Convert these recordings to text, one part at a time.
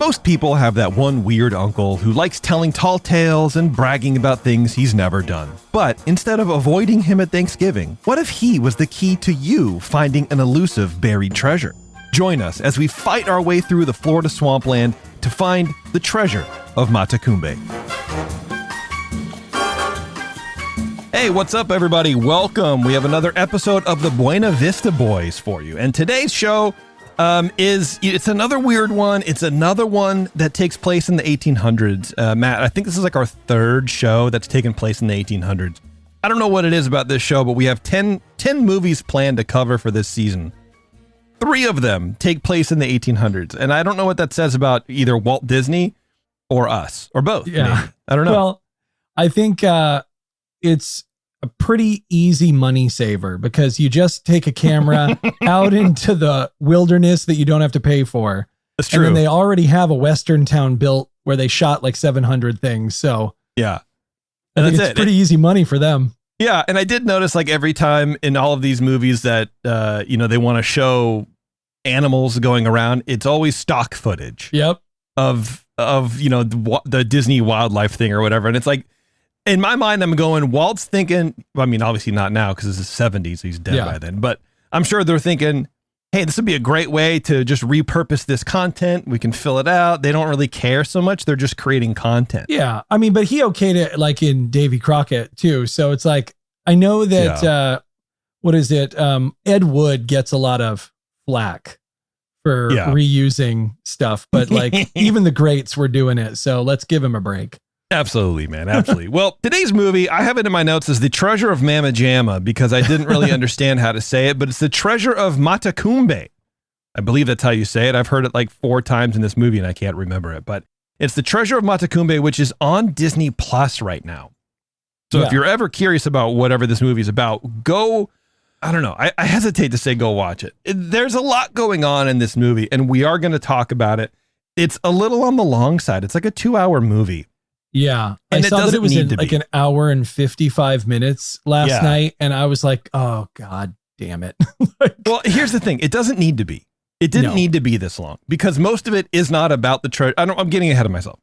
Most people have that one weird uncle who likes telling tall tales and bragging about things he's never done. But instead of avoiding him at Thanksgiving, what if he was the key to you finding an elusive buried treasure? Join us as we fight our way through the Florida swampland to find the Treasure of Matecumbe. Hey, what's up, everybody? Welcome. We have another episode of the Buena Vista Boys for you. And today's show it's another weird one. It's another one that takes place in the 1800s. Matt, I think this is like our third show that's taken place in the 1800s. I don't know what it is about this show, but we have 10 movies planned to cover for this season. 3 of them take place in the 1800s. And I don't know what that says about either Walt Disney or us or both. Yeah. Maybe. I don't know. Well, I think it's a pretty easy money saver because you just take a camera out into the wilderness that you don't have to pay for. That's true. And then they already have a Western town built where they shot like 700 things. So yeah, I think it's pretty easy money for them. Yeah. And I did notice like every time in all of these movies that, they want to show animals going around, it's always stock footage. Yep. Of the Disney wildlife thing or whatever. And it's like, in my mind, I'm going, Walt's thinking, I mean, obviously not now because this is 70s, so he's dead by then, but I'm sure they're thinking, hey, this would be a great way to just repurpose this content. We can fill it out. They don't really care so much. They're just creating content. Yeah. I mean, but he okayed it like in Davy Crockett too. So it's like, I know that, Ed Wood gets a lot of flack for reusing stuff, but like even the greats were doing it. So let's give him a break. Absolutely, man. Absolutely. Well, today's movie, I have it in my notes as the Treasure of Mamma because I didn't really understand how to say it, but it's the Treasure of Matecumbe. I believe that's how you say it. I've heard it like 4 times in this movie and I can't remember it, but it's the Treasure of Matecumbe, which is on Disney Plus right now. So if you're ever curious about whatever this movie is about, go, I don't know. I hesitate to say go watch it. There's a lot going on in this movie and we are going to talk about it. It's a little on the long side. It's like a 2-hour movie. Yeah. And I saw that it was in like an hour and 55 minutes last night. And I was like, oh, God damn it. Well, here's the thing. It doesn't need to be. It didn't need to be this long because most of it is not about the treasure. I'm getting ahead of myself,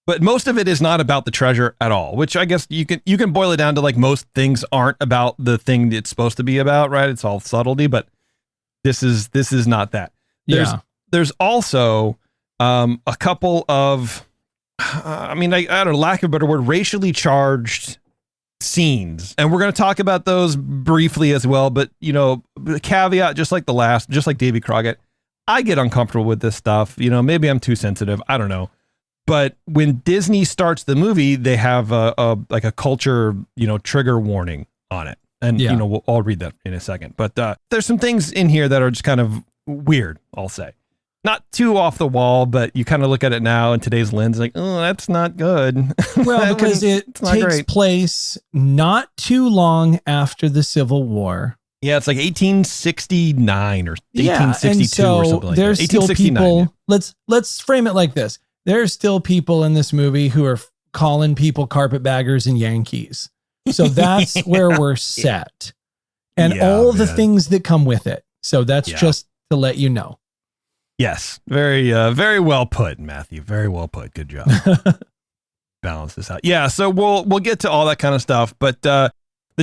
but most of it is not about the treasure at all, which I guess you can boil it down to like most things aren't about the thing it's supposed to be about, right? It's all subtlety, but this is not that. There's also a couple of, I don't know, lack of a better word, racially charged scenes. And we're going to talk about those briefly as well. But, the caveat, just like Davy Crockett, I get uncomfortable with this stuff. Maybe I'm too sensitive. I don't know. But when Disney starts the movie, they have a culture, trigger warning on it. And, I'll read that in a second. But there's some things in here that are just kind of weird, I'll say. Not too off the wall, but you kind of look at it now in today's lens, like, oh, that's not good. Well, because it takes place not too long after the Civil War. Yeah, it's like 1869 or 1862 or something like that. There's still people. Let's frame it like this. There's still people in this movie who are calling people carpetbaggers and Yankees. So that's where we're set. And all the things that come with it. So that's just to let you know. Yes, very well put, Matthew. Very well put. Good job. Balance this out. Yeah, so we'll get to all that kind of stuff. But the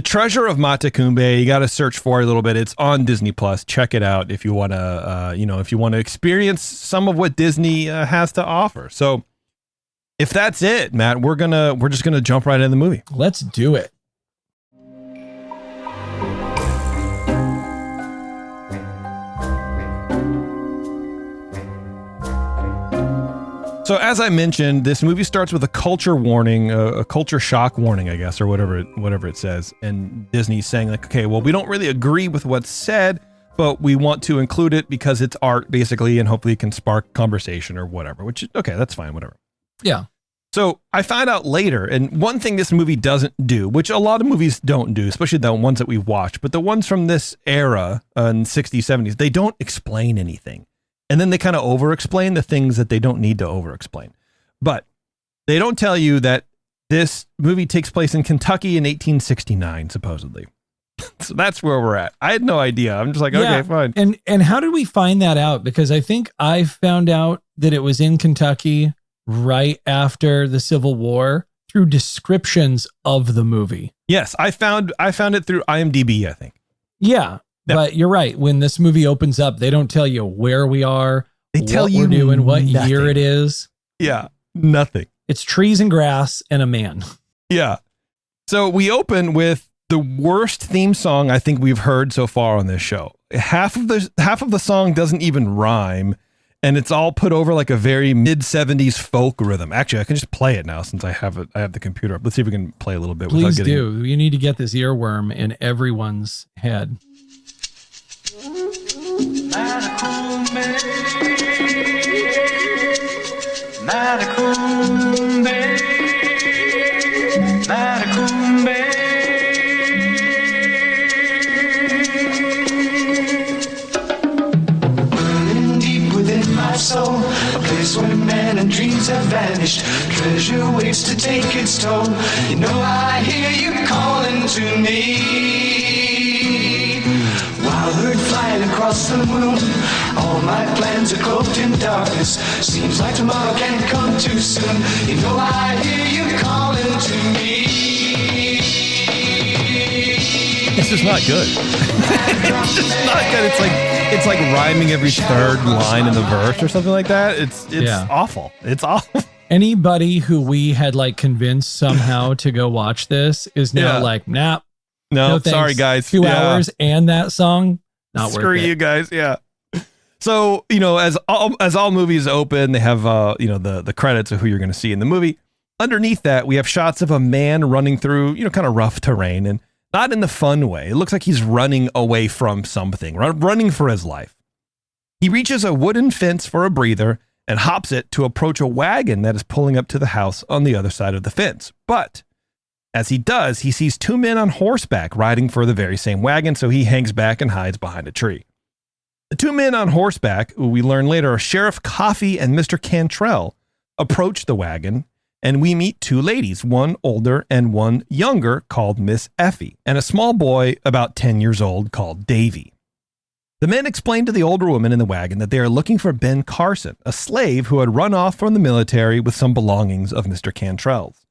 Treasure of Matecumbe, you got to search for it a little bit. It's on Disney Plus. Check it out if you want to, experience some of what Disney has to offer. So if that's it, Matt, we're just gonna jump right into the movie. Let's do it. So as I mentioned, this movie starts with a culture warning, a culture shock warning, I guess, or whatever it says. And Disney's saying like, okay, well, we don't really agree with what's said, but we want to include it because it's art basically, and hopefully it can spark conversation or whatever, which, okay, that's fine, whatever. Yeah. So I found out later, and one thing this movie doesn't do, which a lot of movies don't do, especially the ones that we've watched, but the ones from this era in 60s, 70s, they don't explain anything. And then they kind of over-explain the things that they don't need to over-explain. But they don't tell you that this movie takes place in Kentucky in 1869, supposedly. So that's where we're at. I had no idea. I'm just like, okay, fine. And how did we find that out? Because I think I found out that it was in Kentucky right after the Civil War through descriptions of the movie. Yes, I found it through IMDb, I think. Yeah, but you're right. When this movie opens up, they don't tell you where we are. They tell you we're doing, what year it is. Yeah, nothing. It's trees and grass and a man. Yeah. So we open with the worst theme song I think we've heard so far on this show. Half of the song doesn't even rhyme, and it's all put over like a very mid-70s folk rhythm. Actually, I can just play it now since I have the computer up. Let's see if we can play a little bit. Please do. You need to get this earworm in everyone's head. Matecumbe, Matecumbe, Matecumbe. Burning deep within my soul, a place where men and dreams have vanished. Treasure waits to take its toll. You know I hear you calling to me. Wild bird flying across the moon. All my plans are cloaked in darkness. Seems like tomorrow can't come too soon. You know I hear you calling to me. It's just not good. It's just not good. It's like rhyming every third line in the verse or something like that. It's awful. It's awful. Anybody who we had like convinced somehow to go watch this is now like, nah. No, sorry guys. 2 hours and that song, not worth it. Screw you guys. Yeah. So, as all movies open, they have the credits of who you're going to see in the movie. Underneath that, we have shots of a man running through, kind of rough terrain, and not in the fun way. It looks like he's running away from something, running for his life. He reaches a wooden fence for a breather and hops it to approach a wagon that is pulling up to the house on the other side of the fence. But as he does, he sees 2 men on horseback riding for the very same wagon, so he hangs back and hides behind a tree. The 2 men on horseback, who we learn later are Sheriff Coffee and Mr. Cantrell, approach the wagon, and we meet 2 ladies, one older and one younger, called Miss Effie, and a small boy about 10 years old called Davy. The men explain to the older woman in the wagon that they are looking for Ben Carson, a slave who had run off from the military with some belongings of Mr. Cantrell's.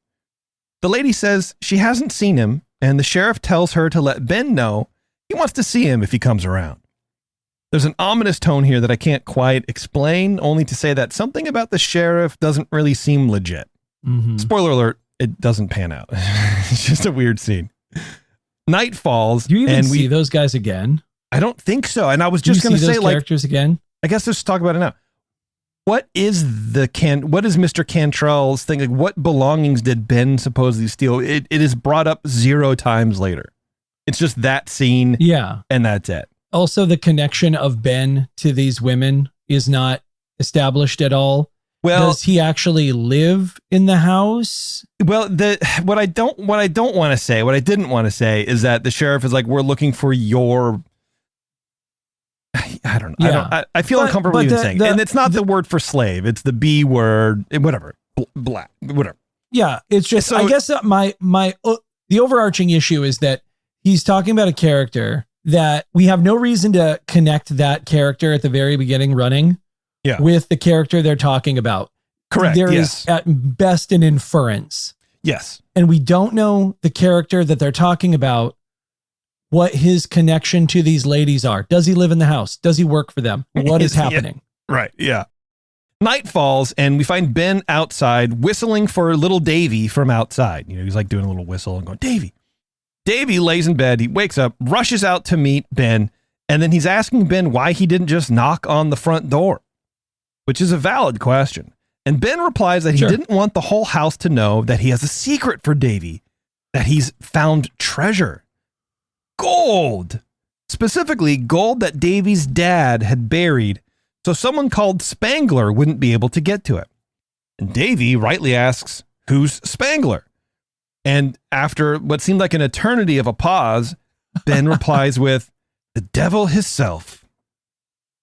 The lady says she hasn't seen him, and the sheriff tells her to let Ben know he wants to see him if he comes around. There's an ominous tone here that I can't quite explain, only to say that something about the sheriff doesn't really seem legit. Mm-hmm. Spoiler alert, it doesn't pan out. It's just a weird scene. Night falls. Do you even see those guys again? I don't think so. And I was just going to say, characters again. I guess let's talk about it now. What is Mr. Cantrell's thing? Like, what belongings did Ben supposedly steal? It is brought up 0 times later. It's just that scene. Yeah. And that's it. Also, the connection of Ben to these women is not established at all. Well, does he actually live in the house? Well, what I didn't want to say is that the sheriff is like, we're looking for your, I don't know. Yeah. I feel uncomfortable even saying, and it's not the word for slave. It's the B word, whatever, black, whatever. Yeah. It's just, I guess the overarching issue is that he's talking about a character that we have no reason to connect that character at the very beginning running with the character they're talking about. Correct. There is at best an inference. Yes. And we don't know the character that they're talking about, what his connection to these ladies are. Does he live in the house? Does he work for them? What is happening? Yeah. Right. Yeah. Night falls and we find Ben outside whistling for little Davy from outside. He's like doing a little whistle and going, Davy. Davy lays in bed. He wakes up, rushes out to meet Ben, and then he's asking Ben why he didn't just knock on the front door, which is a valid question. And Ben replies that he didn't want the whole house to know that he has a secret for Davy, that he's found treasure. Gold. Specifically, gold that Davy's dad had buried, so someone called Spangler wouldn't be able to get to it. And Davy rightly asks, who's Spangler? And after what seemed like an eternity of a pause, Ben replies with, the devil himself.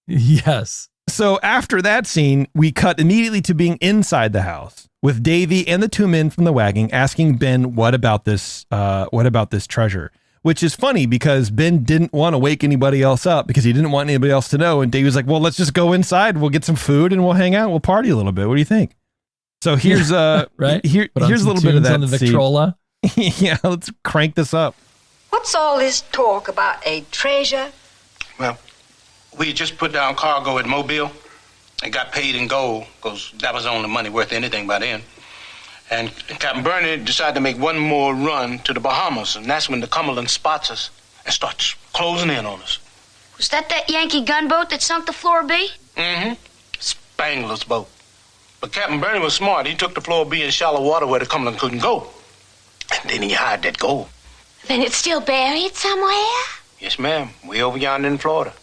Yes. So after that scene, we cut immediately to being inside the house with Davy and the 2 men from the wagon asking Ben, what about this treasure? which is funny because Ben didn't want to wake anybody else up because he didn't want anybody else to know. And Davey was like, well, let's just go inside. We'll get some food and we'll hang out. We'll party a little bit. What do you think? So here's right? here's a little bit of that on the Victrola. Yeah, let's crank this up. What's all this talk about a treasure? Well, we just put down cargo at Mobile and got paid in gold because that was the only money worth anything by then. And Captain Bernie decided to make one more run to the Bahamas, and that's when the Cumberland spots us and starts closing in on us. Was that Yankee gunboat that sunk the Flora B? Mm-hmm. Spangler's boat. But Captain Bernie was smart. He took the Flora B in shallow water where the Cumberland couldn't go. And then he hid that gold. Then it's still buried somewhere? Yes, ma'am. Way over yonder in Florida.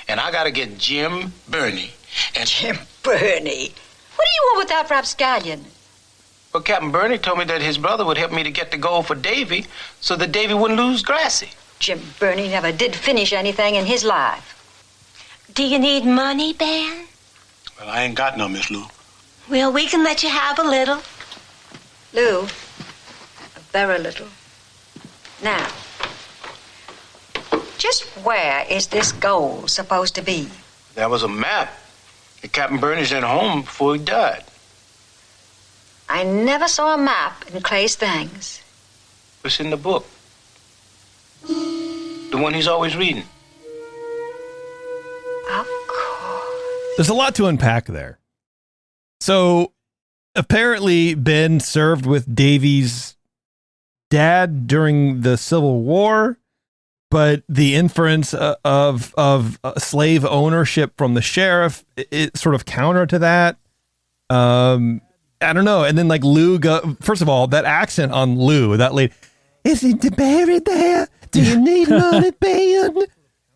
And I gotta get Jim Bernie. And Jim Bernie? What do you want with that rapscallion? Well, Captain Bernie told me that his brother would help me to get the gold for Davy so that Davy wouldn't lose Grassy. Jim Bernie never did finish anything in his life. Do you need money, Ben? Well, I ain't got no, Miss Lou. Well, we can let you have a little. Lou, a very little. Now, just where is this gold supposed to be? That was a map that Captain Bernie sent home before he died. I never saw a map in Clay's things. It's in the book. The one he's always reading. Of course. There's a lot to unpack there. So apparently Ben served with Davy's dad during the Civil War, but the inference of slave ownership from the sheriff, it sort of counter to that. I don't know. And then like Lou, first of all, that accent on Lou, that lady, is he buried there? Do you need money, Ben? What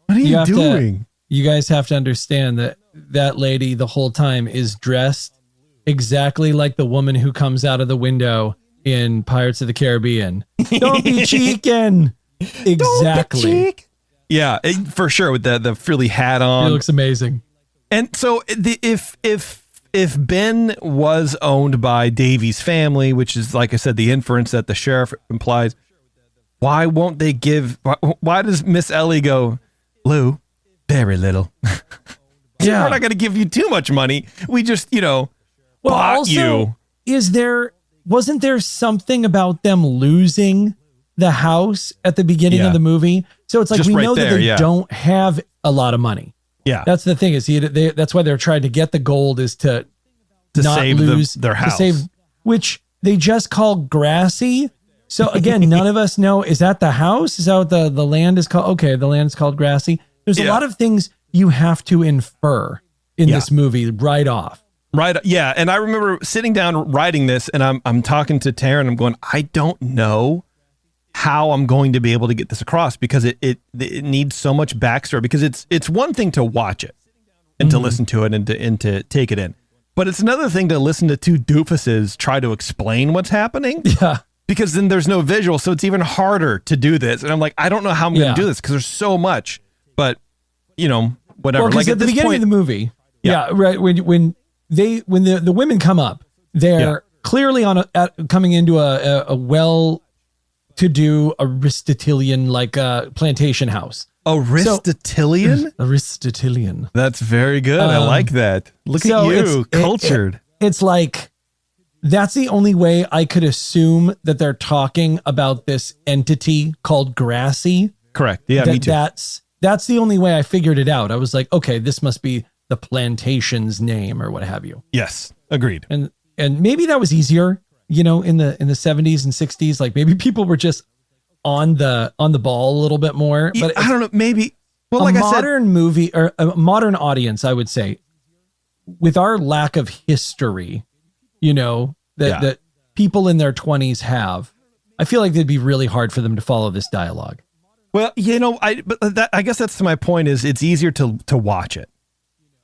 are you doing? You guys have to understand that that lady the whole time is dressed exactly like the woman who comes out of the window in Pirates of the Caribbean. Don't be cheeking. Exactly. Yeah, for sure. With the frilly hat on. It looks amazing. And so if Ben was owned by Davy's family, which is, like I said, the inference that the sheriff implies, why won't they give, why does Miss Ellie go, Lou, very little. Yeah. We're not going to give you too much money. We just, bought also, you. Wasn't there something about them losing the house at the beginning of the movie? So it's like, just we know that they don't have a lot of money. Yeah, that's the thing. Is that's why they're trying to get the gold, is to not save lose their house, which they just call Grassy. So again, none of us know, is that the house? Is that what the land is called? Okay, the land is called Grassy. There's a lot of things you have to infer in this movie right off. Right. Yeah, and I remember sitting down writing this, and I'm talking to Taryn. I'm going, I don't know how I'm going to be able to get this across, because it needs so much backstory, because it's one thing to watch it and to listen to it and to take it in, but it's another thing to listen to two doofuses try to explain what's happening. Yeah, because then there's no visual, so it's even harder to do this. And I'm like, I don't know how I'm going to do this because there's so much, but whatever. Well, like at the beginning of the movie, right, when the women come up, they're clearly coming into a well-to-do Aristotelian plantation house. Aristotelian? Aristotelian. That's very good. I like that. Look at you, cultured. It's like, that's the only way I could assume that they're talking about this entity called Grassy. Correct. Yeah, me too. That's the only way I figured it out. I was like, okay, this must be the plantation's name or what have you. Yes, agreed. And maybe that was easier, in the 70s and 60s. Like maybe people were just on the ball a little bit more. But I don't know, maybe. Well, like modern movie, or a modern audience, I would say, with our lack of history, that people in their 20s have, I feel like it'd be really hard for them to follow this dialogue. Well, I guess that's my point, is it's easier to watch it,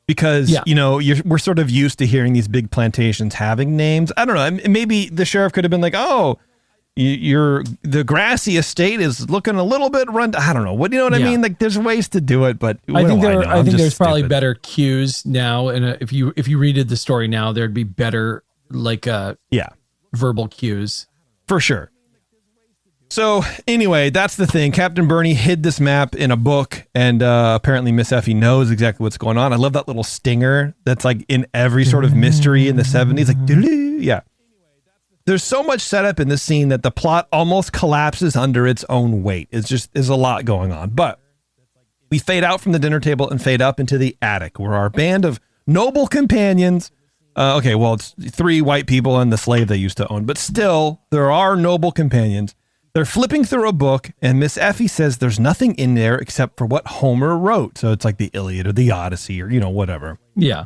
because, we're sort of used to hearing these big plantations having names. I don't know. Maybe the sheriff could have been like, oh, the Grassy estate is looking a little bit run. I don't know. What do you know what I mean? Like, there's ways to do it, but I think there's probably better cues now. And if you redid the story now, there'd be better verbal cues for sure. So anyway, that's the thing. Captain Bernie hid this map in a book, and apparently Miss Effie knows exactly what's going on. I love that little stinger that's like in every sort of mystery in the 70s. Like, doo-doo. Yeah. There's so much setup in this scene that the plot almost collapses under its own weight. There's a lot going on. But we fade out from the dinner table and fade up into the attic, where our band of noble companions, it's 3 white people and the slave they used to own, but still, there are noble companions. They're flipping through a book, and Miss Effie says there's nothing in there except for what Homer wrote. So it's like the Iliad or the Odyssey or, whatever. Yeah.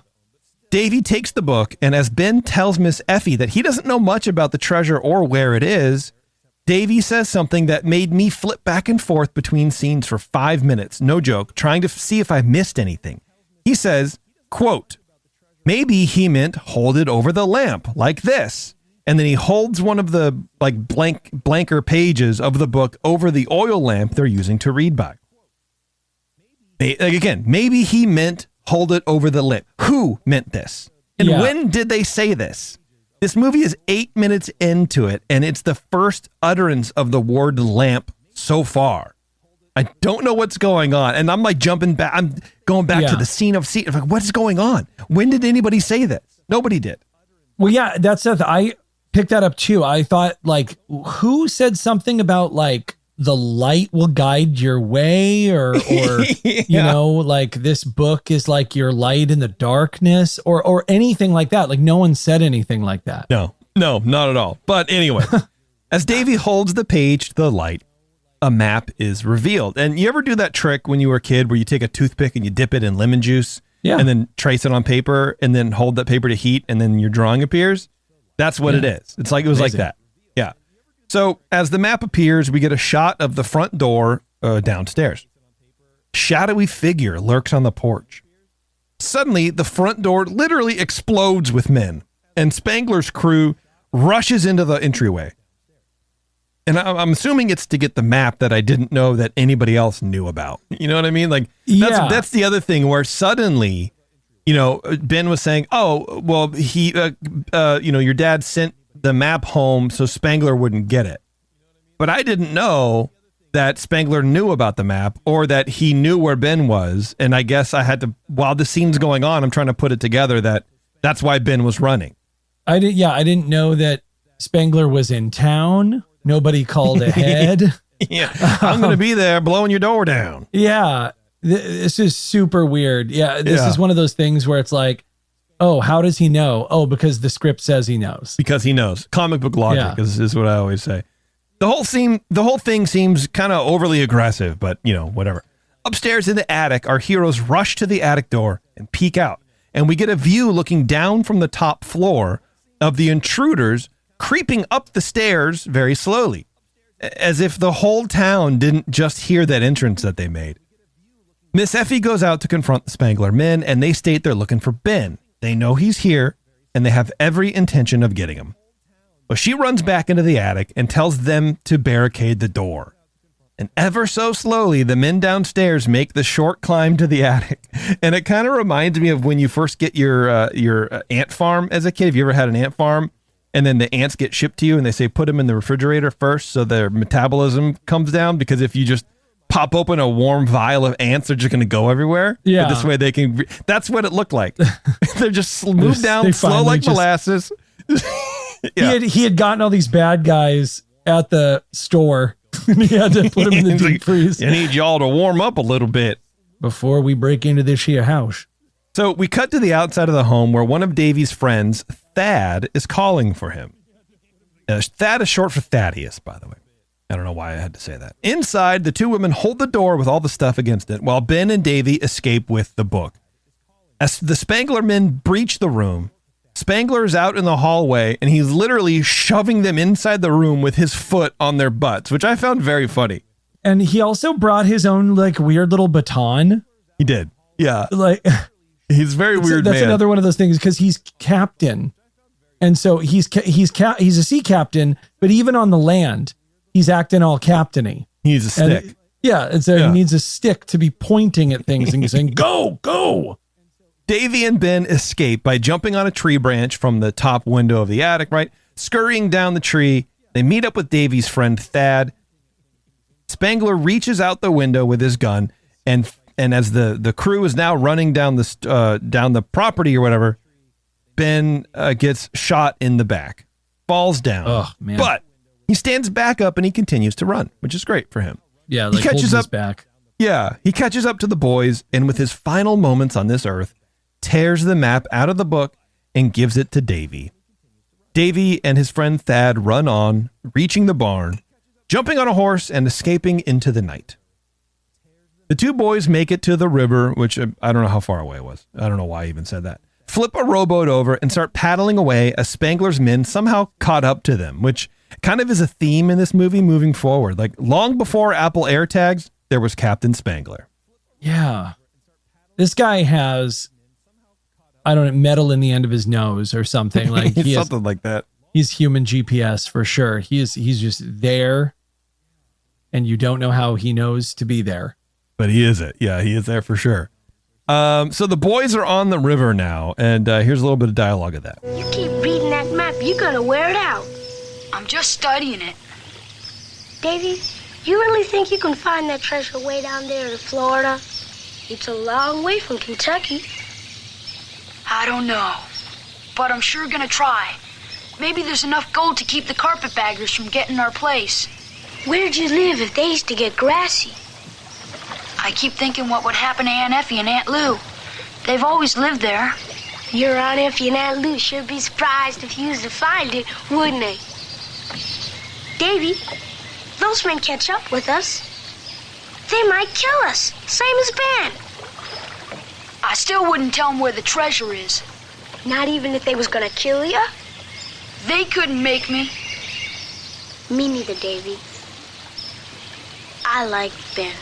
Davy takes the book, and as Ben tells Miss Effie that he doesn't know much about the treasure or where it is, Davy says something that made me flip back and forth between scenes for 5 minutes, no joke, trying to see if I missed anything. He says, quote, "Maybe he meant hold it over the lamp like this." And then he holds one of the blanker pages of the book over the oil lamp they're using to read by. Again, maybe he meant hold it over the lamp. Who meant this? And when did they say this? This movie is 8 minutes into it, and it's the first utterance of the word lamp so far. I don't know what's going on. And I'm like jumping back. I'm going back to the scene of scene. Like, what's going on? When did anybody say this? Nobody did. Well, yeah, that's the I picked that up too. I thought, like, who said something about like the light will guide your way, or like this book is like your light in the darkness, or anything like that. Like, no one said anything like that. No, not at all. But anyway, as Davy holds the page to the light, a map is revealed. And you ever do that trick when you were a kid where you take a toothpick and you dip it in lemon juice and then trace it on paper and then hold that paper to heat and then your drawing appears? That's what it is. It's like, it was amazing. Like that. Yeah. So as the map appears, we get a shot of the front door downstairs. Shadowy figure lurks on the porch. Suddenly, the front door literally explodes with men, and Spangler's crew rushes into the entryway. And I'm assuming it's to get the map that I didn't know that anybody else knew about. You know what I mean? Like, that's the other thing where suddenly, Ben was saying, oh, well, he, your dad sent the map home so Spangler wouldn't get it. But I didn't know that Spangler knew about the map or that he knew where Ben was. And I guess I had to, while the scene's going on, I'm trying to put it together that's why Ben was running. I didn't know that Spangler was in town. Nobody called ahead. I'm going to be there blowing your door down. Yeah. This is super weird. Yeah. This is one of those things where it's like, oh, how does he know? Oh, because the script says he knows. Because he knows. Comic book logic is what I always say. The whole thing seems kind of overly aggressive, but whatever. Upstairs in the attic, our heroes rush to the attic door and peek out, and we get a view looking down from the top floor of the intruders creeping up the stairs very slowly, as if the whole town didn't just hear that entrance that they made. Miss Effie goes out to confront the Spangler men, and they state they're looking for Ben. They know he's here, and they have every intention of getting him. But she runs back into the attic and tells them to barricade the door. And ever so slowly, the men downstairs make the short climb to the attic. And it kind of reminds me of when you first get your ant farm as a kid. Have you ever had an ant farm? And then the ants get shipped to you, and they say put them in the refrigerator first so their metabolism comes down, because if you just pop open a warm vial of ants, they're just going to go everywhere. Yeah. But this way they can, that's what it looked like. They're just moved down slow like molasses. He had gotten all these bad guys at the store. And he had to put them in the deep freeze. I need y'all to warm up a little bit before we break into this here house. So we cut to the outside of the home where one of Davy's friends, Thad, is calling for him. Thad is short for Thaddeus, by the way. I don't know why I had to say that. Inside, the two women hold the door with all the stuff against it, while Ben and Davy escape with the book. As the Spangler men breach the room, Spangler is out in the hallway, and he's literally shoving them inside the room with his foot on their butts, which I found very funny. And he also brought his own like weird little baton. He did. Yeah. Like, he's very weird. That's another one of those things, because he's captain. And so he's a sea captain, but even on the land, he's acting all captainy. He needs a stick. And so he needs a stick to be pointing at things and saying, go, go. Davy and Ben escape by jumping on a tree branch from the top window of the attic, right? Scurrying down the tree, they meet up with Davy's friend Thad, Spangler reaches out the window with his gun, and as the crew is now running down the property or whatever, Ben gets shot in the back, falls down. Oh, man. But he stands back up and he continues to run, which is great for him. Yeah, like he catches holds up his back. Yeah, he catches up to the boys, and with his final moments on this earth, tears the map out of the book and gives it to Davy. Davy and his friend Thad run on, reaching the barn, jumping on a horse and escaping into the night. The two boys make it to the river, which I don't know how far away it was. I don't know why I even said that. Flip a rowboat over and start paddling away as Spangler's men somehow caught up to them, which kind of is a theme in this movie moving forward. Like long before Apple AirTags, there was Captain Spangler. Yeah. This guy has, I don't know, metal in the end of his nose or something. Like something like that. He's human GPS for sure. He's just there, and you don't know how he knows to be there. But he is it. Yeah, he is there for sure. So the boys are on the river now, and here's a little bit of dialogue of that. You keep reading that map, you're gonna wear it out. I'm just studying it. Davy, you really think you can find that treasure way down there in Florida? It's a long way from Kentucky. I don't know, but I'm sure gonna try. Maybe there's enough gold to keep the carpetbaggers from getting our place. Where'd you live if they used to get grassy? I keep thinking what would happen to Aunt Effie and Aunt Lou. They've always lived there. Your Aunt Effie and Aunt Lou should be surprised if you was to find it, wouldn't they? Davy, those men catch up with us. They might kill us, same as Ben. I still wouldn't tell them where the treasure is. Not even if they was gonna kill you? They couldn't make me. Me neither, Davy. I like Ben.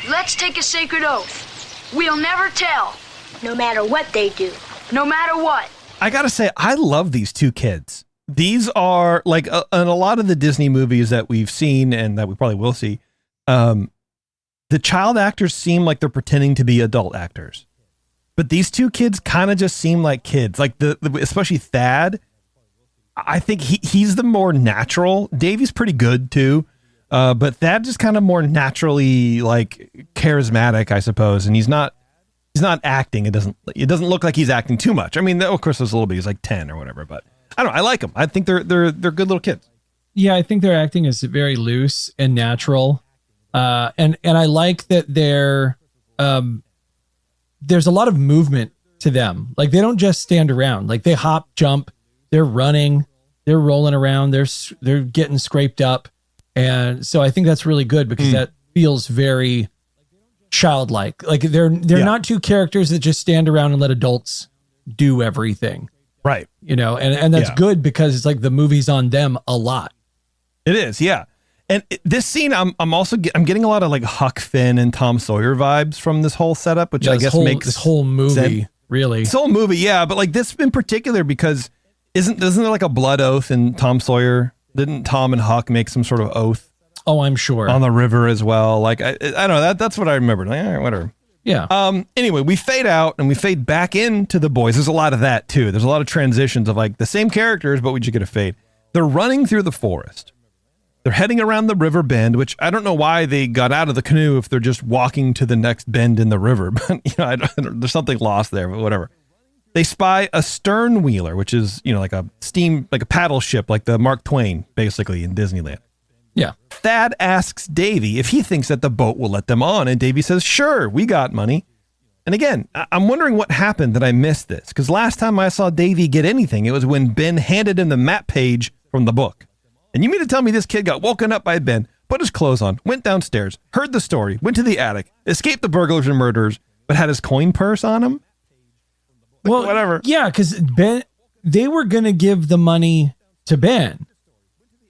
Let's take a sacred oath. We'll never tell. No matter what they do. No matter what. I gotta say, I love these two kids. These are like in a lot of the Disney movies that we've seen and that we probably will see. The child actors seem like they're pretending to be adult actors, but these two kids kind of just seem like kids. Like especially Thad. I think he's the more natural. Davy's pretty good too. But Thad just kind of more naturally like charismatic, I suppose. And he's not acting. It doesn't look like he's acting too much. I mean, of course there's a little bit, he's like 10 or whatever, but I don't know. I like them. I think they're good little kids. Yeah. I think their acting is very loose and natural. And I like that there's a lot of movement to them. Like they don't just stand around, like they hop, jump, they're running, they're rolling around, they're getting scraped up. And so I think that's really good because that feels very childlike. Like they're not two characters that just stand around and let adults do everything. Right. You know, and that's good because it's like the movie's on them a lot. It is. Yeah. And this scene, I'm getting a lot of like Huck Finn and Tom Sawyer vibes from this whole setup, which I guess makes this whole movie sense. Really. This whole movie. Yeah. But like this in particular, because isn't there like a blood oath in Tom Sawyer? Didn't Tom and Huck make some sort of oath? Oh, I'm sure. On the river as well. Like, I don't know. That's what I remembered. Like, all right, whatever. Yeah. Anyway, we fade out and we fade back into the boys. There's a lot of that too. There's a lot of transitions of like the same characters, but we just get a fade. They're running through the forest. They're heading around the river bend, which I don't know why they got out of the canoe if they're just walking to the next bend in the river. But, you know, there's something lost there, but whatever. They spy a stern wheeler, which is, you know, like a paddle ship, like the Mark Twain, basically, in Disneyland. Yeah. Thad asks Davy if he thinks that the boat will let them on, and Davy says, sure, we got money. And again, I'm wondering what happened that I missed this, because last time I saw Davy get anything, it was when Ben handed him the map page from the book. And you mean to tell me this kid got woken up by Ben, put his clothes on, went downstairs, heard the story, went to the attic, escaped the burglars and murderers, but had his coin purse on him? Like, well, whatever. Yeah, because Ben, they were going to give the money to Ben.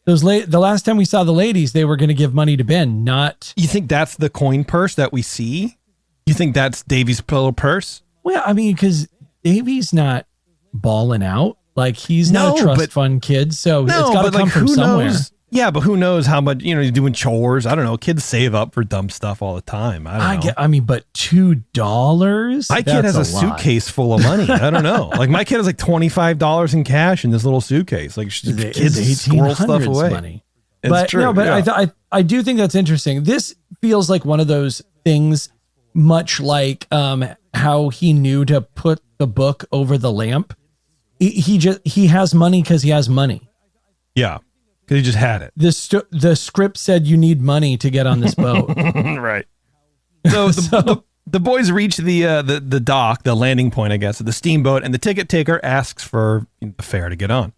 The last time we saw the ladies, they were going to give money to Ben, not... You think that's the coin purse that we see? You think that's Davy's little purse? Well, I mean, because Davy's not balling out. Like, he's not a trust fund kid, so it's got to come from somewhere. Knows? Yeah, but who knows how much, you know, you're doing chores. I don't know. Kids save up for dumb stuff all the time. I don't know. I mean, but $2? My kid has a suitcase full of money. I don't know. Like, my kid has like $25 in cash in this little suitcase. Like, kids squirrel stuff away. Money. But true. No, but I do think that's interesting. This feels like one of those things, much like how he knew to put the book over the lamp. He has money because he has money. Yeah, because he just had it. The script said you need money to get on this boat. Right. So the boys reach the dock, the landing point, I guess, of the steamboat, and the ticket taker asks for the fare to get on.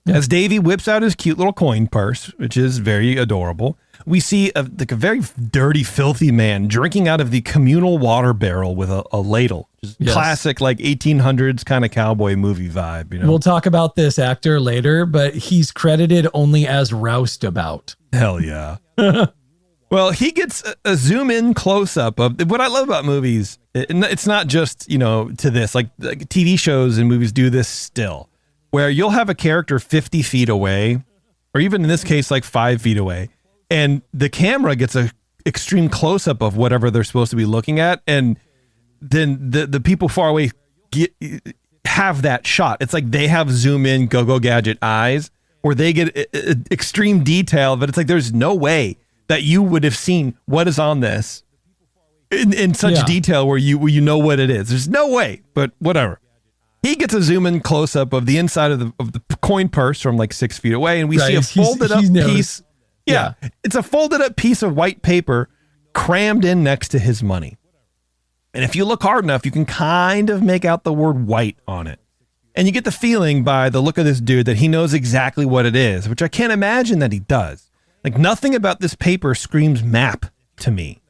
Yeah. As Davy whips out his cute little coin purse, which is very adorable, we see a very dirty, filthy man drinking out of the communal water barrel with a ladle. Just classic, like 1800s kind of cowboy movie vibe. You know? We'll talk about this actor later, but he's credited only as Roustabout. Hell yeah. Well, he gets a zoom in close up of what I love about movies. It's not just, to this, like TV shows and movies do this still, where you'll have a character 50 feet away, or even in this case, like 5 feet away, and the camera gets a extreme close up of whatever they're supposed to be looking at. And then the people far away have that shot. It's like they have zoom in, go gadget eyes, or they get extreme detail, but it's like, there's no way that you would have seen what is on this in such detail where you know what it is. There's no way, but whatever. He gets a zoom in close up of the inside of the coin purse from like 6 feet away, and we see a folded up piece. Yeah, it's a folded up piece of white paper crammed in next to his money. And if you look hard enough, you can kind of make out the word white on it. And you get the feeling by the look of this dude that he knows exactly what it is, which I can't imagine that he does. Like, nothing about this paper screams map to me.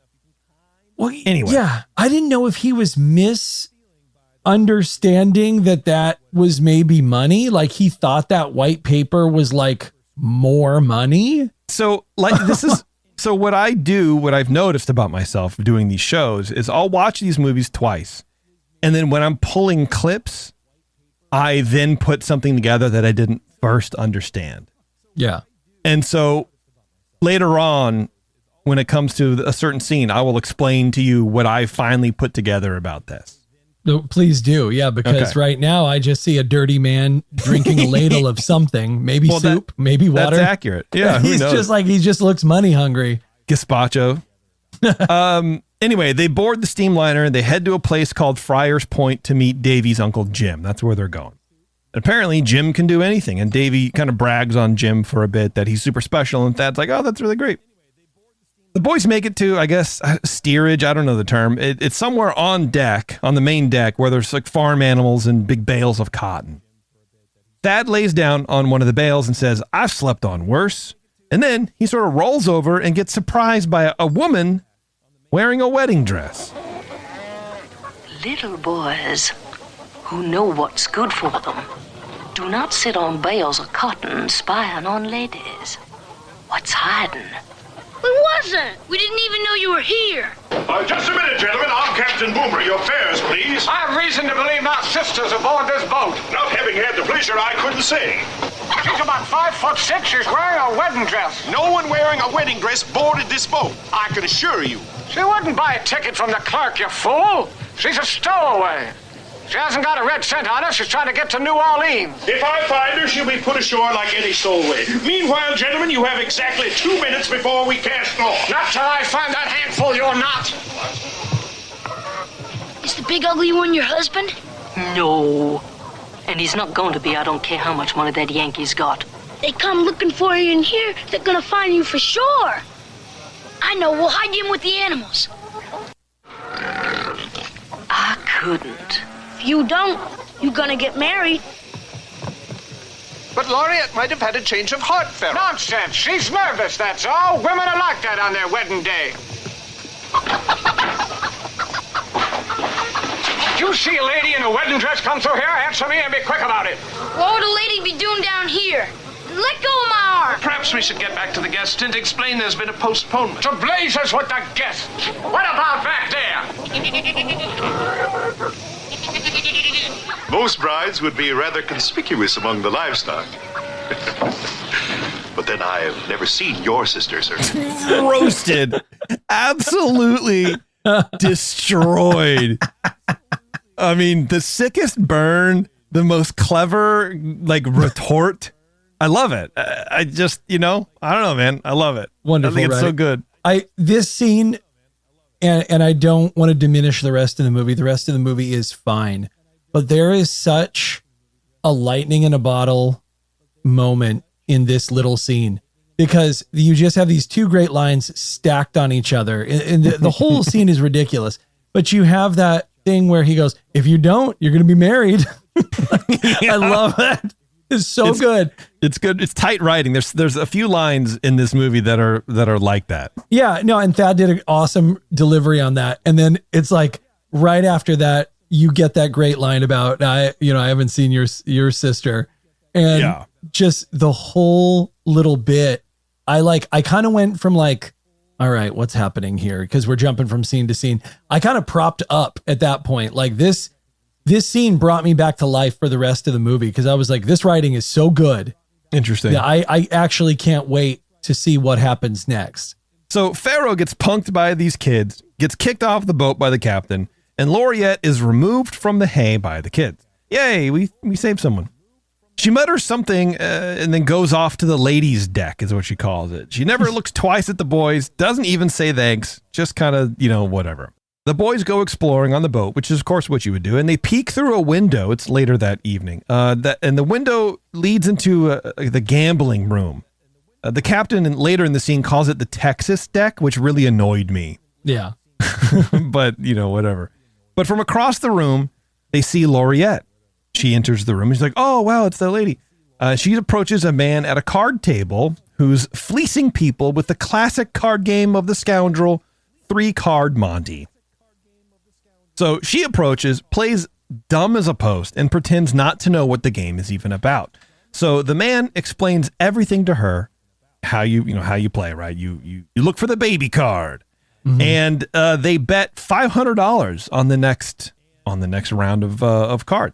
Well, anyway. Yeah, I didn't know if he was misunderstanding that was maybe money. Like, he thought that white paper was like more money. So, like, this is... So what I've noticed about myself doing these shows is I'll watch these movies twice. And then when I'm pulling clips, I then put something together that I didn't first understand. Yeah. And so later on, when it comes to a certain scene, I will explain to you what I finally put together about this. No, please do. Yeah, because right now I just see a dirty man drinking a ladle of something, maybe soup, maybe water. That's accurate. Yeah, he just looks money hungry. Gazpacho. Anyway, they board the steamliner and they head to a place called Friar's Point to meet Davy's Uncle Jim. That's where they're going. Apparently, Jim can do anything, and Davy kind of brags on Jim for a bit that he's super special, and Thad's like, oh, that's really great. The boys make it to, I guess, steerage. I don't know the term. It's somewhere on deck, on the main deck, where there's like farm animals and big bales of cotton. Thad lays down on one of the bales and says, I've slept on worse. And then he sort of rolls over and gets surprised by a woman wearing a wedding dress. Little boys who know what's good for them do not sit on bales of cotton spying on ladies. What's hiding? We wasn't. We didn't even know you were here. Just a minute, gentlemen. I'm Captain Boomer. Your fares, please. I have reason to believe my sister's aboard this boat. Not having had the pleasure, I couldn't say. She's about 5'6". She's wearing a wedding dress. No one wearing a wedding dress boarded this boat, I can assure you. She wouldn't buy a ticket from the clerk, you fool. She's a stowaway. She hasn't got a red cent on her. She's trying to get to New Orleans. If I find her, she'll be put ashore like any stowaway. Meanwhile, gentlemen, you have exactly 2 minutes before we cast off. Not till I find that handful, you're not. Is the big ugly one your husband? No. And he's not going to be. I don't care how much money that Yankee's got. They come looking for you in here, they're gonna find you for sure. I know, we'll hide you in with the animals. I couldn't. If you don't, you're gonna get married. But Laureate might have had a change of heart, Farrell. Nonsense. She's nervous, that's all. Women are like that on their wedding day. Did you see a lady in a wedding dress come through here? Answer me and be quick about it. What would a lady be doing down here? Let go of my arm. Perhaps we should get back to the guest and explain there's been a postponement. To blazes with the guest. What about back there? Most brides would be rather conspicuous among the livestock. But then I have never seen your sister, sir. Roasted. Absolutely destroyed. I mean, the sickest burn, the most clever, like, retort I love it. I just, I don't know, man. I love it. Wonderful. I think it's so good. This scene, and I don't want to diminish the rest of the movie. The rest of the movie is fine, but there is such a lightning in a bottle moment in this little scene, because you just have these two great lines stacked on each other, and the whole scene is ridiculous. But you have that thing where he goes, "If you don't, you're going to be married." I love that. It's good. It's good. It's tight writing. There's a few lines in this movie that are like that. Yeah, no, and Thad did an awesome delivery on that. And then it's like right after that, you get that great line about I haven't seen your sister, and just the whole little bit. I kind of went from like, all right, what's happening here? Because we're jumping from scene to scene. I kind of propped up at that point. Like this scene brought me back to life for the rest of the movie, because I was like, this writing is so good. Interesting. Yeah, I actually can't wait to see what happens next. So Pharaoh gets punked by these kids, gets kicked off the boat by the captain, and Laureate is removed from the hay by the kids. Yay, we saved someone. She mutters something and then goes off to the ladies' deck, is what she calls it. She never looks twice at the boys, doesn't even say thanks, just kind of, whatever. The boys go exploring on the boat, which is, of course, what you would do, and they peek through a window. It's later that evening. And the window leads into the gambling room. The captain, later in the scene, calls it the Texas deck, which really annoyed me. Yeah. But, whatever. But from across the room, they see Laureate. She enters the room. She's like, oh, wow, it's the lady. She approaches a man at a card table who's fleecing people with the classic card game of the scoundrel, 3-card Monty. So she approaches, plays dumb as a post, and pretends not to know what the game is even about. So the man explains everything to her, how you play, right? You look for the baby card, and they bet $500 on the next round of card.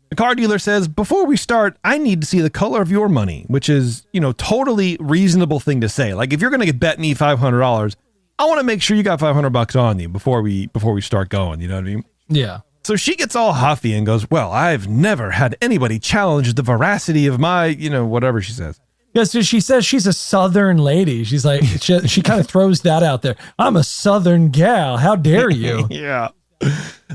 The card dealer says, before we start, I need to see the color of your money, which is, totally reasonable thing to say. Like, if you're going to bet me $500, I want to make sure you got $500 on you before we start going. You know what I mean? Yeah. So she gets all huffy and goes, well, I've never had anybody challenge the veracity of my, whatever she says. Yes, so she says she's a Southern lady. She's like, she kind of throws that out there. I'm a Southern gal. How dare you? Yeah.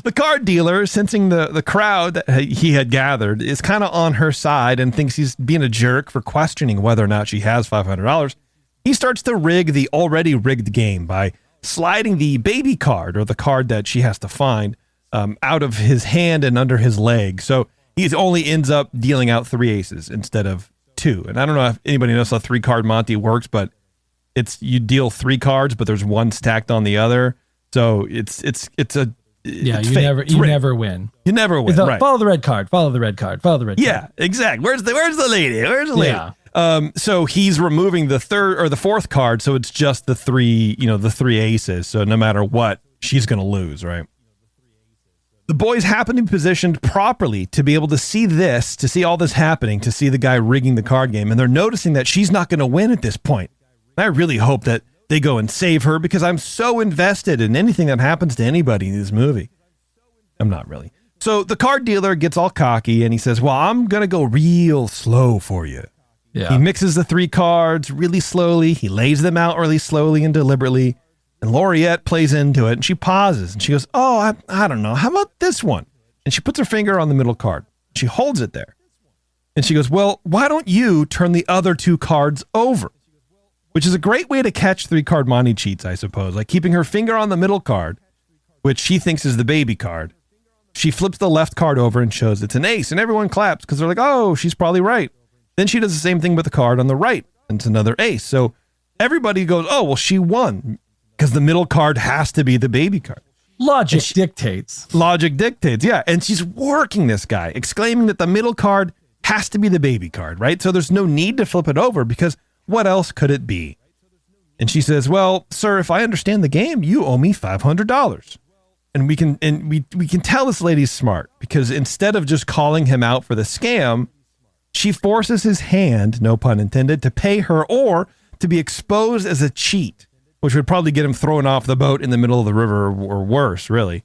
The card dealer, sensing the crowd that he had gathered, is kind of on her side and thinks he's being a jerk for questioning whether or not she has $500. He starts to rig the already rigged game by sliding the baby card, or the card that she has to find, out of his hand and under his leg. So he only ends up dealing out 3 aces instead of 2. And I don't know if anybody knows how 3-card Monty works, but you deal 3 cards, but there's 1 stacked on the other. So it's a yeah, it's you never win. You never win. Right. Follow the red card. Follow the red card. Follow the red card. Yeah, exactly. Where's the lady? Where's the lady? Yeah. So he's removing the 3rd or the 4th card, so it's just the 3 aces. So no matter what, she's going to lose, right? The boys happen to be positioned properly to be able to see all this happening, to see the guy rigging the card game, and they're noticing that she's not going to win at this point. I really hope that they go and save her, because I'm so invested in anything that happens to anybody in this movie. I'm not really. So the card dealer gets all cocky and he says, well, I'm going to go real slow for you. Yeah. He mixes the 3 cards really slowly. He lays them out really slowly and deliberately. And Laureate plays into it, and she pauses and she goes, oh, I don't know. How about this one? And she puts her finger on the middle card. She holds it there. And she goes, well, why don't you turn the other 2 cards over? Which is a great way to catch 3-card Monty cheats, I suppose. Like keeping her finger on the middle card, which she thinks is the baby card. She flips the left card over and shows it's an ace, and everyone claps because they're like, oh, she's probably right. Then she does the same thing with the card on the right, and it's another ace. So everybody goes, oh, well, she won, because the middle card has to be the baby card. Logic dictates. Logic dictates, yeah. And she's working this guy, exclaiming that the middle card has to be the baby card, right? So there's no need to flip it over, because what else could it be? And she says, well, sir, if I understand the game, you owe me $500. And we can tell this lady's smart, because instead of just calling him out for the scam, she forces his hand, no pun intended, to pay her, or to be exposed as a cheat, which would probably get him thrown off the boat in the middle of the river, or worse, really.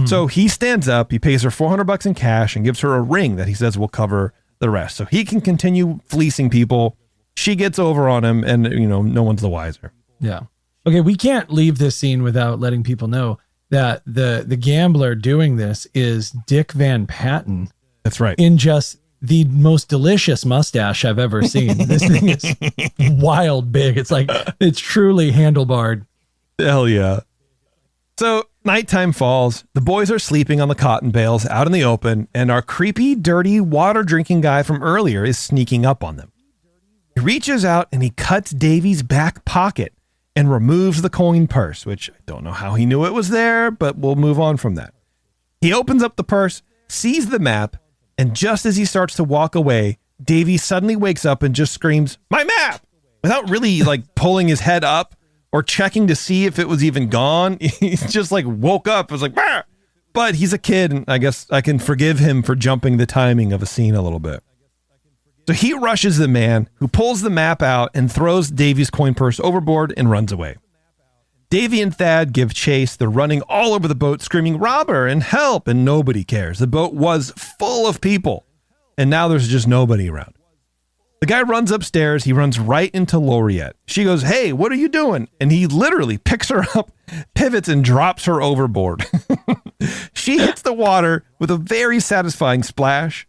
So he stands up, he pays her $400 in cash and gives her a ring that he says will cover the rest. So he can continue fleecing people. She gets over on him and, no one's the wiser. Yeah. Okay. We can't leave this scene without letting people know that the gambler doing this is Dick Van Patten. That's right. In just the most delicious mustache I've ever seen. This thing is wild big. It's truly handlebarred. Hell yeah. So nighttime falls. The boys are sleeping on the cotton bales out in the open, and our creepy, dirty, water drinking guy from earlier is sneaking up on them. He reaches out and he cuts Davy's back pocket and removes the coin purse, which I don't know how he knew it was there, but we'll move on from that. He opens up the purse, sees the map, and just as he starts to walk away, Davy suddenly wakes up and just screams, "My map!" without really pulling his head up or checking to see if it was even gone. He's just woke up. It was like, "Bah!" But he's a kid, and I guess I can forgive him for jumping the timing of a scene a little bit. So he rushes the man, who pulls the map out and throws Davy's coin purse overboard and runs away. Davy and Thad give chase. They're running all over the boat, screaming, "Robber!" and "Help!" and nobody cares. The boat was full of people, and now there's just nobody around. The guy runs upstairs. He runs right into Laureate. She goes, "Hey, what are you doing?" And he literally picks her up, pivots, and drops her overboard. She hits the water with a very satisfying splash.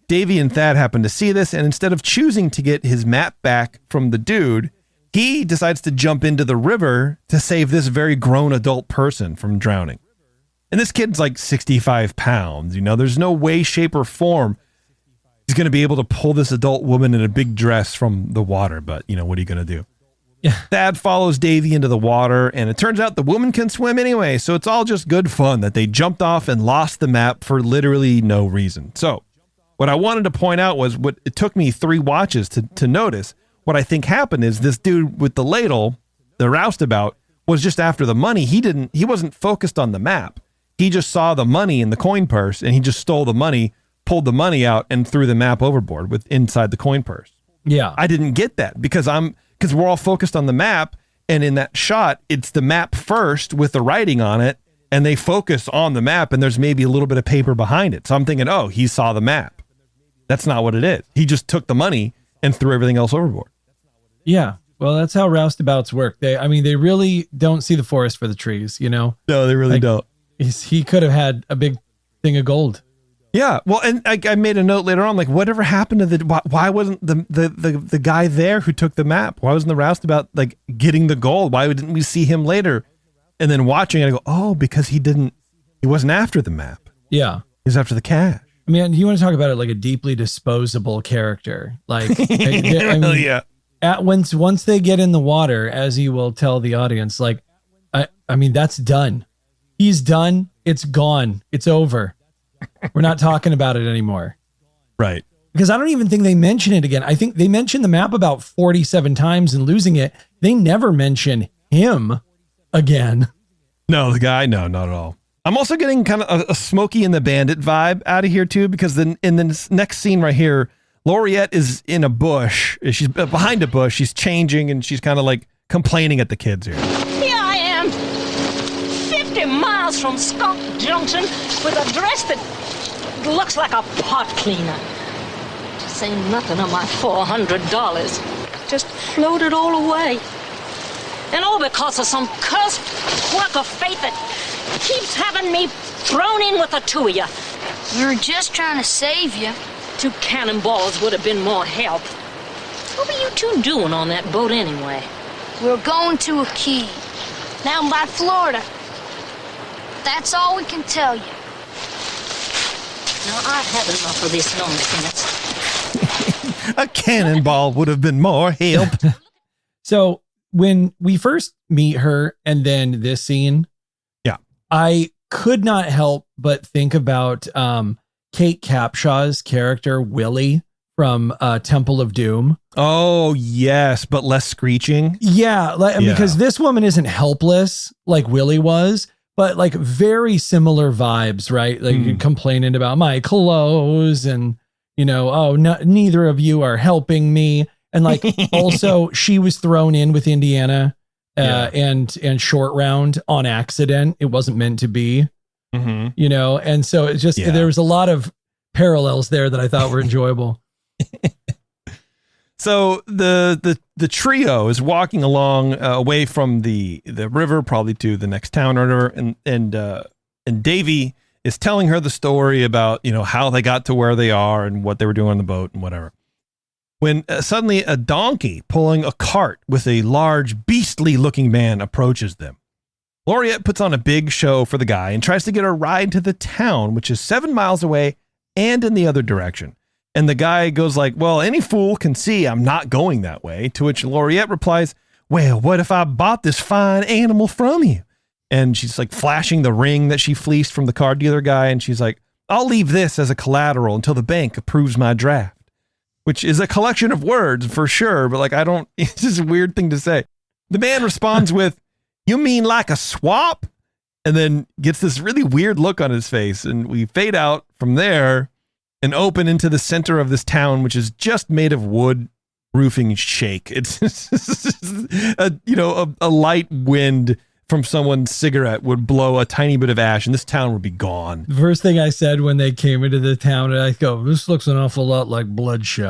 Davy and Thad happen to see this, and instead of choosing to get his map back from the dude, he decides to jump into the river to save this very grown adult person from drowning. And this kid's 65 pounds. There's no way, shape, or form he's going to be able to pull this adult woman in a big dress from the water. But, what are you going to do? Yeah. Thad follows Davy into the water, and it turns out the woman can swim anyway. So it's all just good fun that they jumped off and lost the map for literally no reason. So what I wanted to point out was what it took me 3 watches to notice. What I think happened is this dude with the ladle, the roustabout, was just after the money. He wasn't focused on the map. He just saw the money in the coin purse, and he just stole the money, pulled the money out, and threw the map overboard with inside the coin purse. Yeah. I didn't get that because we're all focused on the map, and in that shot, it's the map first with the writing on it, and they focus on the map, and there's maybe a little bit of paper behind it. So I'm thinking, oh, he saw the map. That's not what it is. He just took the money and threw everything else overboard. Yeah. Well, that's how roustabouts work. They really don't see the forest for the trees, No, they really don't. He could have had a big thing of gold. Yeah. Well, and I made a note later on, whatever happened to why wasn't the guy there who took the map? Why wasn't the roustabout getting the gold? Why didn't we see him later? And then watching it, I go, oh, because he wasn't after the map. Yeah. He was after the cash. I mean, you want to talk about it like a deeply disposable character. Yeah. Once they get in the water, as he will tell the audience, that's done. He's done. It's gone. It's over. We're not talking about it anymore. Right. Because I don't even think they mention it again. I think they mentioned the map about 47 times and losing it. They never mention him again. No, the guy, no, not at all. I'm also getting kind of a Smokey and the Bandit vibe out of here too, because then in the next scene right here, Laureate is in a bush. She's behind a bush. She's changing and she's kind of complaining at the kids here. Here I am, 50 miles from Skunk Junction with a dress that looks like a pot cleaner. To say nothing of my $400. Just floated all away. And all because of some cursed quirk of fate that keeps having me thrown in with the 2 of you. We were just trying to save you. 2 cannonballs would have been more help. What were you 2 doing on that boat anyway? We're going to a key down by Florida. That's all we can tell you. Now, I've had enough of this nonsense. A cannonball would have been more help. So when we first meet her and then this scene, yeah, I could not help but think about Kate Capshaw's character, Willie, from Temple of Doom. Oh, yes, but less screeching. Yeah, because this woman isn't helpless like Willie was, but very similar vibes, right? Complaining about my clothes and, neither of you are helping me. And also she was thrown in with Indiana and Short Round on accident. It wasn't meant to be, and so it's just, there was a lot of parallels there that I thought were enjoyable. So the trio is walking along away from the river, probably to the next town or whatever, and Davy is telling her the story about, you know, how they got to where they are and what they were doing on the boat and whatever. When suddenly a donkey pulling a cart with a large, beastly-looking man approaches them. Laureate puts on a big show for the guy and tries to get a ride to the town, which is 7 miles away and in the other direction. And the guy goes like, well, any fool can see I'm not going that way. To which Laureate replies, well, what if I bought this fine animal from you? And she's like flashing the ring that she fleeced from the car dealer guy. And she's like, I'll leave this as a collateral until the bank approves my draft, which is a collection of words for sure. But like, it's just a weird thing to say. The man responds with, you mean like a swap? And then gets this really weird look on his face. And we fade out from there and open into the center of this town, which is just made of wood roofing shake. It's a light wind from someone's cigarette would blow a tiny bit of ash and this town would be gone. The first thing I said when they came into the town, I go, this looks an awful lot like Bloodshy.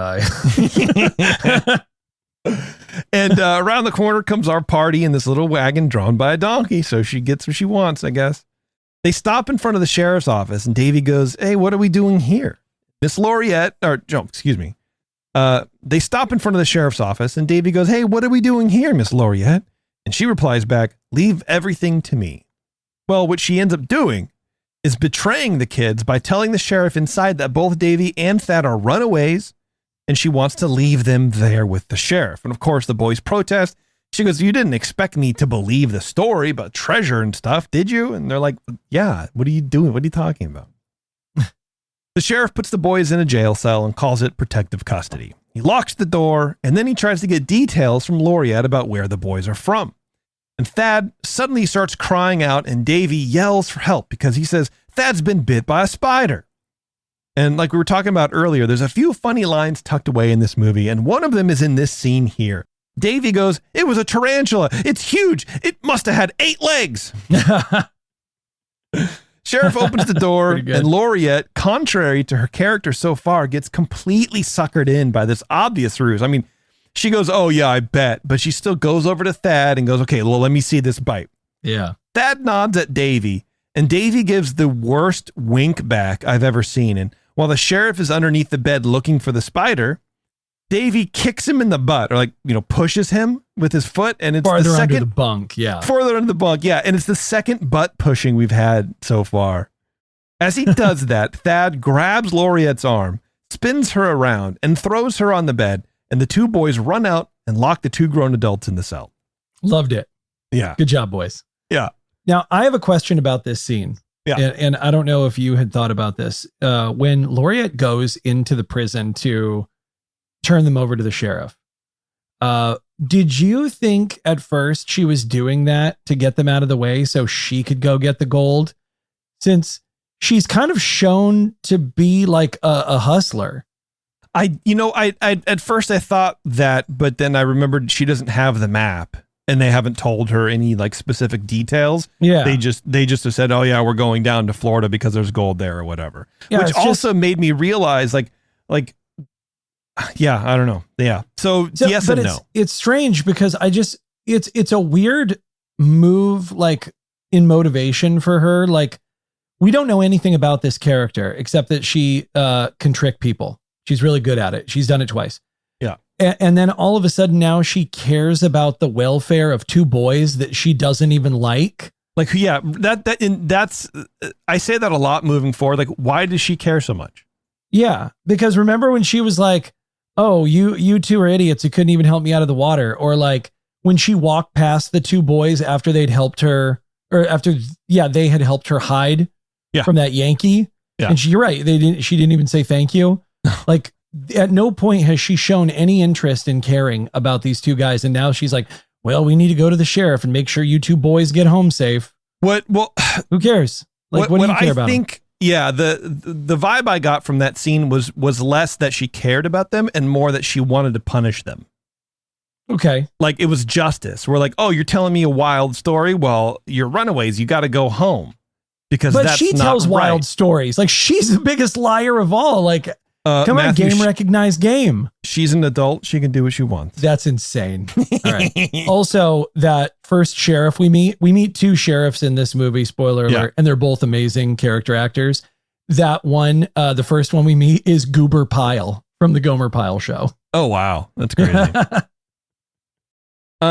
And around the corner comes our party in this little wagon drawn by a donkey. So she gets what she wants, I guess. They stop in front of the sheriff's office and Davy goes, hey, what are we doing here? Miss Laureate, they stop in front of the sheriff's office and Davy goes, hey, what are we doing here, Miss Laureate? And she replies back, leave everything to me. Well, what she ends up doing is betraying the kids by telling the sheriff inside that both Davy and Thad are runaways and she wants to leave them there with the sheriff. And of course, the boys protest. She goes, you didn't expect me to believe the story about treasure and stuff, did you? And they're like, yeah, what are you doing? What are you talking about? The sheriff puts the boys in a jail cell and calls it protective custody. He locks the door and then he tries to get details from Laureate about where the boys are from. And Thad suddenly starts crying out and Davy yells for help because he says Thad's been bit by a spider. And like we were talking about earlier, there's a few funny lines tucked away in this movie, and one of them is in this scene here. Davy goes, it was a tarantula. It's huge. It must have had 8 legs. Sheriff opens the door and Laureate, contrary to her character so far, gets completely suckered in by this obvious ruse. I mean, she goes, oh yeah, I bet. But she still goes over to Thad and goes, okay, well, let me see this bite. Yeah. Thad nods at Davy and Davy gives the worst wink back I've ever seen. And while the sheriff is underneath the bed looking for the spider, Davy kicks him in the butt or pushes him with his foot. And it's farther under the bunk. Yeah. Farther under the bunk. Yeah. And it's the second butt pushing we've had so far. As he does that, Thad grabs Laureate's arm, spins her around and throws her on the bed. And the two boys run out and lock the 2 grown adults in the cell. Loved it. Yeah. Good job, boys. Yeah. Now I have a question about this scene. Yeah. And I don't know if you had thought about this. When Laureate goes into the prison to turn them over to the sheriff, did you think at first she was doing that to get them out of the way so she could go get the gold? Since she's kind of shown to be like a hustler. I at first I thought that, but then I remembered she doesn't have the map and they haven't told her any like specific details. Yeah. They just have said, oh yeah, we're going down to Florida because there's gold there or whatever. Yeah, which also made me realize yeah, I don't know. Yeah. So yes and no. It's strange because it's a weird move, like in motivation for her. Like we don't know anything about this character except that she can trick people. She's really good at it. She's done it twice. Yeah. And then all of a sudden now she cares about the welfare of 2 boys that she doesn't even like. Like, yeah, that's, I say that a lot moving forward. Like, why does she care so much? Yeah. Because remember when she was like, oh, you 2 are idiots. You couldn't even help me out of the water. Or like when she walked past the 2 boys after they'd helped her they had helped her hide from that Yankee. Yeah. And you're right. She didn't even say thank you. Like at no point has she shown any interest in caring about these 2 guys. And now she's like, well, we need to go to the sheriff and make sure you 2 boys get home safe. Well, who cares? Like, what do you care about? I think, yeah, the vibe I got from that scene was less that she cared about them and more that she wanted to punish them. Okay. Like it was justice. We're like, oh, you're telling me a wild story? Well, you're runaways. You got to go home because but that's she tells not wild right. stories. Like she's the biggest liar of all. Like, come on, Matthew, game recognized game. she's an adult. She can do what she wants. That's insane. All right. Also, that first sheriff we meet 2 sheriffs in this movie, spoiler alert, and they're both amazing character actors. That one, the first one we meet is Goober Pyle from the Gomer Pyle Show. Oh, wow. That's crazy.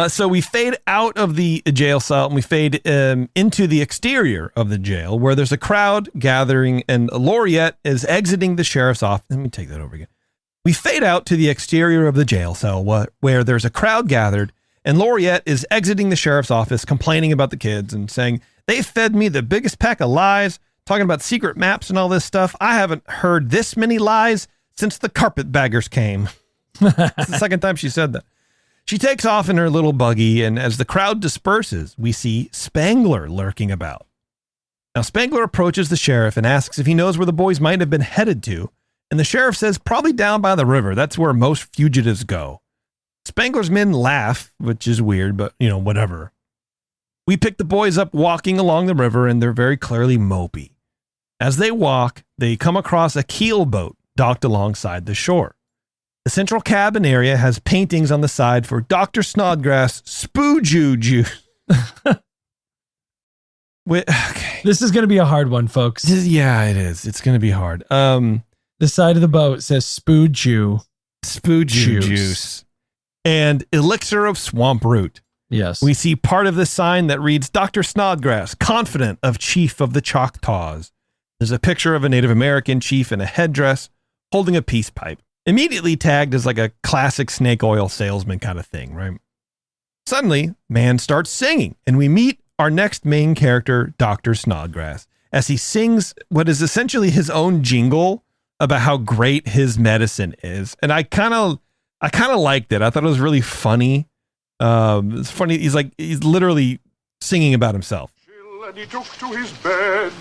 So we fade out of the jail cell and we fade into the exterior of the jail where there's a crowd gathering and Laureate is exiting the sheriff's office. Let me take that over again. We fade out to the exterior of the jail cell where there's a crowd gathered and Laureate is exiting the sheriff's office complaining about the kids and saying, they fed me the biggest pack of lies, talking about secret maps and all this stuff. I haven't heard this many lies since the carpetbaggers came. It's the second time she said that. She takes off in her little buggy, and as the crowd disperses, we see Spangler lurking about. Now, Spangler approaches the sheriff and asks if he knows where the boys might have been headed to, and the sheriff says probably down by the river. That's where most fugitives go. Spangler's men laugh, which is weird, but, whatever. We pick the boys up walking along the river, and they're very clearly mopey. As they walk, they come across a keel boat docked alongside the shore. The central cabin area has paintings on the side for Dr. Snodgrass Spoo-Joo juice. Okay. This is going to be a hard one, folks. Yeah, it is. It's going to be hard. The side of the boat says Spoo-Joo juice and elixir of swamp root. Yes. We see part of the sign that reads Dr. Snodgrass, confident of chief of the Choctaws. There's a picture of a Native American chief in a headdress holding a peace pipe. Immediately tagged as like a classic snake oil salesman kind of thing, right? Suddenly, man starts singing, and we meet our next main character, Dr. Snodgrass, as he sings what is essentially his own jingle about how great his medicine is. And I kind of liked it. I thought it was really funny. It's funny. He's literally singing about himself. And he took to his bed.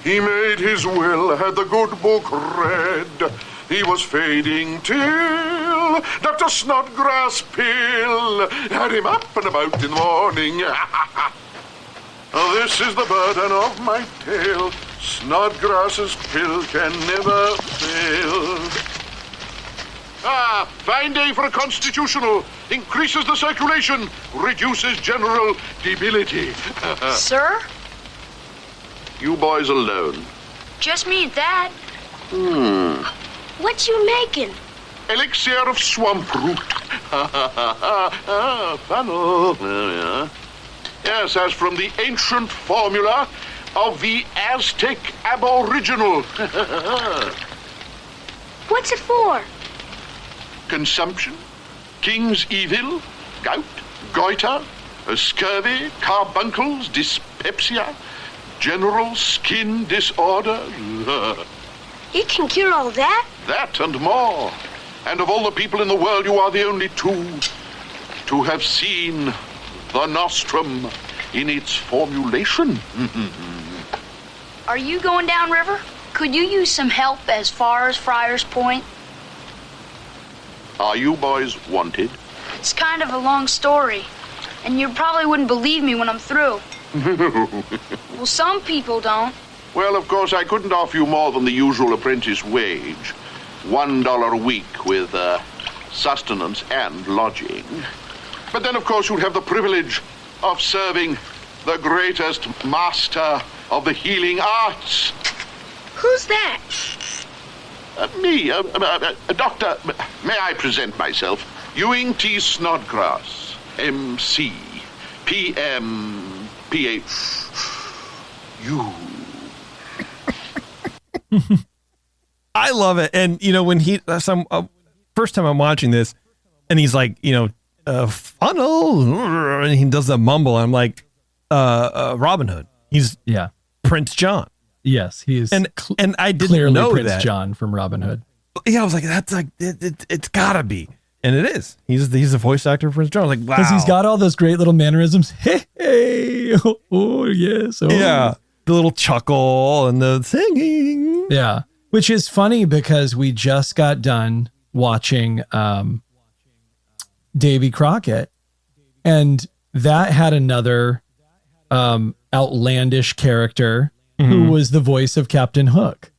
He made his will, had the good book read. He was fading till Dr. Snodgrass pill had him up and about in the morning. Oh, this is the burden of my tale. Snodgrass's pill can never fail. Fine day for a constitutional. Increases the circulation, reduces general debility. Sir? You boys alone. Just me and Dad. What you making? Elixir of swamp root. Funnel. Yes, as from the ancient formula of the Aztec Aboriginal. What's it for? Consumption, king's evil, gout, goiter, scurvy, carbuncles, dyspepsia, general skin disorder. It can cure all that? That and more. And of all the people in the world, you are the only two to have seen the nostrum in its formulation. Are you going downriver? Could you use some help as far as Friar's Point? Are you boys wanted? It's kind of a long story, and you probably wouldn't believe me when I'm through. Well, some people don't. Well, of course, I couldn't offer you more than the usual apprentice wage. $1 a week with sustenance and lodging. But then, of course, you'd have the privilege of serving the greatest master of the healing arts. Who's that? Me, Doctor, may I present myself? Ewing T. Snodgrass, M.C., P.M., Ph.U. I love it. And, when first time I'm watching this and he's like, funnel, and he does the mumble. I'm like, Robin Hood. He's Prince John. Yes, he is. And I didn't clearly know Prince that. John from Robin Hood. Yeah, I was like, that's like, it's gotta be. And it is. He's the voice actor for Prince John. I was like, wow. Because he's got all those great little mannerisms. Hey, oh, yes. Oh. Yeah. The little chuckle and the singing. Yeah. Which is funny because we just got done watching Davy Crockett, and that had another outlandish character who was the voice of Captain Hook.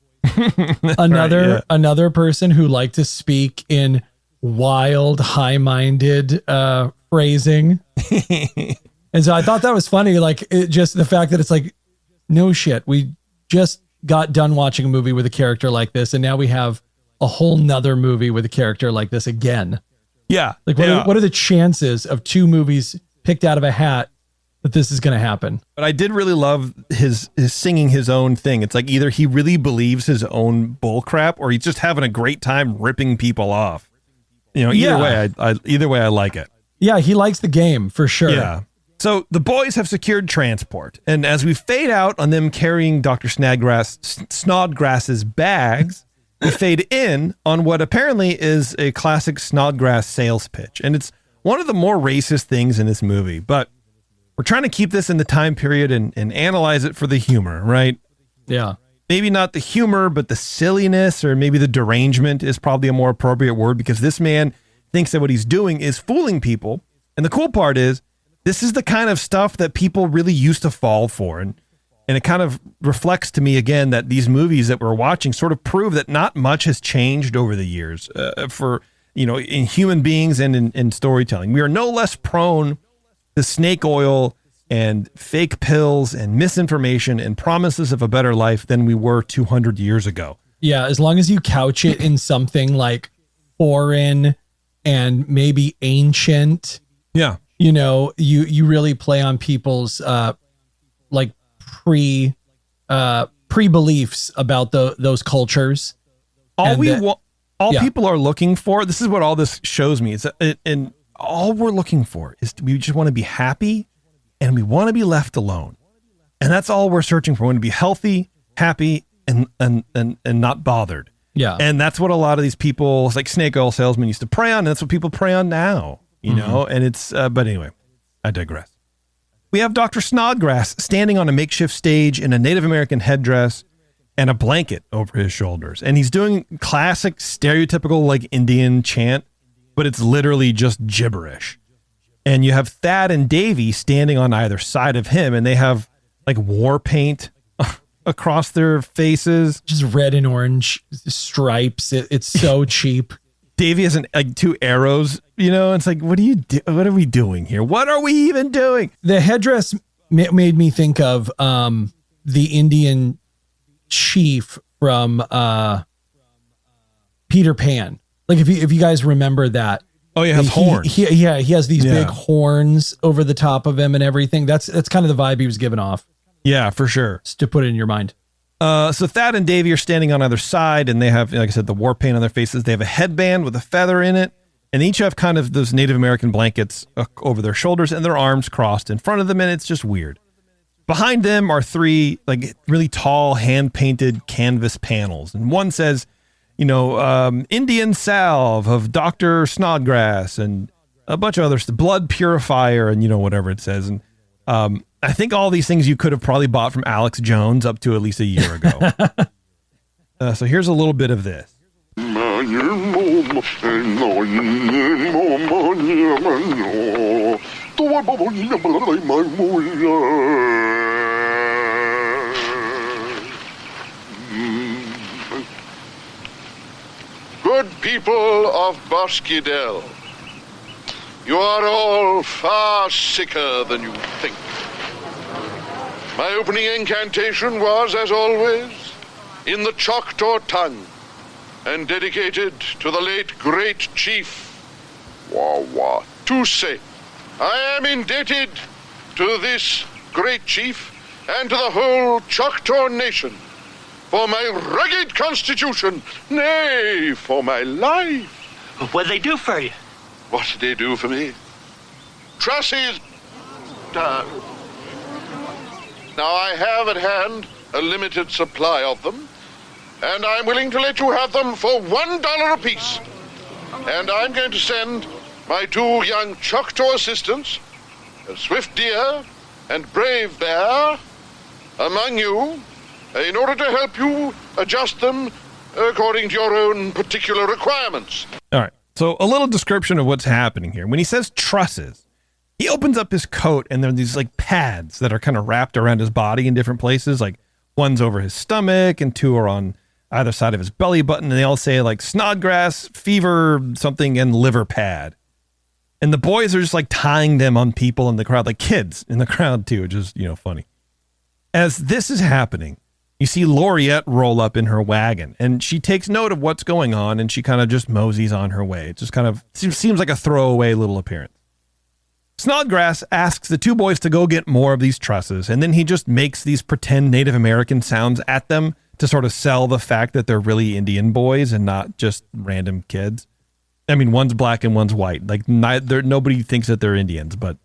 Another person who liked to speak in wild, high-minded phrasing. And so I thought that was funny. Like, just the fact that it's like, no shit. We just got done watching a movie with a character like this, and now we have a whole nother movie with a character like this again. Yeah. Like, what are the chances of 2 movies picked out of a hat that this is going to happen? But I did really love his singing his own thing. It's like either he really believes his own bull crap, or he's just having a great time ripping people off. You know, either way, I like it. Yeah, he likes the game for sure. Yeah. So the boys have secured transport, and as we fade out on them carrying Dr. Snodgrass's bags, we fade in on what apparently is a classic Snodgrass sales pitch. And it's one of the more racist things in this movie, but we're trying to keep this in the time period and analyze it for the humor, right? Yeah. Maybe not the humor, but the silliness, or maybe the derangement is probably a more appropriate word, because this man thinks that what he's doing is fooling people. And the cool part is, this is the kind of stuff that people really used to fall for. And it kind of reflects to me again that these movies that we're watching sort of prove that not much has changed over the years for, in human beings and in storytelling. We are no less prone to snake oil and fake pills and misinformation and promises of a better life than we were 200 years ago. Yeah, as long as you couch it in something like foreign and maybe ancient. Yeah. You really play on people's like pre-beliefs about those cultures. People are looking for, this is what all this shows me, and all we're looking for is we just want to be happy, and we want to be left alone. And that's all we're searching for. We want to be healthy, happy, and not bothered. Yeah. And that's what a lot of these people, like snake oil salesmen, used to prey on. And that's what people prey on now, know? And it's, but anyway, I digress. We have Dr. Snodgrass standing on a makeshift stage in a Native American headdress and a blanket over his shoulders. And he's doing classic, stereotypical, like Indian chant, but it's literally just gibberish. And you have Thad and Davy standing on either side of him, and they have like war paint across their faces. Just red and orange stripes. It's so cheap. Davy has like 2 arrows, it's like, what are we doing here? What are we even doing? The headdress made me think of the Indian chief from Peter Pan. Like if you guys remember that. Oh, he has horns. He has these big horns over the top of him and everything. That's kind of the vibe he was giving off. Yeah, for sure. Just to put it in your mind. So Thad and Davy are standing on either side, and they have, like I said, the war paint on their faces. They have a headband with a feather in it, and they each have kind of those Native American blankets over their shoulders and their arms crossed in front of them, and it's just weird. Behind them are 3 like really tall hand-painted canvas panels, and one says, Indian salve of Dr. Snodgrass, and a bunch of others, the blood purifier, and whatever it says. And I think all these things you could have probably bought from Alex Jones up to at least a year ago. So here's a little bit of this. Good people of Boskidel, you are all far sicker than you think. My opening incantation was, as always, in the Choctaw tongue, and dedicated to the late great chief, Wawa, to say, I am indebted to this great chief and to the whole Choctaw nation for my rugged constitution, nay, for my life. What'd they do for you? What did they do for me? Trussies. Now, I have at hand a limited supply of them, and I'm willing to let you have them for $1 apiece. And I'm going to send my 2 young Choctaw assistants, Swift Deer and Brave Bear, among you, in order to help you adjust them according to your own particular requirements. All right. So a little description of what's happening here. When he says trusses, he opens up his coat, and there are these like pads that are kind of wrapped around his body in different places. Like one's over his stomach, and 2 are on either side of his belly button, and they all say like Snodgrass, fever, something, and liver pad. And the boys are just like tying them on people in the crowd, like kids in the crowd too, which is, funny. As this is happening, you see Lauriette roll up in her wagon, and she takes note of what's going on, and she kind of just moseys on her way. It just kind of seems like a throwaway little appearance. Snodgrass asks the two boys to go get more of these trusses, and then he just makes these pretend Native American sounds at them to sort of sell the fact that they're really Indian boys and not just random kids. I mean, one's black and one's white. Like, nobody thinks that they're Indians, but,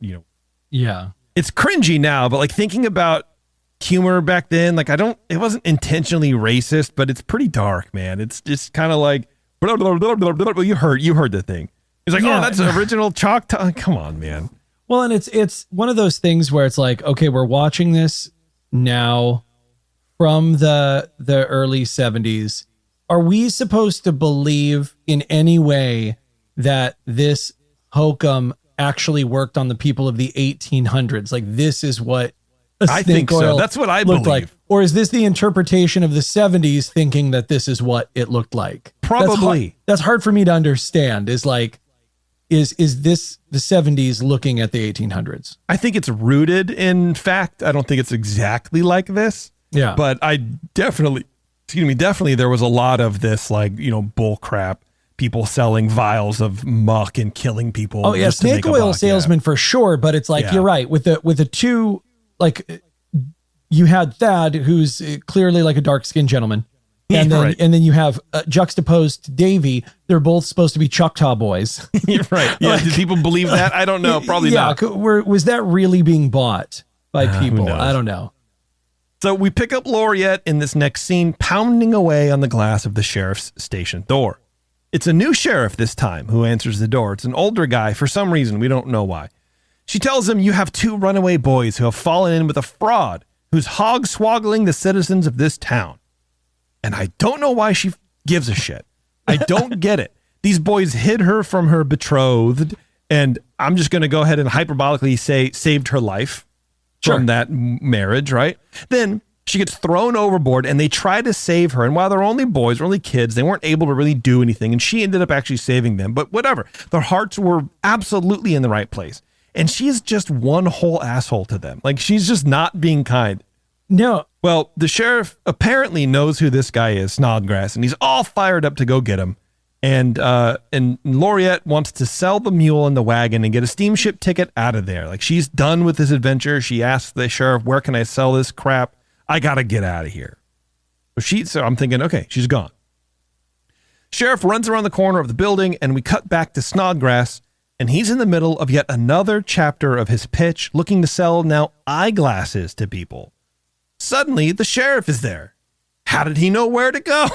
Yeah. It's cringy now, but like thinking about humor back then, like it wasn't intentionally racist, but it's pretty dark, man. It's just kind of like, blah, blah, blah, blah, blah, blah. You heard the thing. He's like, oh, that's original Choctaw. Come on, man. Well, and it's one of those things where it's like, okay, we're watching this now from the early 70s. Are we supposed to believe in any way that this hokum actually worked on the people of the 1800s? Like, this is what I think so. That's what I believe. Like. Or is this the interpretation of the 70s thinking that this is what it looked like? Probably. That's hard for me to understand. Is like, is this the 70s looking at the 1800s? I think it's rooted in fact. I don't think it's exactly like this. Yeah. But definitely there was a lot of this, like, bull crap, people selling vials of muck and killing people. Oh yeah, snake oil salesman for sure. But it's like, you're right. With the two, like, you had Thad, who's clearly like a dark skinned gentleman. And then, and then you have juxtaposed to Davy. They're both supposed to be Choctaw boys. Right. Yeah. Did people believe that? I don't know. Probably not. Was that really being bought by people? I don't know. So we pick up Lauriette in this next scene, pounding away on the glass of the sheriff's station door. It's a new sheriff this time who answers the door. It's an older guy for some reason. We don't know why. She tells him, you have two runaway boys who have fallen in with a fraud who's hog-swaggling the citizens of this town. And I don't know why she gives a shit. I don't get it. These boys hid her from her betrothed, and I'm just going to go ahead and hyperbolically say saved her life from that marriage, right? Then she gets thrown overboard, and they try to save her. And while they're only boys, they're only kids, they weren't able to really do anything, and she ended up actually saving them. But whatever. Their hearts were absolutely in the right place. And she is just one whole asshole to them. Like, she's just not being kind. No. Well, the sheriff apparently knows who this guy is, Snodgrass, and he's all fired up to go get him. And Lauriette wants to sell the mule and the wagon and get a steamship ticket out of there. Like, she's done with this adventure. She asks the sheriff, where can I sell this crap? I got to get out of here. So I'm thinking, okay, she's gone. Sheriff runs around the corner of the building, and we cut back to Snodgrass, and he's in the middle of yet another chapter of his pitch, looking to sell now eyeglasses to people. Suddenly, the sheriff is there. How did he know where to go?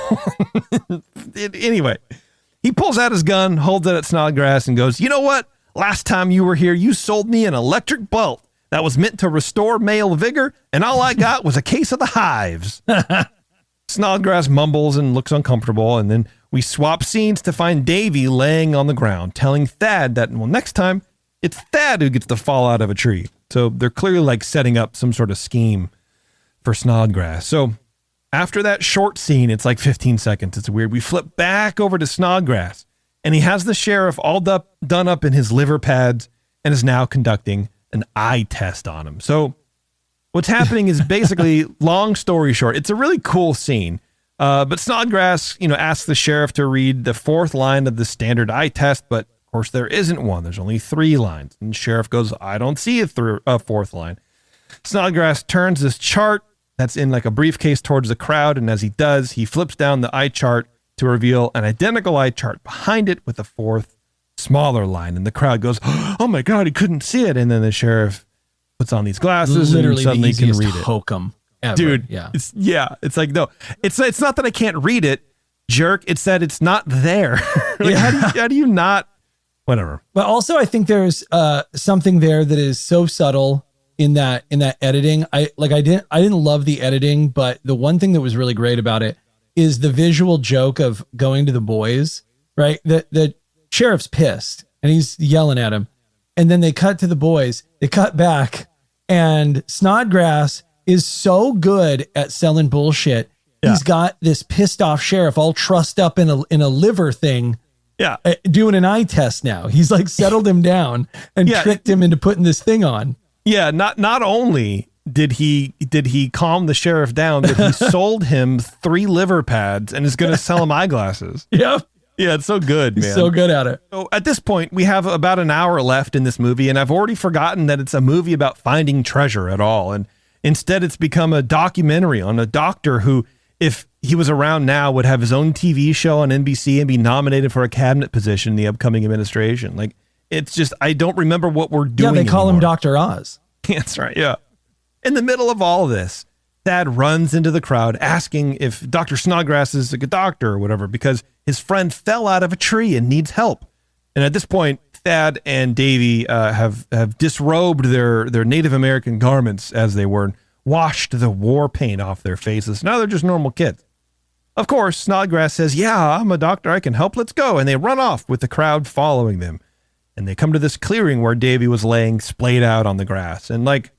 Anyway, he pulls out his gun, holds it at Snodgrass, and goes, you know what? Last time you were here, you sold me an electric bolt that was meant to restore male vigor, and all I got was a case of the hives. Snodgrass mumbles and looks uncomfortable, and then we swap scenes to find Davy laying on the ground, telling Thad that, well, next time, it's Thad who gets to fall out of a tree. So they're clearly like setting up some sort of scheme for Snodgrass. So after that short scene, it's like 15 seconds. It's weird. We flip back over to Snodgrass, and he has the sheriff all done up in his liver pads and is now conducting an eye test on him. So what's happening is basically, long story short, it's a really cool scene. But Snodgrass, asks the sheriff to read the fourth line of the standard eye test, but of course there isn't one. There's only 3 lines. And the sheriff goes, I don't see a fourth line. Snodgrass turns this chart that's in like a briefcase towards the crowd, and as he does, he flips down the eye chart to reveal an identical eye chart behind it with a 4th, smaller line. And the crowd goes, oh my God, he couldn't see it. And then the sheriff puts on these glasses and suddenly can read it. Hokum ever. Dude, yeah. It's like, no, it's not that I can't read it, jerk. It's that it's not there. Like, how do you not, whatever. But also I think there's something there that is so subtle in that editing. I didn't love the editing, but the one thing that was really great about it is the visual joke of going to the boys, right? The sheriff's pissed and he's yelling at him. And then they cut to the boys, they cut back, and Snodgrass is so good at selling bullshit. he's got this pissed off sheriff all trussed up in a liver thing. Yeah. Doing an eye test now. He's like settled him down and tricked him into putting this thing on. Yeah. Not only did he calm the sheriff down, but he sold him 3 liver pads and is going to sell him eyeglasses. Yep. Yeah, it's so good, man. He's so good at it. So at this point, we have about an hour left in this movie, and I've already forgotten that it's a movie about finding treasure at all. And instead, it's become a documentary on a doctor who, if he was around now, would have his own TV show on NBC and be nominated for a cabinet position in the upcoming administration. Like, it's just, I don't remember what we're doing. Yeah, they call him Dr. Oz. That's right, yeah. In the middle of all of this, Thad runs into the crowd asking if Dr. Snodgrass is a good doctor or whatever, because his friend fell out of a tree and needs help. And at this point, Thad and Davy have disrobed their Native American garments as they were, and washed the war paint off their faces. Now they're just normal kids. Of course, Snodgrass says, yeah, I'm a doctor, I can help, let's go. And they run off with the crowd following them. And they come to this clearing where Davy was laying splayed out on the grass. And like,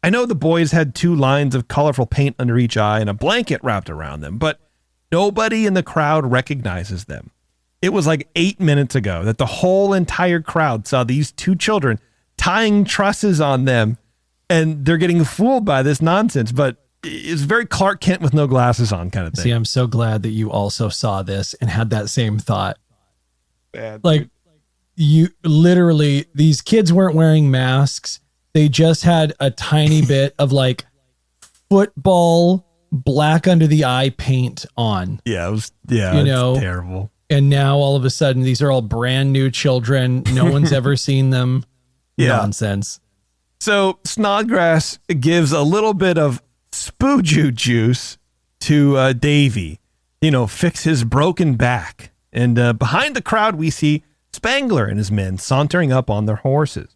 I know the boys had 2 lines of colorful paint under each eye and a blanket wrapped around them, but nobody in the crowd recognizes them. It was like 8 minutes ago that the whole entire crowd saw these 2 children tying trusses on them, and they're getting fooled by this nonsense. But it's very Clark Kent with no glasses on kind of thing. See, I'm so glad that you also saw this and had that same thought. Bad. Like, you literally, these kids weren't wearing masks. They just had a tiny bit of like football black under the eye paint on. Yeah, it was terrible. And now all of a sudden, these are all brand new children. No one's ever seen them. Yeah. Nonsense. So Snodgrass gives a little bit of spooju juice to Davy, fix his broken back. And behind the crowd, we see Spangler and his men sauntering up on their horses.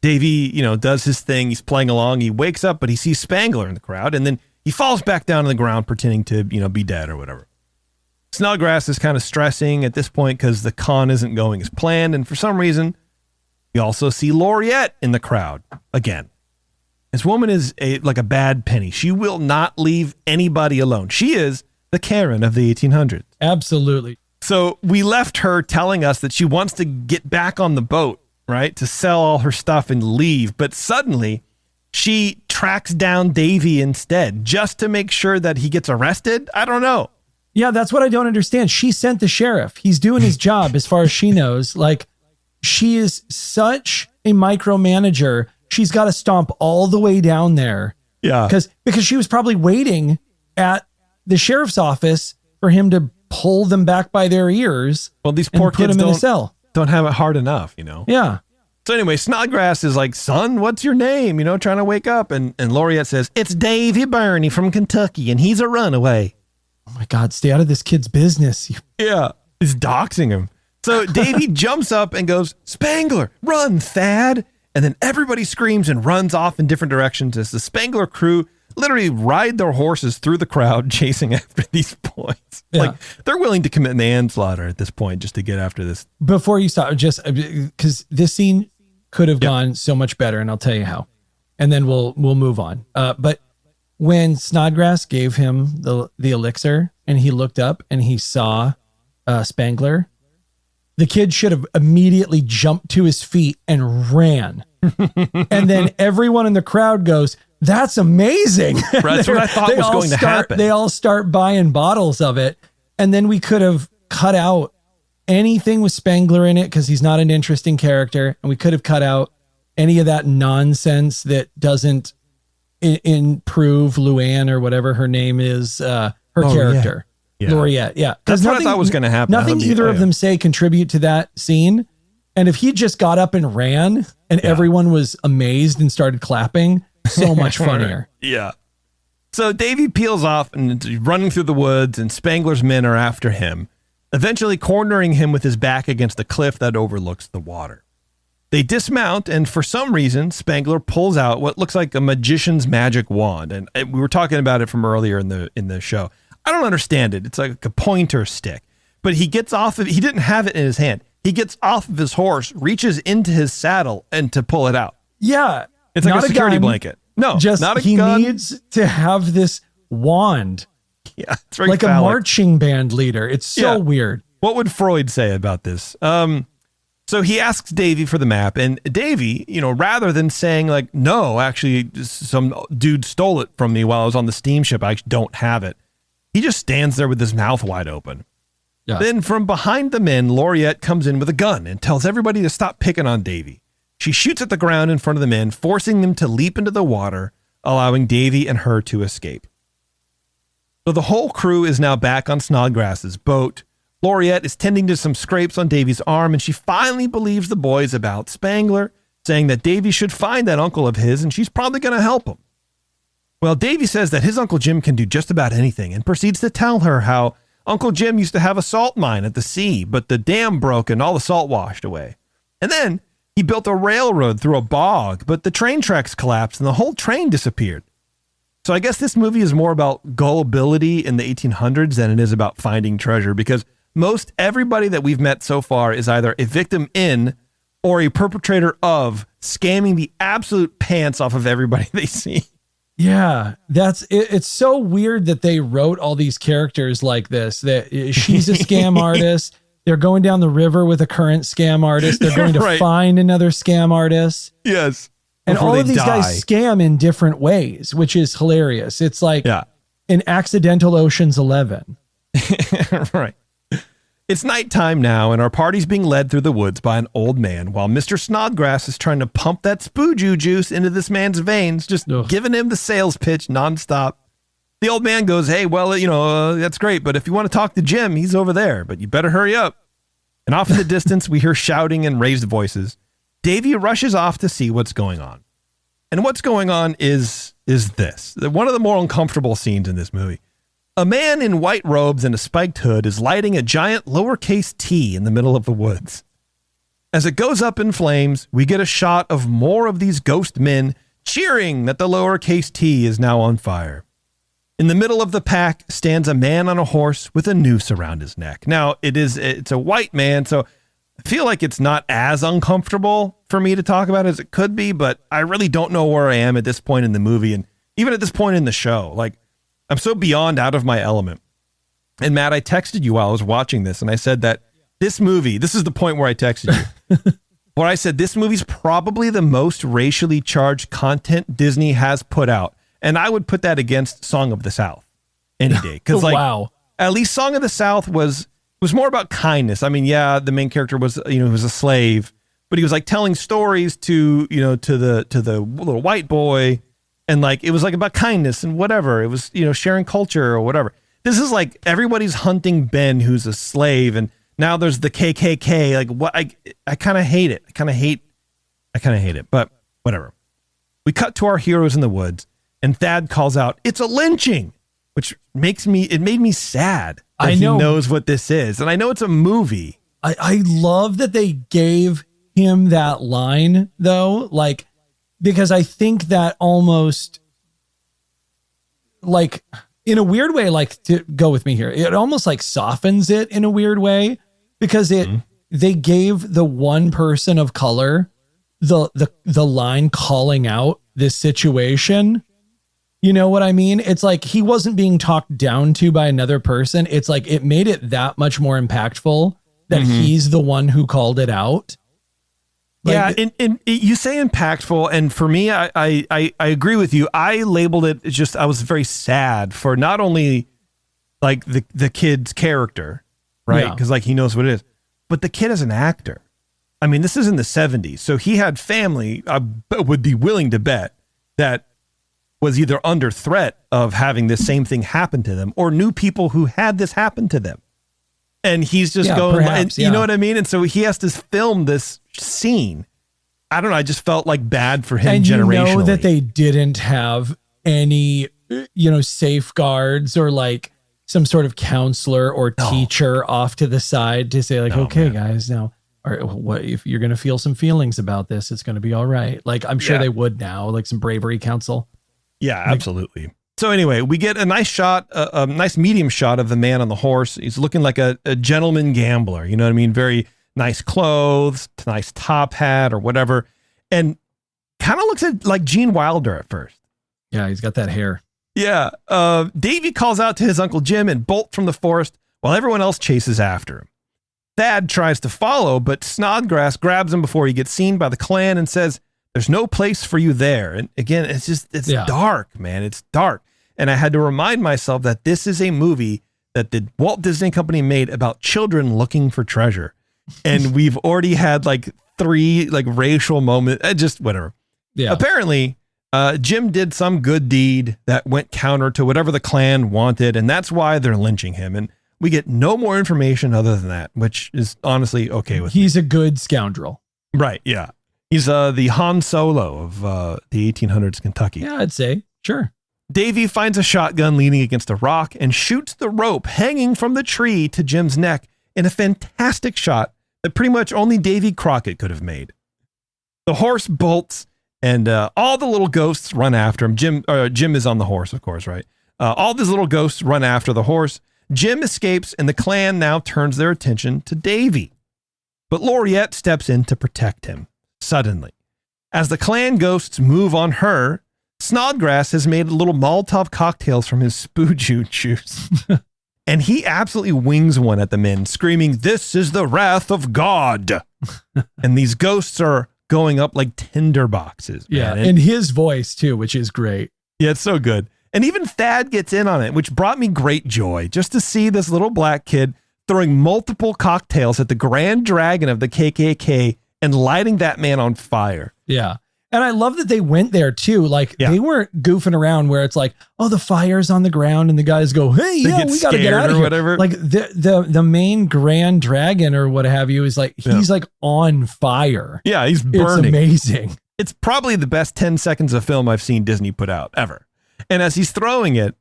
Davy, does his thing. He's playing along. He wakes up, but he sees Spangler in the crowd, and then he falls back down on the ground pretending to, be dead or whatever. Snodgrass is kind of stressing at this point because the con isn't going as planned, and for some reason, we also see Lauriette in the crowd again. This woman is like a bad penny. She will not leave anybody alone. She is the Karen of the 1800s. Absolutely. So we left her telling us that she wants to get back on the boat, right, to sell all her stuff and leave. But suddenly she tracks down Davy instead just to make sure that he gets arrested. I don't know. Yeah, that's what I don't understand. She sent the sheriff. He's doing his job as far as she knows. Like, she is such a micromanager. She's got to stomp all the way down there. Yeah. Because she was probably waiting at the sheriff's office for him to pull them back by their ears. Well, these poor kids in a cell. Don't have it hard enough, Yeah. So anyway, Snodgrass is like, son, what's your name? Trying to wake up. And Lauriette says, it's Davy Burney from Kentucky, and he's a runaway. Oh my God, stay out of this kid's business. Yeah, he's doxing him. So Davy jumps up and goes, Spangler, run, Thad. And then everybody screams and runs off in different directions as the Spangler crew literally ride their horses through the crowd chasing after these boys. Yeah. Like, they're willing to commit manslaughter at this point just to get after this. Before you stop, just because this scene could have gone so much better, and I'll tell you how. And then we'll move on. But when Snodgrass gave him the elixir and he looked up and he saw Spangler, the kid should have immediately jumped to his feet and ran. And then everyone in the crowd goes, that's amazing. That's what I thought was going to happen. They all start buying bottles of it. And then we could have cut out anything with Spangler in it because he's not an interesting character. And we could have cut out any of that nonsense that doesn't improve Luann or whatever her name is, her character. Yeah. Lauriette. Yeah. That's what I thought was going to happen. Nothing either of them say contribute to that scene. And if he just got up and ran and everyone was amazed and started clapping, so much funnier. Yeah. So Davy peels off and is running through the woods, and Spangler's men are after him, eventually cornering him with his back against the cliff that overlooks the water. They dismount, and for some reason, Spangler pulls out what looks like a magician's magic wand. And we were talking about it from earlier in the show. I don't understand it. It's like a pointer stick. But he gets off of it. He didn't have it in his hand. He gets off of his horse, reaches into his saddle, and to pull it out. Yeah. It's like a security blanket. No, just not a he gun. needs to have this wand Yeah, it's very like phallic. a marching band leader. It's so weird. What would Freud say about this? So he asks Davy for the map, and Davy, rather than saying like, no, actually some dude stole it from me while I was on the steamship, I don't have it. He just stands there with his mouth wide open. Yeah. Then from behind the men, Laureate comes in with a gun and tells everybody to stop picking on Davy. She shoots at the ground in front of the men, forcing them to leap into the water, allowing Davy and her to escape. So the whole crew is now back on Snodgrass's boat. Laureate is tending to some scrapes on Davy's arm, and she finally believes the boys about Spangler, saying that Davy should find that uncle of his, and she's probably going to help him. Well, Davy says that his Uncle Jim can do just about anything, and proceeds to tell her how Uncle Jim used to have a salt mine at the sea, but the dam broke and all the salt washed away. And then he built a railroad through a bog, but the train tracks collapsed and the whole train disappeared. So I guess this movie is more about gullibility in the 1800s than it is about finding treasure, because most everybody that we've met so far is either a victim in or a perpetrator of scamming the absolute pants off of everybody they see. Yeah, it's so weird that they wrote all these characters like this, that she's a scam artist. They're going down the river with a current scam artist. They're going to find another scam artist. Yes. And all of these guys scam in different ways, which is hilarious. It's like an accidental Ocean's 11. Right. It's nighttime now, and our party's being led through the woods by an old man, while Mr. Snodgrass is trying to pump that spooju juice into this man's veins, just giving him the sales pitch nonstop. The old man goes, hey, well, that's great, but if you want to talk to Jim, he's over there, but you better hurry up. And off in the distance, we hear shouting and raised voices. Davy rushes off to see what's going on. And what's going on is this. One of the more uncomfortable scenes in this movie. A man in white robes and a spiked hood is lighting a giant lowercase T in the middle of the woods. As it goes up in flames, we get a shot of more of these ghost men cheering that the lowercase T is now on fire. In the middle of the pack stands a man on a horse with a noose around his neck. Now, it's a white man, so I feel like it's not as uncomfortable for me to talk about as it could be, but I really don't know where I am at this point in the movie, and even at this point in the show. Like, I'm so beyond out of my element. And Matt, I texted you while I was watching this, and I said that this movie, this is the point where I texted you, where I said this movie's probably the most racially charged content Disney has put out. And I would put that against Song of the South any day. Because at least Song of the South was more about kindness. I mean, yeah, the main character was, he was a slave, but he was like telling stories to the little white boy. And like, it was like about kindness and whatever. It was, sharing culture or whatever. This is like everybody's hunting Ben, who's a slave. And now there's the KKK. Like what? I kind of hate it. I kind of hate it, but whatever. We cut to our heroes in the woods and Thad calls out, "It's a lynching," which made me sad that he knows what this is. And I know it's a movie. I love that they gave him that line though. Like, because I think that almost, like, in a weird way, like, to go with me here, it almost like softens it in a weird way, because they gave the one person of color the line calling out this situation. You know what I mean? It's like he wasn't being talked down to by another person. It's like it made it that much more impactful that he's the one who called it out. Like, yeah, and you say impactful, and for me, I agree with you. I labeled it just, I was very sad for not only like the kid's character, right? Because like he knows what it is, but the kid as an actor. I mean, this is in the 70s, so he had family. I would be willing to bet that was either under threat of having this same thing happen to them, or knew people who had this happen to them. And he's just going, perhaps, you know what I mean? And so he has to film this scene. I don't know. I just felt like bad for him generationally. And you know that they didn't have any, safeguards or like some sort of counselor or teacher off to the side to say like, guys, now, or what if you're going to feel some feelings about this, it's going to be all right. Like, I'm sure they would now, like some bravery council. Yeah, absolutely. So anyway, we get a nice shot, a nice medium shot of the man on the horse. He's looking like a gentleman gambler. You know what I mean? Very nice clothes, nice top hat or whatever. And kind of looks like Gene Wilder at first. Yeah, he's got that hair. Yeah. Davy calls out to his Uncle Jim and bolts from the forest while everyone else chases after him. Thad tries to follow, but Snodgrass grabs him before he gets seen by the clan and says, "There's no place for you there." And again, it's dark, man. It's dark. And I had to remind myself that this is a movie that the Walt Disney Company made about children looking for treasure. And we've already had like 3 like racial moments, just whatever. Yeah. Apparently, Jim did some good deed that went counter to whatever the clan wanted, and that's why they're lynching him. And we get no more information other than that, which is honestly okay with me. He's a good scoundrel. Right, yeah. He's the Han Solo of the 1800s Kentucky. Yeah, I'd say. Sure. Davy finds a shotgun leaning against a rock and shoots the rope hanging from the tree to Jim's neck in a fantastic shot that pretty much only Davy Crockett could have made. The horse bolts and all the little ghosts run after him. Jim is on the horse, of course, right? All these little ghosts run after the horse. Jim escapes and the clan now turns their attention to Davy. But Lauriette steps in to protect him, suddenly. As the clan ghosts move on her, Snodgrass has made little Molotov cocktails from his spooju juice. And he absolutely wings one at the men, screaming, "This is the wrath of God." And these ghosts are going up like tinder boxes. Man. Yeah, and his voice too, which is great. Yeah, it's so good. And even Thad gets in on it, which brought me great joy, just to see this little black kid throwing multiple cocktails at the Grand Dragon of the KKK and lighting that man on fire. Yeah. And I love that they went there too. Like they weren't goofing around where it's like, oh, the fire's on the ground and the guys go, "Hey, yeah, we got to get out of here." Whatever. Like the main Grand Dragon or what have you is like, he's like on fire. Yeah, he's burning. It's amazing. It's probably the best 10 seconds of film I've seen Disney put out ever. And as he's throwing it,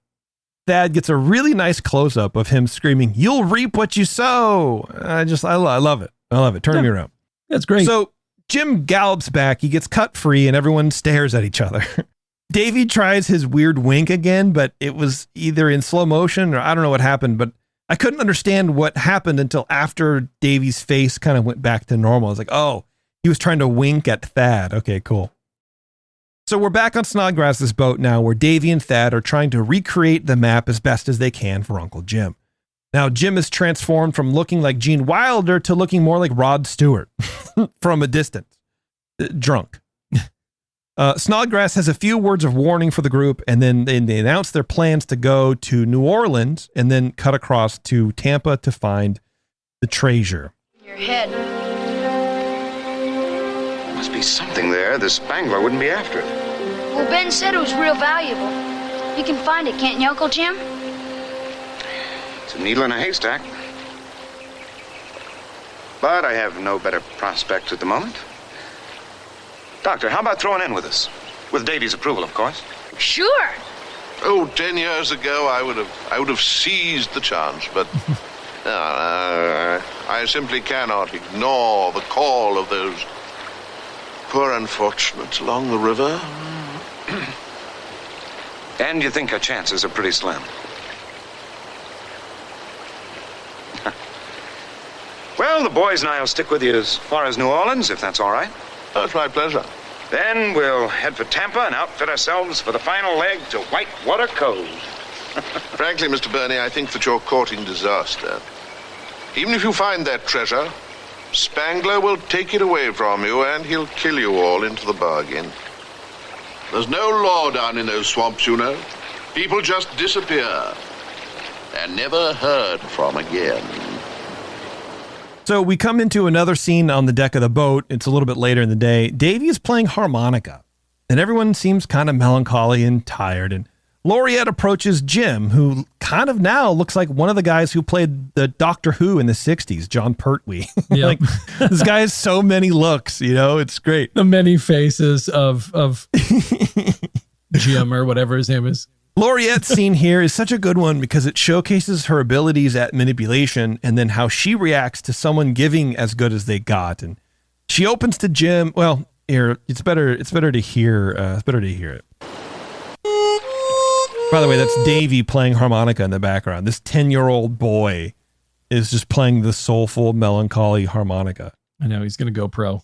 Thad gets a really nice close up of him screaming, "You'll reap what you sow." I love it. I love it. Turn me around. That's great. So Jim gallops back, he gets cut free, and everyone stares at each other. Davy tries his weird wink again, but it was either in slow motion or I don't know what happened, but I couldn't understand what happened until after Davy's face kind of went back to normal. I was like, oh, he was trying to wink at Thad. Okay, cool. So we're back on Snodgrass's boat now, where Davy and Thad are trying to recreate the map as best as they can for Uncle Jim. Now, Jim is transformed from looking like Gene Wilder to looking more like Rod Stewart from a distance, drunk. Snodgrass has a few words of warning for the group, and then they announce their plans to go to New Orleans and then cut across to Tampa to find the treasure. Your head. Must be something there. The Spangler wouldn't be after it. Well, Ben said it was real valuable. You can find it, can't you, Uncle Jim? It's a needle in a haystack. But I have no better prospects at the moment. Doctor, how about throwing in with us? With Davy's approval, of course. Sure. Oh, 10 years ago, I would have seized the chance, but I simply cannot ignore the call of those poor unfortunates along the river. And you think our chances are pretty slim? Well, the boys and I will stick with you as far as New Orleans, if that's all right. That's my pleasure. Then we'll head for Tampa and outfit ourselves for the final leg to Whitewater Cove. Frankly, Mr. Burney, I think that you're courting disaster. Even if you find that treasure, Spangler will take it away from you and he'll kill you all into the bargain. There's no law down in those swamps, you know. People just disappear. They're never heard from again. So we come into another scene on the deck of the boat. It's a little bit later in the day. Davy is playing harmonica, and everyone seems kind of melancholy and tired. And Lauriette approaches Jim, who kind of now looks like one of the guys who played the Doctor Who in the 60s, John Pertwee. Yep. Like, this guy has so many looks, you know, it's great. The many faces of Jim or whatever his name is. Lauriette's scene here is such a good one because it showcases her abilities at manipulation and then how she reacts to someone giving as good as they got. And she opens to Jim. Well, here, it's better to hear it. By the way, that's Davy playing harmonica in the background. This 10-year-old boy is just playing the soulful, melancholy harmonica. I know, he's going to go pro.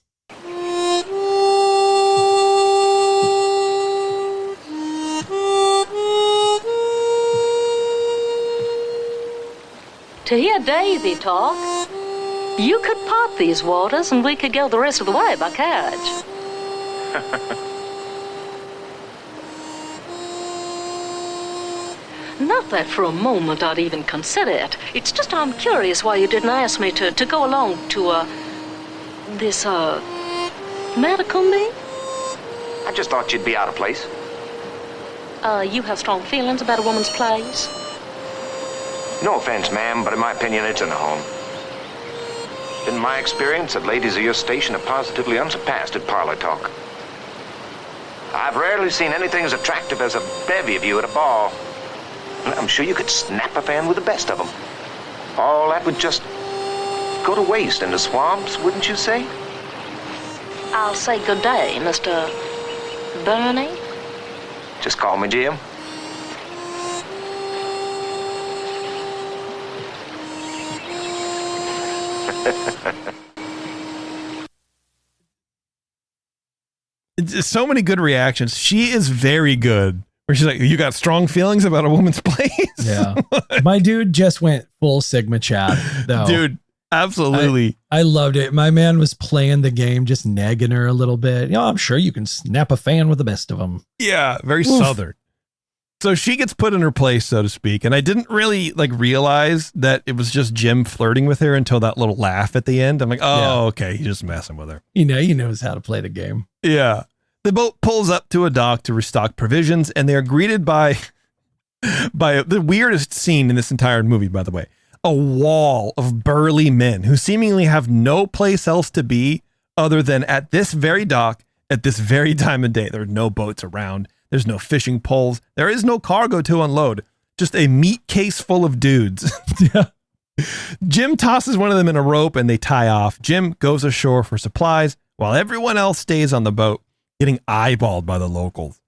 To hear Davy talk, you could part these waters and we could go the rest of the way by carriage. Not that for a moment I'd even consider it. It's just I'm curious why you didn't ask me to go along to, this, Matecumbe? I just thought you'd be out of place. You have strong feelings about a woman's place? No offense, ma'am, but in my opinion, it's in the home. In my experience, that ladies of your station are positively unsurpassed at parlor talk. I've rarely seen anything as attractive as a bevy of you at a ball. I'm sure you could snap a fan with the best of them. All that would just go to waste in the swamps, wouldn't you say? I'll say good day, Mr. Bernie. Just call me Jim. So many good reactions. She is very good. Where she's like, you got strong feelings about a woman's place? Yeah. My dude just went full Sigma Chad, though. Dude, absolutely. I loved it. My man was playing the game, just nagging her a little bit. I'm sure you can snap a fan with the best of them. Yeah, very Southern. So she gets put in her place, so to speak. And I didn't really realize that it was just Jim flirting with her until that little laugh at the end. I'm like, okay, he's just messing with her. He knows how to play the game. Yeah. The boat pulls up to a dock to restock provisions, and they are greeted by the weirdest scene in this entire movie, by the way. A wall of burly men who seemingly have no place else to be other than at this very dock at this very time of day. There are no boats around. There's no fishing poles. There is no cargo to unload. Just a meat case full of dudes. Yeah. Jim tosses one of them in a rope and they tie off. Jim goes ashore for supplies while everyone else stays on the boat, getting eyeballed by the locals.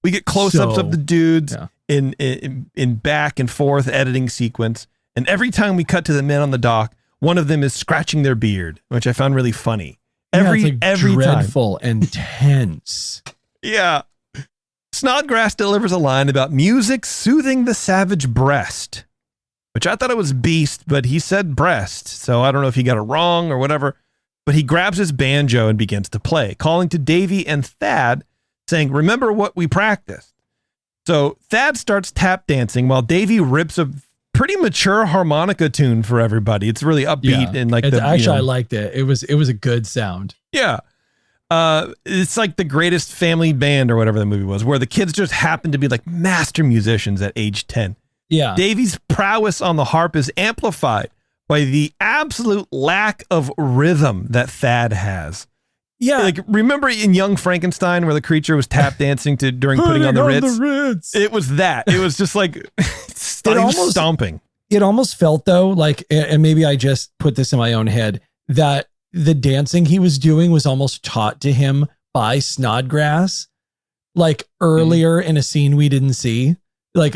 We get close-ups of the dudes in back and forth editing sequence. And every time we cut to the men on the dock, one of them is scratching their beard, which I found really funny. Every dreadful and tense. Yeah. Snodgrass delivers a line about music soothing the savage breast, which I thought it was beast, but he said breast. So I don't know if he got it wrong or whatever. But he grabs his banjo and begins to play, calling to Davy and Thad, saying, remember what we practiced. So Thad starts tap dancing while Davy rips a pretty mature harmonica tune for everybody. It's really upbeat and I liked it. It was a good sound. Yeah. It's like the greatest family band or whatever the movie was, where the kids just happen to be like master musicians at age 10. Yeah. Davy's prowess on the harp is amplified by the absolute lack of rhythm that Thad has. Yeah. Remember in Young Frankenstein where the creature was tap dancing during putting on the Ritz? It was that. It was just like stomping. It almost felt though, and maybe I just put this in my own head, that the dancing he was doing was almost taught to him by Snodgrass, earlier in a scene we didn't see,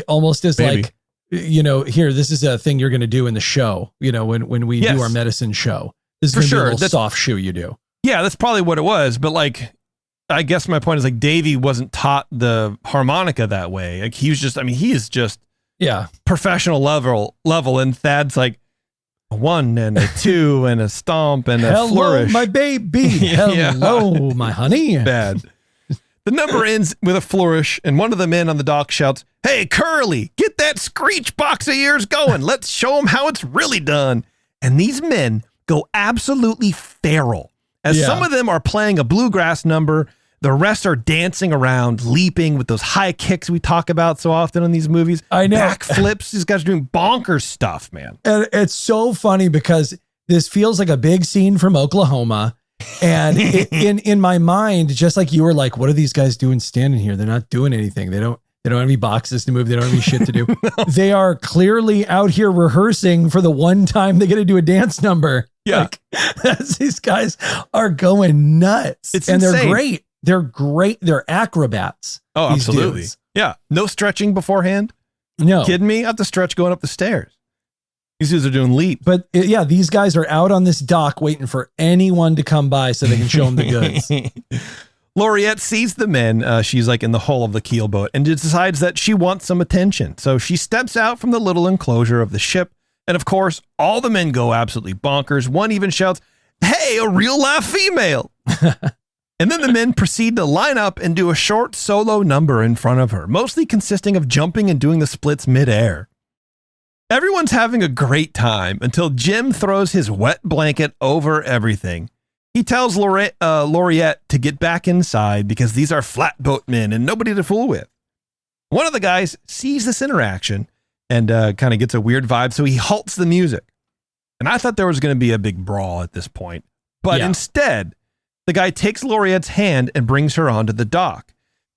almost as maybe. Here, this is a thing you're going to do in the show, when we do our medicine show. This is going to be a little soft shoe you do. Yeah, that's probably what it was. But I guess my point is Davy wasn't taught the harmonica that way. He was just, he is just professional level. And Thad's a 1 and a 2 and a stomp and a flourish. Hello, my baby. Hello, my honey. Bad. The number ends with a flourish, and one of the men on the dock shouts, "Hey, Curly, get that screech box of yours going. Let's show them how it's really done." And these men go absolutely feral. As some of them are playing a bluegrass number, the rest are dancing around, leaping with those high kicks we talk about so often in these movies. I know. Backflips. These guys are doing bonkers stuff, man. And it's so funny because this feels like a big scene from Oklahoma. And in my mind, just like you were like, what are these guys doing standing here? They're not doing anything. They don't have any boxes to move. They don't have any shit to do. No. They are clearly out here rehearsing for the one time they get to do a dance number. Yeah. These guys are going nuts. It's and insane. They're great. They're great. They're acrobats. Oh, absolutely. Dudes. Yeah. No stretching beforehand. No. Kidding me? I have to stretch going up the stairs. These dudes are doing leap. But these guys are out on this dock waiting for anyone to come by so they can show them the goods. Laureate sees the men. She's in the hull of the keelboat and decides that she wants some attention. So she steps out from the little enclosure of the ship And of course, all the men go absolutely bonkers. One even shouts, "Hey, a real live female." And then the men proceed to line up and do a short solo number in front of her, mostly consisting of jumping and doing the splits midair. Everyone's having a great time until Jim throws his wet blanket over everything. He tells Laurette to get back inside because these are flatboat men and nobody to fool with. One of the guys sees this interaction and kind of gets a weird vibe, so he halts the music. And I thought there was going to be a big brawl at this point. But instead, the guy takes Laurette's hand and brings her onto the dock.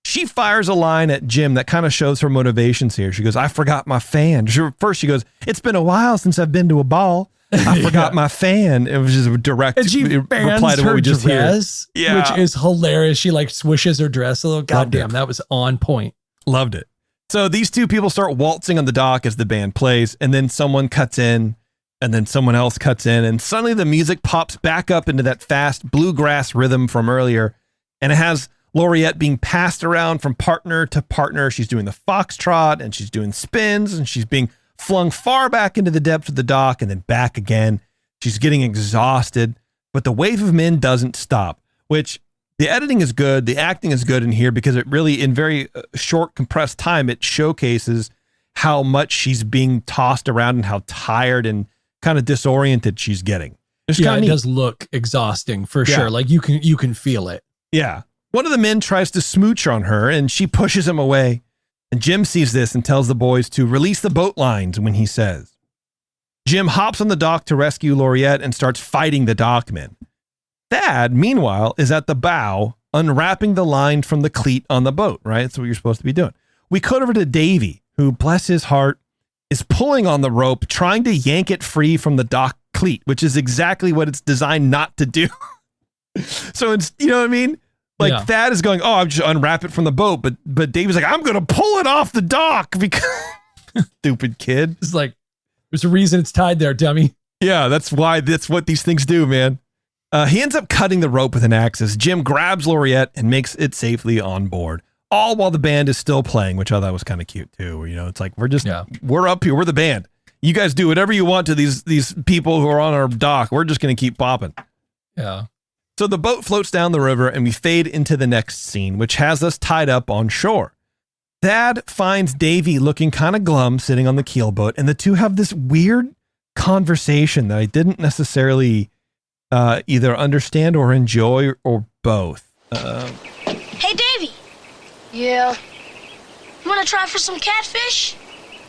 She fires a line at Jim that kind of shows her motivations here. She goes, "I forgot my fan." First she goes, "It's been a while since I've been to a ball. I forgot my fan." It was just a direct reply to what we just heard. Yeah. Which is hilarious. She like swishes her dress a little. Goddamn, that was on point. Loved it. So these two people start waltzing on the dock as the band plays, and then someone cuts in, and then someone else cuts in, and suddenly the music pops back up into that fast bluegrass rhythm from earlier, and it has Laurette being passed around from partner to partner. She's doing the foxtrot, and she's doing spins, and she's being flung far back into the depths of the dock and then back again. She's getting exhausted, but the wave of men doesn't stop, which the editing is good. The acting is good in here because it really, in very short, compressed time, it showcases how much she's being tossed around and how tired and kind of disoriented she's getting. It does look exhausting for sure. Like you can feel it. Yeah. One of the men tries to smooch on her and she pushes him away. And Jim sees this and tells the boys to release the boat lines when he says. Jim hops on the dock to rescue Laurette and starts fighting the dockmen. Thad, meanwhile, is at the bow, unwrapping the line from the cleat on the boat, right? That's what you're supposed to be doing. We cut over to Davy, who, bless his heart, is pulling on the rope, trying to yank it free from the dock cleat, which is exactly what it's designed not to do. So it's, you know what I mean? Like Thad is going, "Oh, I'll just unwrap it from the boat." But Davy's like, "I'm going to pull it off the dock because stupid kid." It's like, there's a reason it's tied there, dummy. Yeah, that's what these things do, man. He ends up cutting the rope with an axe as Jim grabs Laurette and makes it safely on board. All while the band is still playing, which I thought was kind of cute too. You know, it's like, we're up here. We're the band. You guys do whatever you want to these people who are on our dock. We're just going to keep popping. Yeah. So the boat floats down the river and we fade into the next scene, which has us tied up on shore. Thad finds Davy looking kind of glum sitting on the keelboat, and the two have this weird conversation that I didn't necessarily either understand or enjoy or both. Hey, Davy. Yeah. You want to try for some catfish?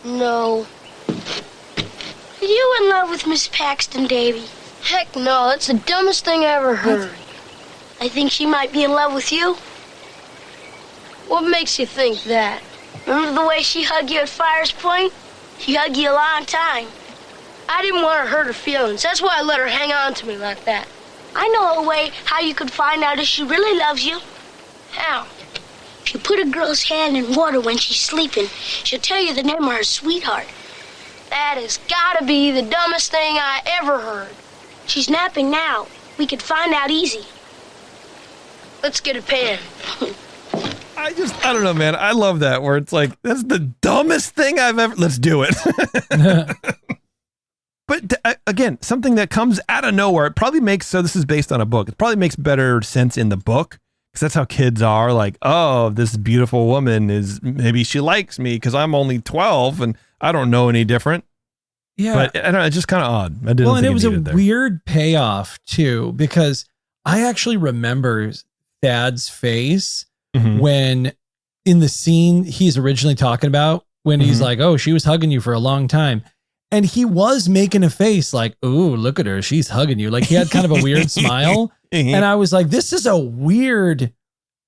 No. Are you in love with Miss Paxton, Davy? Heck no, that's the dumbest thing I ever heard. I think she might be in love with you. What makes you think that? Remember the way she hugged you at Fire's Point? She hugged you a long time. I didn't want to hurt her feelings. That's why I let her hang on to me like that. I know a way how you could find out if she really loves you. How? If you put a girl's hand in water when she's sleeping, she'll tell you the name of her sweetheart. That has got to be the dumbest thing I ever heard. She's napping now. We could find out easy. Let's get a pen. I don't know, man. I love that where it's like, that's the dumbest thing I've ever, let's do it. But again, something that comes out of nowhere, it probably makes, so this is based on a book. It probably makes better sense in the book because that's how kids are. Like, oh, this beautiful woman is, maybe she likes me because I'm only 12 and I don't know any different. Yeah. But I don't know, it's just kind of odd. I didn't well, think and it was a there. weird payoff too, because I actually remember Thad's face when in the scene he's originally talking about when he's like, "Oh, she was hugging you for a long time." And he was making a face like, "Ooh, look at her. She's hugging you." Like he had kind of a weird smile. And I was like, this is a weird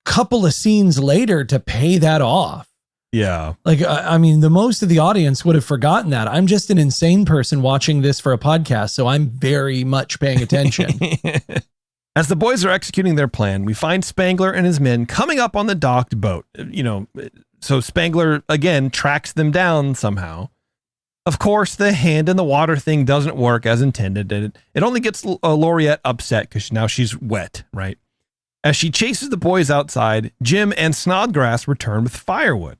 couple of scenes later to pay that off. Yeah. Like, I mean, the most of the audience would have forgotten that. I'm just an insane person watching this for a podcast, so I'm very much paying attention. As the boys are executing their plan, we find Spangler and his men coming up on the docked boat. You know, so Spangler, again, tracks them down somehow. Of course, the hand in the water thing doesn't work as intended. It only gets Laurette upset because now she's wet, right? As she chases the boys outside, Jim and Snodgrass return with firewood.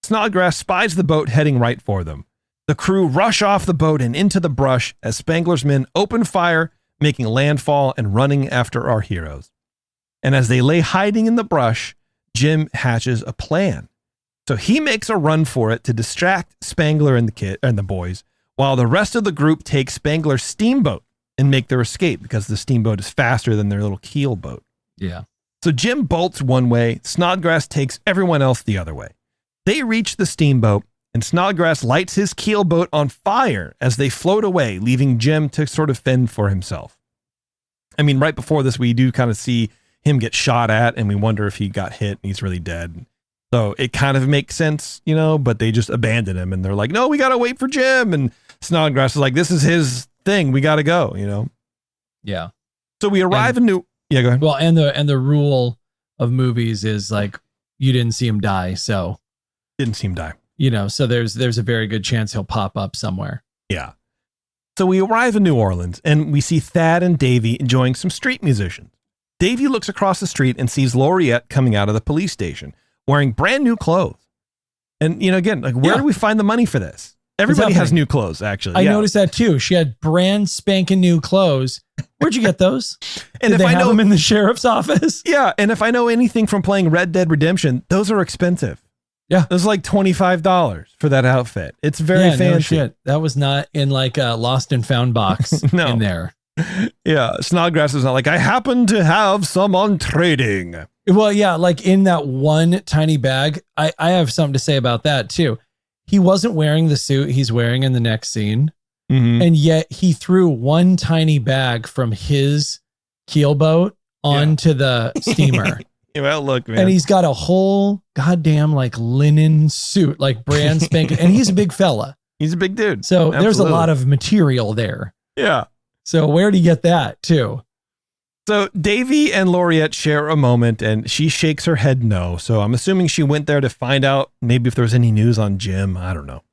Snodgrass spies the boat heading right for them. The crew rush off the boat and into the brush as Spangler's men open fire, making landfall and running after our heroes. And as they lay hiding in the brush, Jim hatches a plan. So he makes a run for it to distract Spangler and the boys, while the rest of the group takes Spangler's steamboat and make their escape because the steamboat is faster than their little keel boat. Yeah. So Jim bolts one way, Snodgrass takes everyone else the other way. They reach the steamboat, and Snodgrass lights his keel boat on fire as they float away, leaving Jim to sort of fend for himself. I mean, right before this, we do kind of see him get shot at, and we wonder if he got hit and he's really dead. So it kind of makes sense, but they just abandon him, and they're like, no, we got to wait for Jim. And Snodgrass is like, this is his thing. We got to go, Yeah. So we arrive in New... Yeah, go ahead. Well, and the rule of movies is like, you didn't see him die, so... Didn't see him die. So there's a very good chance he'll pop up somewhere. Yeah. So we arrive in New Orleans, and we see Thad and Davy enjoying some street musicians. Davy looks across the street and sees Lauriette coming out of the police station, wearing brand new clothes. And, again, like, where do we find the money for this? Everybody has new clothes, actually. I noticed that too. She had brand spanking new clothes. Where'd you get those? And Did they have them in the sheriff's office? Yeah, and if I know anything from playing Red Dead Redemption, those are expensive. Yeah. It was like $25 for that outfit. It's very fancy. No shit. That was not in like a lost and found box in there. Yeah. Snodgrass is not like, I happen to have some on trading. Well, yeah, like in that one tiny bag. I have something to say about that too. He wasn't wearing the suit he's wearing in the next scene. Mm-hmm. And yet he threw one tiny bag from his keelboat onto the steamer. Well, look, man. And he's got a whole goddamn like linen suit, like brand spanking. And he's a big fella. He's a big dude. So Absolutely. There's a lot of material there. Yeah. So where'd he get that too? So Davy and Lauriette share a moment, and she shakes her head no. So I'm assuming she went there to find out maybe if there was any news on Jim. I don't know.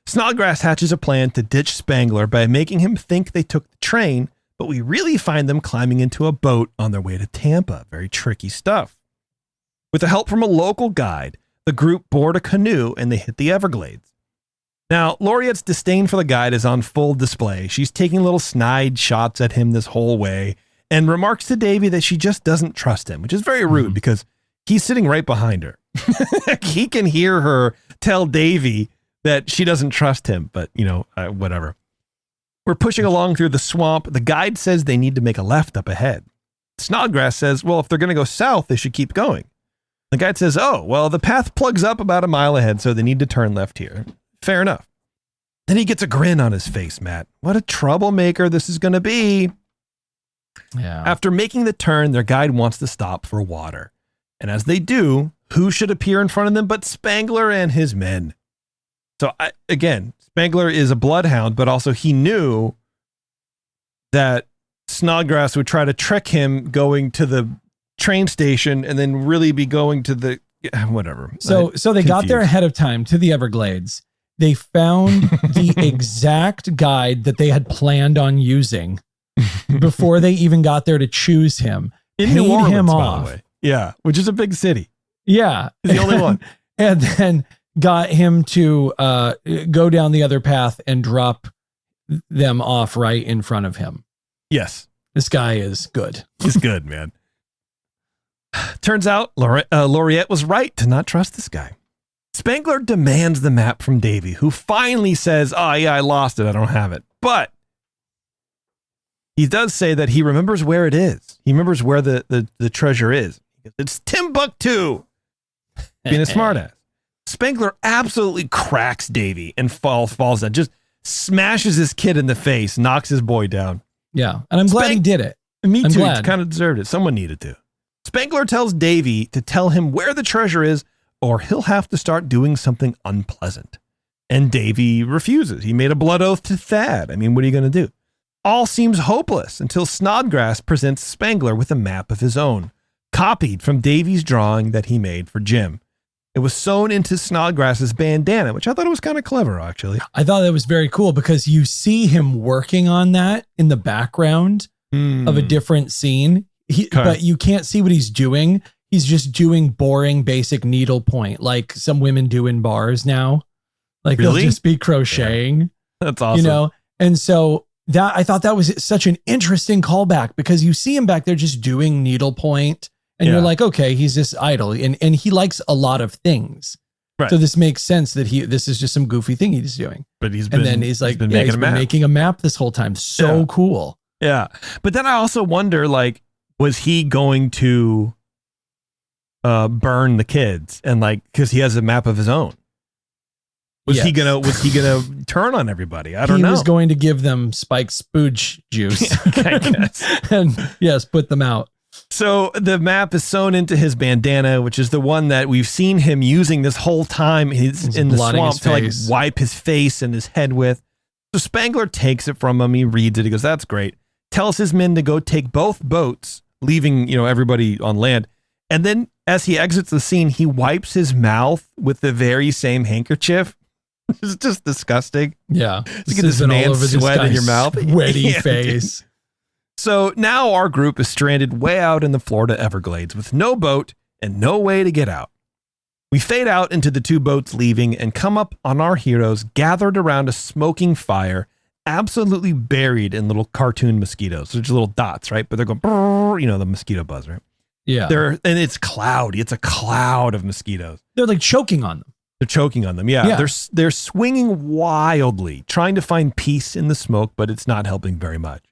Snodgrass hatches a plan to ditch Spangler by making him think they took the train, but we really find them climbing into a boat on their way to Tampa. Very tricky stuff. With the help from a local guide, the group board a canoe and they hit the Everglades. Now, Lauriette's disdain for the guide is on full display. She's taking little snide shots at him this whole way and remarks to Davy that she just doesn't trust him, which is very rude because he's sitting right behind her. He can hear her tell Davy that she doesn't trust him, but whatever. We're pushing along through the swamp. The guide says they need to make a left up ahead. Snodgrass says, well, if they're going to go south, they should keep going. The guide says, oh, well, the path plugs up about a mile ahead, so they need to turn left here. Fair enough. Then he gets a grin on his face, Matt. What a troublemaker this is going to be. Yeah. After making the turn, their guide wants to stop for water. And as they do, who should appear in front of them but Spangler and his men? So again, Spangler is a bloodhound, but also he knew that Snodgrass would try to trick him going to the train station and then really be going to the whatever. So they got there ahead of time to the Everglades. They found the exact guide that they had planned on using before they even got there to choose him. In New Orleans, by the way. Yeah, which is a big city. Yeah. He's the only one. And then got him to go down the other path and drop them off right in front of him. Yes. This guy is good. He's good, man. Turns out Lauriette was right to not trust this guy. Spangler demands the map from Davy, who finally says, oh, yeah, I lost it. I don't have it. But he does say that he remembers where it is. He remembers where the treasure is. It's Timbuktu. Being a smartass. Spangler absolutely cracks Davy and falls down. Just smashes this kid in the face, knocks his boy down. Yeah, and I'm glad he did it. Me I'm too. glad. He kind of deserved it. Someone needed to. Spangler tells Davy to tell him where the treasure is, or he'll have to start doing something unpleasant. And Davy refuses. He made a blood oath to Thad. I mean, what are you going to do? All seems hopeless until Snodgrass presents Spangler with a map of his own, copied from Davy's drawing that he made for Jim. It was sewn into Snodgrass's bandana, which I thought it was kind of clever, actually. I thought that was very cool because you see him working on that in the background of a different scene, but you can't see what he's doing. He's just doing boring, basic needlepoint like some women do in bars now. Like they'll just be crocheting. Yeah. That's awesome. You know, and so that I thought that was such an interesting callback because you see him back there just doing needlepoint, and you're like, okay, he's just idle, and he likes a lot of things. Right. So this makes sense that this is just some goofy thing he's doing. But he's been making a map this whole time. So cool. Yeah. But then I also wonder, like, was he going to burn the kids and like because he has a map of his own? Was he gonna turn on everybody? I don't know. He was going to give them Spike Spooge juice. I guess. And yes, put them out. So the map is sewn into his bandana, which is the one that we've seen him using this whole time. He's in the swamp to like wipe his face and his head with. So Spangler takes it from him. He reads it. He goes, "That's great." Tells his men to go take both boats, leaving everybody on land. And then as he exits the scene, he wipes his mouth with the very same handkerchief. It's just disgusting. Yeah. Look at this man's sweat in your mouth. Sweaty face. So now our group is stranded way out in the Florida Everglades with no boat and no way to get out. We fade out into the two boats leaving and come up on our heroes gathered around a smoking fire, absolutely buried in little cartoon mosquitoes. They're just little dots, right? But they're going, brrr, the mosquito buzz, right? Yeah. And it's cloudy. It's a cloud of mosquitoes. They're like choking on them. They're choking on them. Yeah. They're swinging wildly, trying to find peace in the smoke, but it's not helping very much.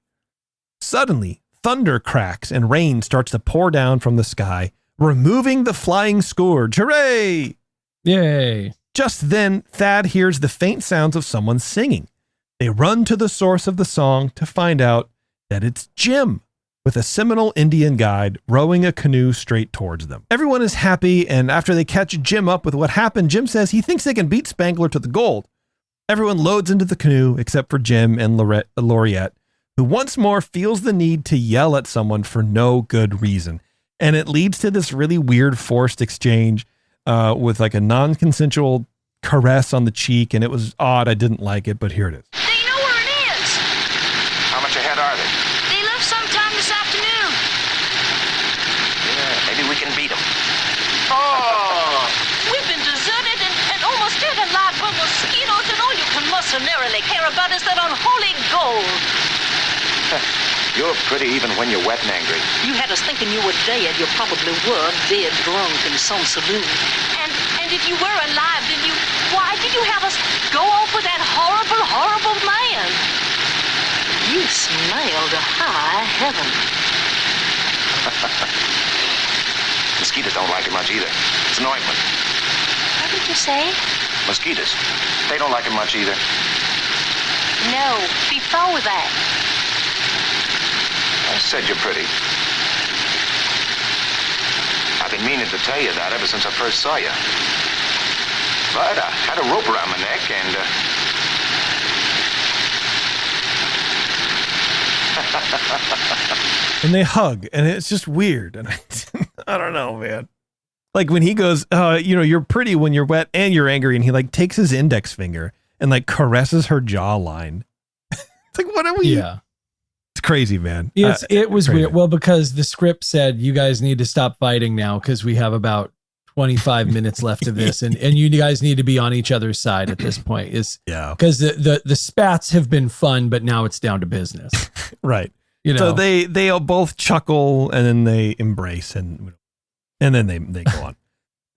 Suddenly, thunder cracks and rain starts to pour down from the sky, removing the flying scourge. Hooray! Yay. Just then, Thad hears the faint sounds of someone singing. They run to the source of the song to find out that it's Jim, with a Seminole Indian guide rowing a canoe straight towards them. Everyone is happy, and after they catch Jim up with what happened, Jim says he thinks they can beat Spangler to the gold. Everyone loads into the canoe except for Jim and Laureate, who once more feels the need to yell at someone for no good reason. And it leads to this really weird forced exchange with like a non-consensual caress on the cheek, and it was odd. I didn't like it, but here it is. They know where it is. How much ahead are they? They left sometime this afternoon. Yeah, maybe we can beat them. Oh! We've been deserted and almost dead alive by mosquitoes, and all you can mercenarily care about is that unholy gold. You're pretty even when you're wet and angry. You had us thinking you were dead. You probably were dead drunk in some saloon. And if you were alive, then why did you have us go off with that horrible, horrible man? You smelled to high heaven. Mosquitoes don't like it much either. It's an ointment. What did you say? Mosquitoes. They don't like it much either. No, before that. I said you're pretty. I've been meaning to tell you that ever since I first saw you. But I had a rope around my neck and... And they hug, and it's just weird. And I don't know, man. Like when he goes, you're pretty when you're wet and you're angry, and he like takes his index finger and like caresses her jawline. It's like, what are we? Yeah. It's crazy, man. It was crazy. Weird. Well, because the script said you guys need to stop fighting now because we have about 25 minutes left of this, and you guys need to be on each other's side at this point. Because the spats have been fun, but now it's down to business. Right. So they all both chuckle and then they embrace and then they go on.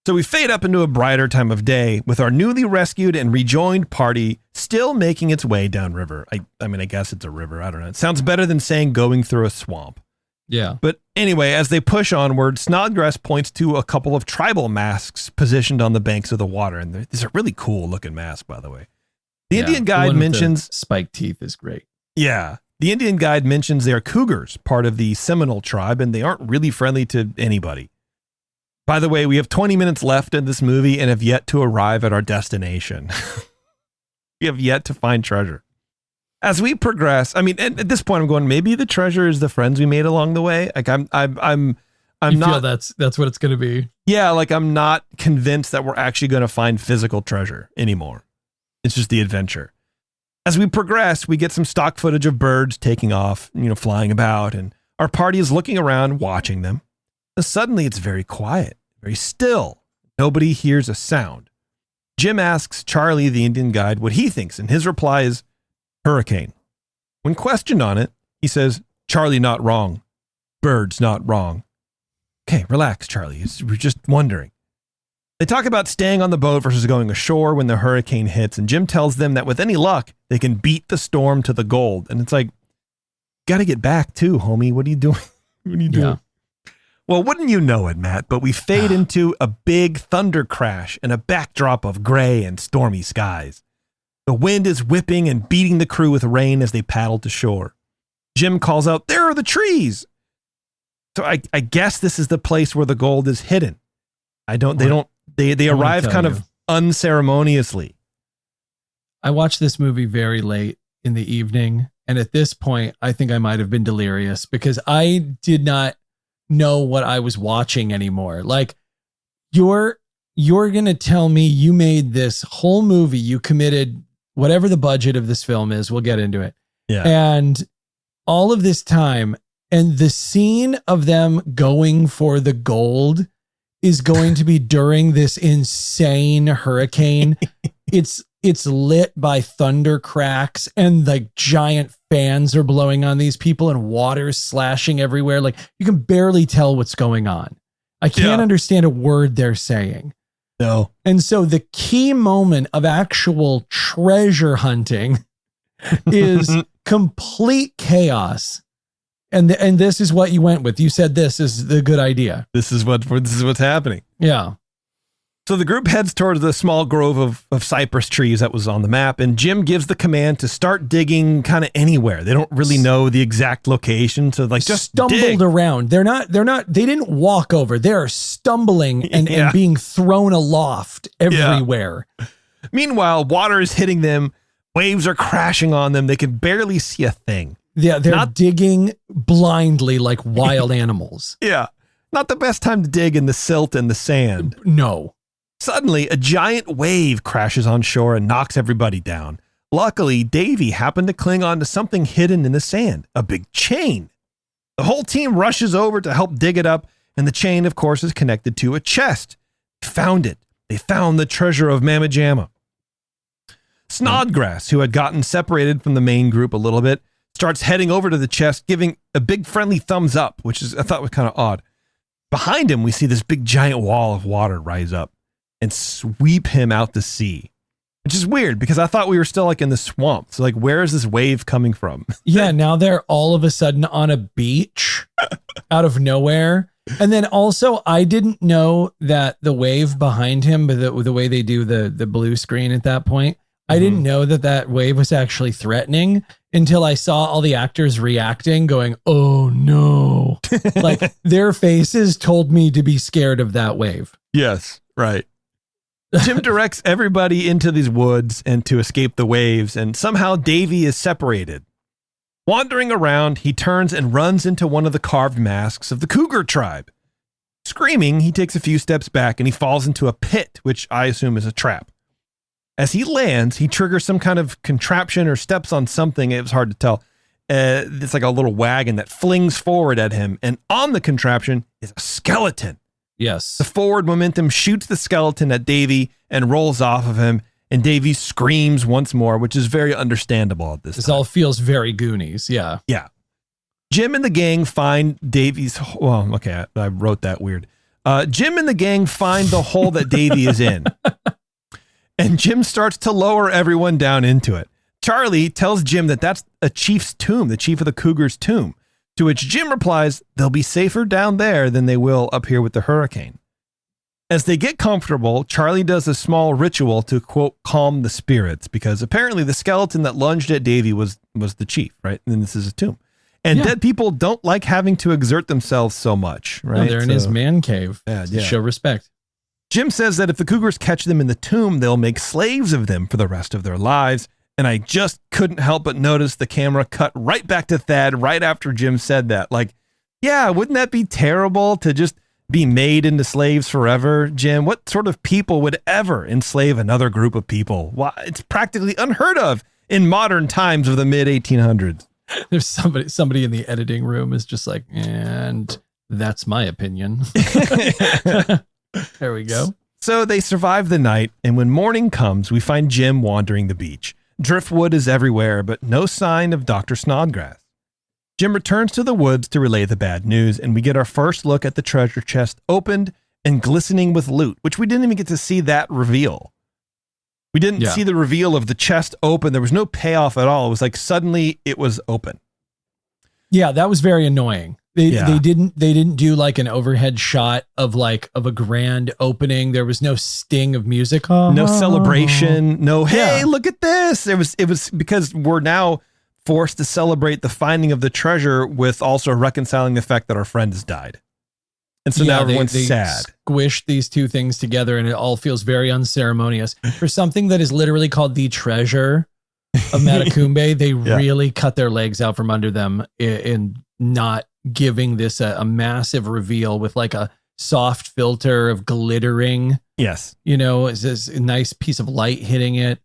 So we fade up into a brighter time of day with our newly rescued and rejoined party still making its way downriver. I mean, I guess it's a river. I don't know. It sounds better than saying going through a swamp. Yeah. But anyway, as they push onward, Snodgrass points to a couple of tribal masks positioned on the banks of the water. And these are really cool looking masks, by the way. The Indian guide mentions... spiked teeth is great. Yeah. The Indian guide mentions they are cougars, part of the Seminole tribe, and they aren't really friendly to anybody. By the way, we have 20 minutes left in this movie and have yet to arrive at our destination. We have yet to find treasure. As we progress, I mean, at this point, I'm going, maybe the treasure is the friends we made along the way. Like I'm not. Feel that's what it's going to be. Yeah, like I'm not convinced that we're actually going to find physical treasure anymore. It's just the adventure. As we progress, we get some stock footage of birds taking off, flying about, and our party is looking around, watching them. And suddenly, it's very quiet, very still. Nobody hears a sound. Jim asks Charlie, the Indian guide, what he thinks, and his reply is hurricane. When questioned on it, he says, Charlie not wrong. Bird's not wrong. Okay, relax, Charlie. We're just wondering. They talk about staying on the boat versus going ashore when the hurricane hits, and Jim tells them that with any luck, they can beat the storm to the gold. And it's like, got to get back too, homie. What are you doing? What are you doing? Yeah. Well, wouldn't you know it, Matt, but we fade into a big thunder crash and a backdrop of gray and stormy skies. The wind is whipping and beating the crew with rain as they paddle to shore. Jim calls out, there are the trees. So I guess this is the place where the gold is hidden. They arrive kind of unceremoniously. I watched this movie very late in the evening. And at this point, I think I might have been delirious because I did not know what I was watching anymore. Like, you're going to tell me you made this whole movie, you committed whatever the budget of this film is, we'll get into it. Yeah. And all of this time, and the scene of them going for the gold is going to be during this insane hurricane. It's lit by thunder cracks and like giant fans are blowing on these people and water's slashing everywhere. Like, you can barely tell what's going on. I can't understand a word they're saying. No. And so the key moment of actual treasure hunting is complete chaos. And this is what you went with. You said this is the good idea. This is what's happening. Yeah. So the group heads towards the small grove of cypress trees that was on the map, and Jim gives the command to start digging kind of anywhere. They don't really know the exact location, so like just stumbled dig. around. They didn't walk over. They're stumbling and being thrown aloft everywhere. Yeah. Meanwhile, water is hitting them, waves are crashing on them. They can barely see a thing. Yeah, they're digging blindly like wild animals. Yeah. Not the best time to dig in the silt and the sand. No. Suddenly, a giant wave crashes on shore and knocks everybody down. Luckily, Davy happened to cling on to something hidden in the sand, a big chain. The whole team rushes over to help dig it up, and the chain, of course, is connected to a chest. They found it. They found the treasure of Matecumbe. Snodgrass, who had gotten separated from the main group a little bit, starts heading over to the chest, giving a big friendly thumbs up, which I thought was kind of odd. Behind him, we see this big giant wall of water rise up and sweep him out to sea, which is weird because I thought we were still like in the swamp. So like, where is this wave coming from? Yeah, now they're all of a sudden on a beach out of nowhere. And then also, I didn't know that the wave behind him, but the way they do the blue screen at that point, I didn't know that wave was actually threatening until I saw all the actors reacting, going, oh no. Like, their faces told me to be scared of that wave. Yes, right. Jim directs everybody into these woods and to escape the waves, and somehow Davy is separated. Wandering around, he turns and runs into one of the carved masks of the cougar tribe. Screaming, he takes a few steps back and he falls into a pit, which I assume is a trap. As he lands, he triggers some kind of contraption or steps on something. It was hard to tell. It's like a little wagon that flings forward at him, and on the contraption is a skeleton. Yes. The forward momentum shoots the skeleton at Davy and rolls off of him, and Davy screams once more, which is very understandable at this time. This all feels very Goonies, yeah. Yeah. Jim and the gang find Davy's... Well, okay, I wrote that weird. Jim and the gang find the hole that Davy is in. And Jim starts to lower everyone down into it. Charlie tells Jim that that's a chief's tomb, the chief of the Cougars' tomb. To which Jim replies, they'll be safer down there than they will up here with the hurricane. As they get comfortable, Charlie does a small ritual to, quote, calm the spirits, because apparently the skeleton that lunged at Davy was the chief, right? And this is a tomb. And dead people don't like having to exert themselves so much, right? No, they're in his man cave to show respect. Jim says that if the Cougars catch them in the tomb, they'll make slaves of them for the rest of their lives. And I just couldn't help but notice the camera cut right back to Thad right after Jim said that. Like, yeah, wouldn't that be terrible to just be made into slaves forever, Jim? What sort of people would ever enslave another group of people? Why, it's practically unheard of in modern times of the mid-1800s. There's somebody in the editing room is just like, and that's my opinion. There we go. So they survive the night, and when morning comes, we find Jim wandering the beach. Driftwood is everywhere, but no sign of Dr. Snodgrass. Jim returns to the woods to relay the bad news, and we get our first look at the treasure chest opened and glistening with loot, which we didn't even get to see that reveal. We didn't see the reveal of the chest open. There was no payoff at all. It was like suddenly it was open. Yeah, that was very annoying. They didn't do like an overhead shot of a grand opening. There was no sting of music. No celebration. No, hey, look at this. It was because we're now forced to celebrate the finding of the treasure with also reconciling the fact that our friend has died. And so now everyone's sad. Squish these two things together and it all feels very unceremonious. For something that is literally called the Treasure of Matecumbe, they really cut their legs out from under them in not giving this a massive reveal with like a soft filter of glittering. Yes. It's this nice piece of light hitting it.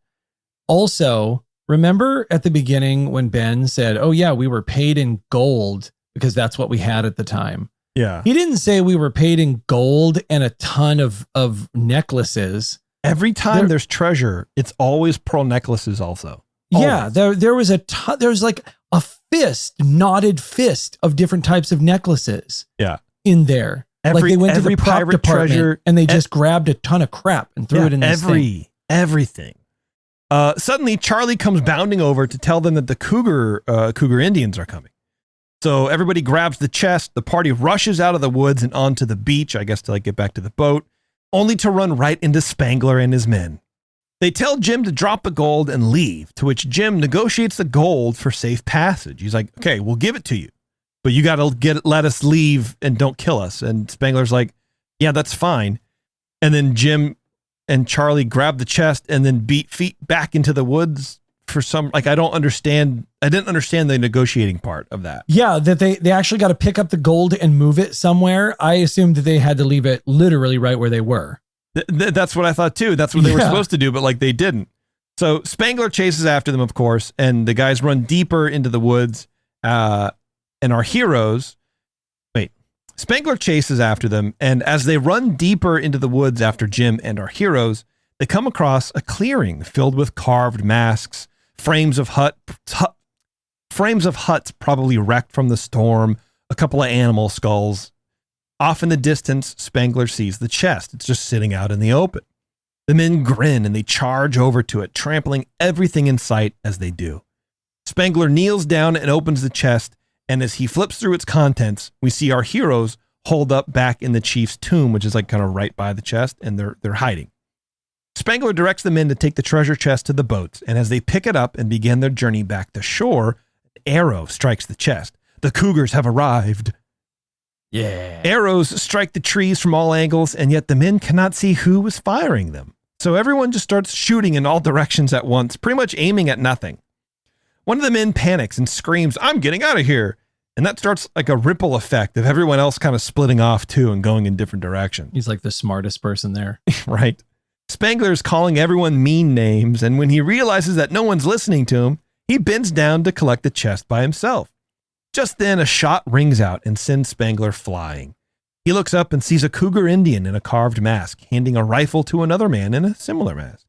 Also, remember at the beginning when Ben said, oh yeah, we were paid in gold because that's what we had at the time. Yeah. He didn't say we were paid in gold and a ton of necklaces. Every time there's treasure, it's always pearl necklaces also. Always. Yeah. There was there's like a knotted fist of different types of necklaces. Yeah. In there. Like they went to the prop department treasure, and they just grabbed a ton of crap and threw it in this thing. Everything. Suddenly Charlie comes bounding over to tell them that the Cougar Indians are coming. So everybody grabs the chest. The party rushes out of the woods and onto the beach, I guess to get back to the boat, only to run right into Spangler and his men. They tell Jim to drop the gold and leave, to which Jim negotiates the gold for safe passage. He's like, okay, we'll give it to you, but you got to let us leave and don't kill us. And Spangler's like, yeah, that's fine. And then Jim and Charlie grab the chest and then beat feet back into the woods for some, I didn't understand the negotiating part of that. Yeah, that they actually got to pick up the gold and move it somewhere. I assumed that they had to leave it literally right where they were. That's what I thought too. That's what they were supposed to do, but they didn't. So Spangler chases after them, of course, and the guys run deeper into the woods. And our heroes, Spangler chases after them, and as they run deeper into the woods after Jim and our heroes, they come across a clearing filled with carved masks, frames of huts probably wrecked from the storm, a couple of animal skulls. Off in the distance, Spangler sees the chest. It's just sitting out in the open. The men grin and they charge over to it, trampling everything in sight as they do. Spangler kneels down and opens the chest, and as he flips through its contents, we see our heroes holed up back in the chief's tomb, which is kind of right by the chest, and they're hiding. Spangler directs the men to take the treasure chest to the boats, and as they pick it up and begin their journey back to shore, an arrow strikes the chest. The Cougars have arrived. Yeah. Arrows strike the trees from all angles, and yet the men cannot see who is firing them. So everyone just starts shooting in all directions at once, pretty much aiming at nothing. One of the men panics and screams, "I'm getting out of here." And that starts a ripple effect of everyone else kind of splitting off too and going in different directions. He's like the smartest person there. Right. Spangler's calling everyone mean names, and when he realizes that no one's listening to him, he bends down to collect the chest by himself. Just then, a shot rings out and sends Spangler flying. He looks up and sees a Cougar Indian in a carved mask, handing a rifle to another man in a similar mask.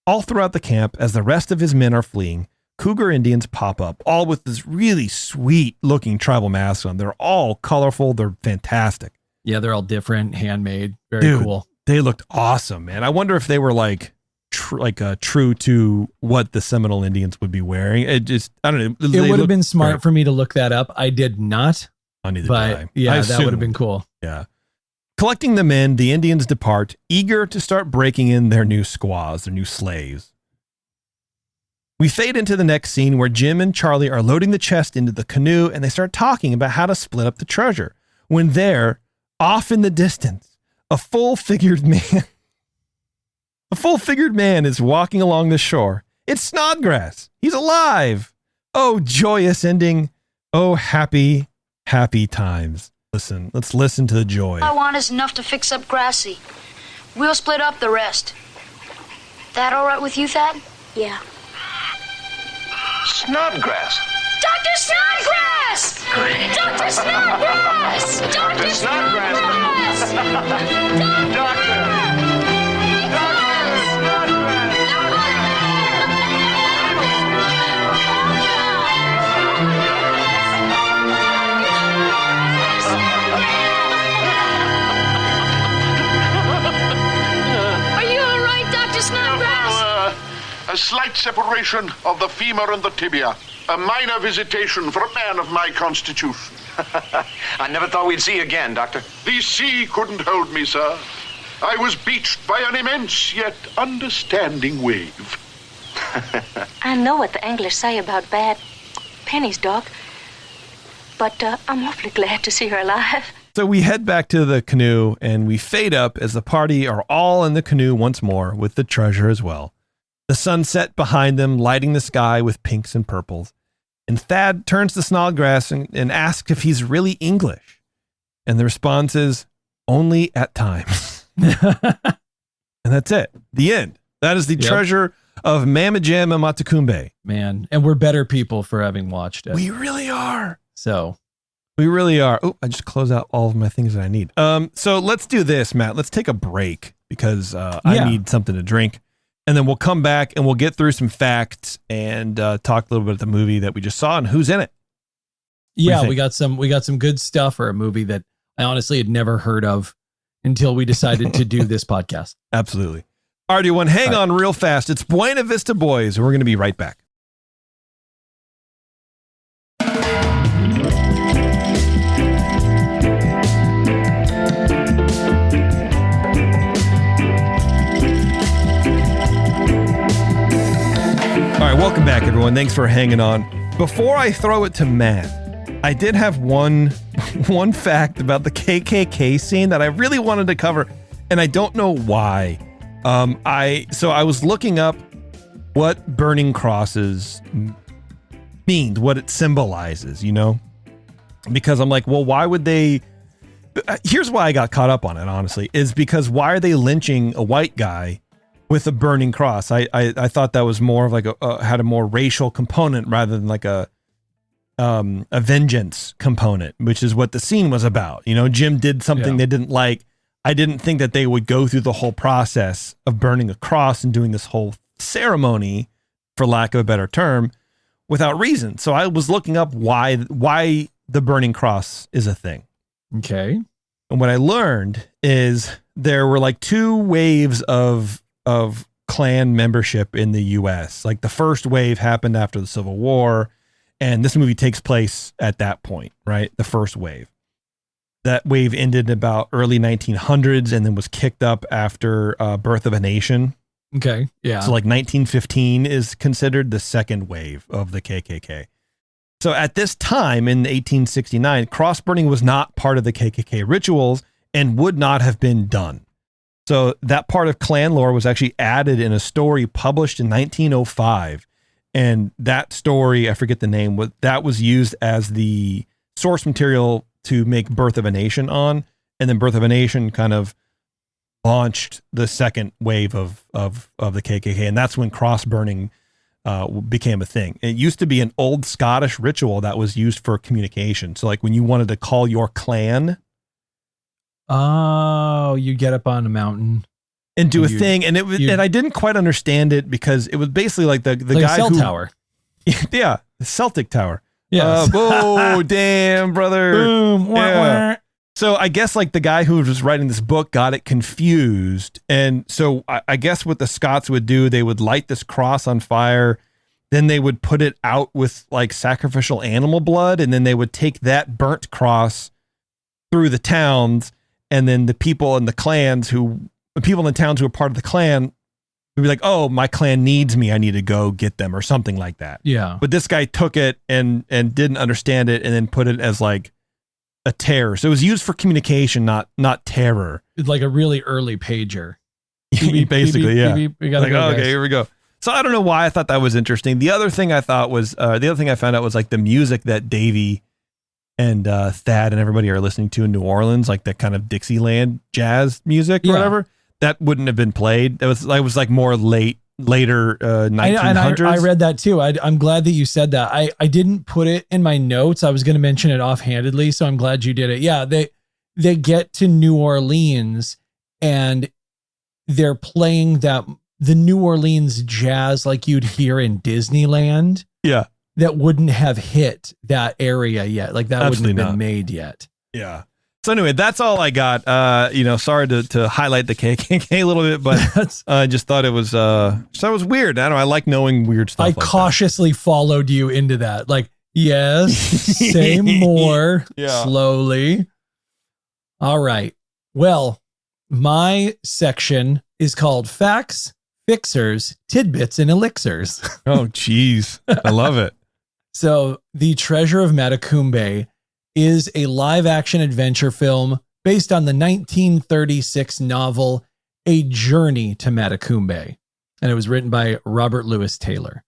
All throughout the camp, as the rest of his men are fleeing, Cougar Indians pop up, all with this really sweet-looking tribal masks on. They're all colorful. They're fantastic. Yeah, they're all different, handmade. Very cool. They looked awesome, man. I wonder if they were true to what the Seminole Indians would be wearing. It just, I don't know. It would have been smart for me to look that up. I did not. Neither but did I. Yeah, that would have been cool. Yeah. Collecting the men, the Indians depart, eager to start breaking in their new squaws, their new slaves. We fade into the next scene where Jim and Charlie are loading the chest into the canoe, and they start talking about how to split up the treasure. When there, off in the distance, a full-figured man is walking along the shore. It's Snodgrass. He's alive. Oh, joyous ending. Oh, happy, happy times. Let's listen to the joy. All I want is enough to fix up Grassy. We'll split up the rest. That all right with you, Thad? Yeah. Snodgrass. Dr. Snodgrass! Dr. Snodgrass! Dr. Snodgrass! Doctor! slight separation of the femur and the tibia. A minor visitation for a man of my constitution. I never thought we'd see you again, Doctor. The sea couldn't hold me, sir. I was beached by an immense yet understanding wave. I know what the anglers say about bad pennies, Doc. But I'm awfully glad to see her alive. So we head back to the canoe and we fade up as the party are all in the canoe once more with the treasure as well. The sunset behind them, lighting the sky with pinks and purples. And Thad turns to Snodgrass and asks if he's really English. And the response is, only at times. And that's it. The end. That is the treasure of Mamajam and Matecumbe. Man, and we're better people for having watched it. We really are. So we really are. Oh, I just closed out all of my things that I need. So let's do this, Matt. Let's take a break because I need something to drink. And then we'll come back and we'll get through some facts and talk a little bit about the movie that we just saw and who's in it. Yeah, we got some good stuff for a movie that I honestly had never heard of until we decided to do this podcast. Absolutely. All right, everyone, hang on real fast. It's Buena Vista Boys, and we're going to be right back. All right, welcome back, everyone. Thanks for hanging on. Before I throw it to Matt, I did have one fact about the KKK scene that I really wanted to cover, and I don't know why. I was looking up what burning crosses means, what it symbolizes, because I'm like, well, why would they? Here's why I got caught up on it, honestly, is because why are they lynching a white guy with a burning cross? I thought that was more of like had a more racial component rather than like a vengeance component, which is what the scene was about. Jim did something they didn't like. I didn't think that they would go through the whole process of burning a cross and doing this whole ceremony, for lack of a better term, without reason. So I was looking up why the burning cross is a thing. Okay. And what I learned is there were like two waves of Klan membership in the US. Like the first wave happened after the Civil War, and this movie takes place at that point, right? The first wave. That wave ended about early 1900s and then was kicked up after Birth of a Nation. Okay. Yeah. So like 1915 is considered the second wave of the KKK. So at this time in 1869, cross burning was not part of the KKK rituals and would not have been done. So that part of Klan lore was actually added in a story published in 1905. And that story, I forget the name, that was used as the source material to make Birth of a Nation on. And then Birth of a Nation kind of launched the second wave of the KKK. And that's when cross burning became a thing. It used to be an old Scottish ritual that was used for communication. So like when you wanted to call your clan. Oh, you get up on a mountain and do a thing. And and I didn't quite understand it because it was basically like the like guy a cell tower. Yeah. The Celtic Tower. Yeah. Oh, damn, brother. Boom. Yeah. So I guess like the guy who was writing this book got it confused. And so I guess what the Scots would do, they would light this cross on fire. Then they would put it out with like sacrificial animal blood. And then they would take that burnt cross through the towns. And then the people in the towns who were part of the clan would be like, oh, my clan needs me. I need to go get them or something like that. Yeah. But this guy took it and didn't understand it and then put it as like a terror. So it was used for communication, not terror. It's like a really early pager. Basically, yeah. We gotta go, okay, here we go. So I don't know why I thought that was interesting. The other thing I thought was, the other thing I found out was like the music that Davey and Thad and everybody are listening to in New Orleans, like that kind of Dixieland jazz music or whatever, that wouldn't have been played. It was like more later 1900s. I read that too. I'm glad that you said that. I didn't put it in my notes. I was going to mention it offhandedly, so I'm glad you did it. Yeah, they get to New Orleans and they're playing the New Orleans jazz like you'd hear in Disneyland. Yeah. That wouldn't have hit that area yet. Like that wouldn't have been made yet. Yeah. So anyway, that's all I got. Sorry to highlight the KKK a little bit, but I just thought it was weird. I don't know. I like knowing weird stuff. I like cautiously followed you into that. Like, yes, say more slowly. All right. Well, my section is called Facts, Fixers, Tidbits, and Elixirs. Oh, geez. I love it. So the Treasure of Matecumbe is a live-action adventure film based on the 1936 novel A Journey to Matecumbe, and it was written by Robert Louis Taylor.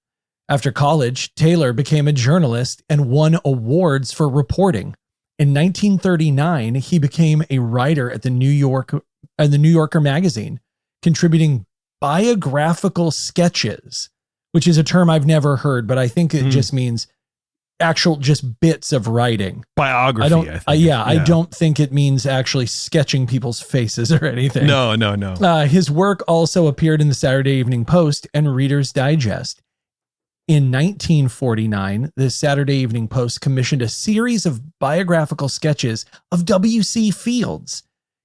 After college, Taylor became a journalist and won awards for reporting. In 1939, he became a writer at the New Yorker magazine, contributing biographical sketches, which is a term I've never heard, but I think it just means actual just bits of writing. Biography, I don't think it means actually sketching people's faces or anything. No. His work also appeared in the Saturday Evening Post and Reader's Digest. In 1949, the Saturday Evening Post commissioned a series of biographical sketches of W.C. Fields.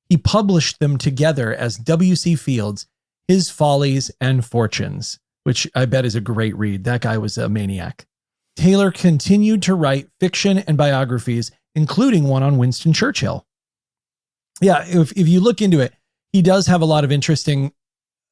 He published them together as W.C. Fields, His Follies and Fortunes, which I bet is a great read. That guy was a maniac. Taylor continued to write fiction and biographies, including one on Winston Churchill. Yeah, if you look into it, he does have a lot of interesting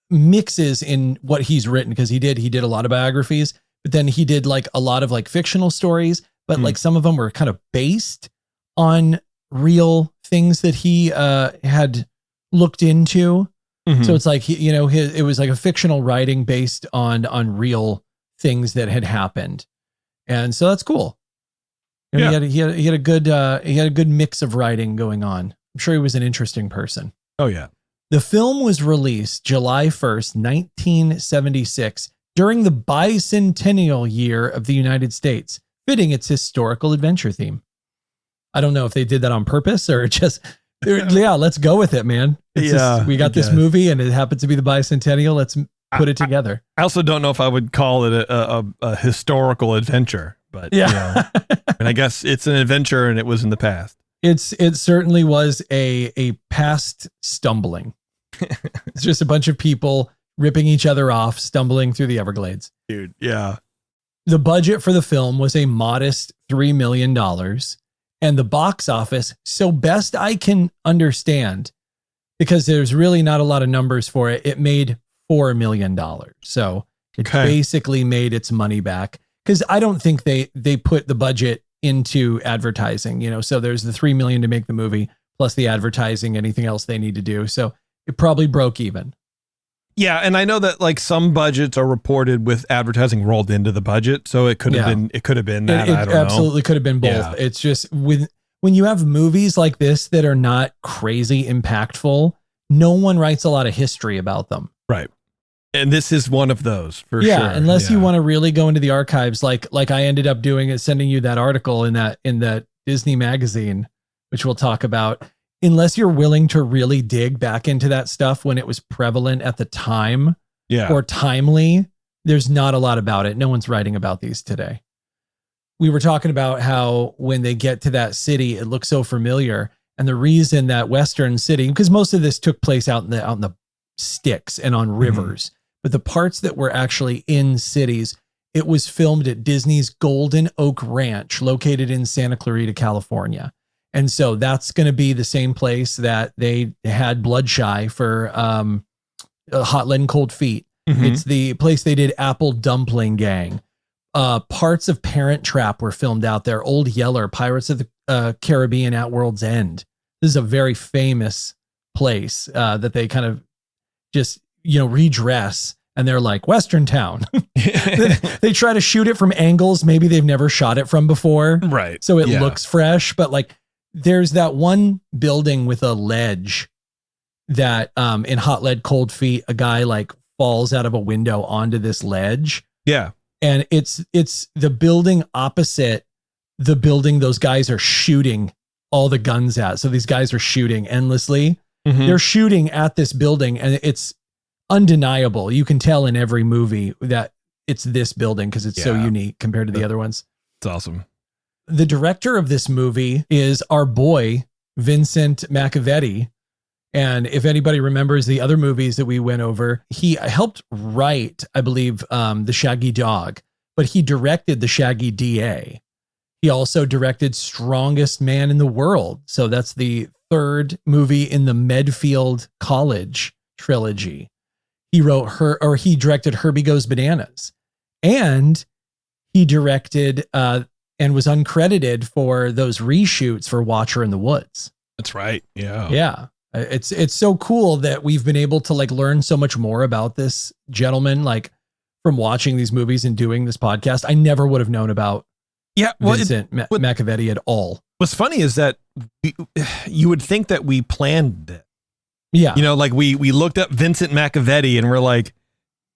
mixes in what he's written, because he did a lot of biographies, but then he did like a lot of like fictional stories, but like some of them were kind of based on real things that he had looked into. Mm-hmm. So it's like, it was like a fictional writing based on real things that had happened. And so that's cool. Yeah. He had a good mix of writing going on. I'm sure he was an interesting person. Oh yeah. The film was released July 1st, 1976, during the bicentennial year of the United States, fitting its historical adventure theme. I don't know if they did that on purpose or just, let's go with it, man. We got this movie and it happens to be the bicentennial. Let's put it together. I also don't know if I would call it a historical adventure, but and I guess it's an adventure and it was in the past. It certainly was a past stumbling. It's just a bunch of people ripping each other off, stumbling through the Everglades. Dude, yeah. The budget for the film was a modest $3 million, and the box office, so best I can understand, because there's really not a lot of numbers for it, it made $4 million. So it basically made its money back, because I don't think they put the budget into advertising, so there's the $3 million to make the movie plus the advertising, anything else they need to do. So it probably broke even. Yeah. And I know that like some budgets are reported with advertising rolled into the budget. So it could have been that. I don't know. Absolutely could have been both. Yeah. It's just when you have movies like this that are not crazy impactful, no one writes a lot of history about them. Right. And this is one of those for sure. Yeah, unless you want to really go into the archives, like I ended up doing, is sending you that article in that Disney magazine, which we'll talk about. Unless you're willing to really dig back into that stuff when it was prevalent at the time, or timely, there's not a lot about it. No one's writing about these today. We were talking about how when they get to that city, it looks so familiar, and the reason that Western city, because most of this took place out in the sticks and on rivers. But the parts that were actually in cities, it was filmed at Disney's Golden Oak Ranch, located in Santa Clarita, California. And so that's going to be the same place that they had Bloodshy for Hot Lead and Cold Feet. Mm-hmm. It's the place they did Apple Dumpling Gang. Parts of Parent Trap were filmed out there. Old Yeller, Pirates of the Caribbean at World's End. This is a very famous place that they kind of just, redress. And they're like, Western Town. They try to shoot it from angles maybe they've never shot it from before. Right. So it looks fresh. But like, there's that one building with a ledge that in Hot Lead, Cold Feet, a guy like falls out of a window onto this ledge. Yeah. And it's the building opposite the building those guys are shooting all the guns at. So these guys are shooting endlessly. Mm-hmm. They're shooting at this building, and it's undeniable. You can tell in every movie that it's this building because it's so unique compared to the other ones. It's awesome. The director of this movie is our boy, Vincent Macavety. And if anybody remembers the other movies that we went over, he helped write, I believe, The Shaggy Dog, but he directed The Shaggy DA. He also directed Strongest Man in the World. So that's the third movie in the Medfield College trilogy. He directed Herbie Goes Bananas. And he directed and was uncredited for those reshoots for Watcher in the Woods. That's right. Yeah. Yeah. It's so cool that we've been able to like learn so much more about this gentleman, like from watching these movies and doing this podcast. I never would have known about Vincent Macavety at all. What's funny is that you would think that we planned it. Yeah. You know, like we looked up Vincent Macavety and we're like,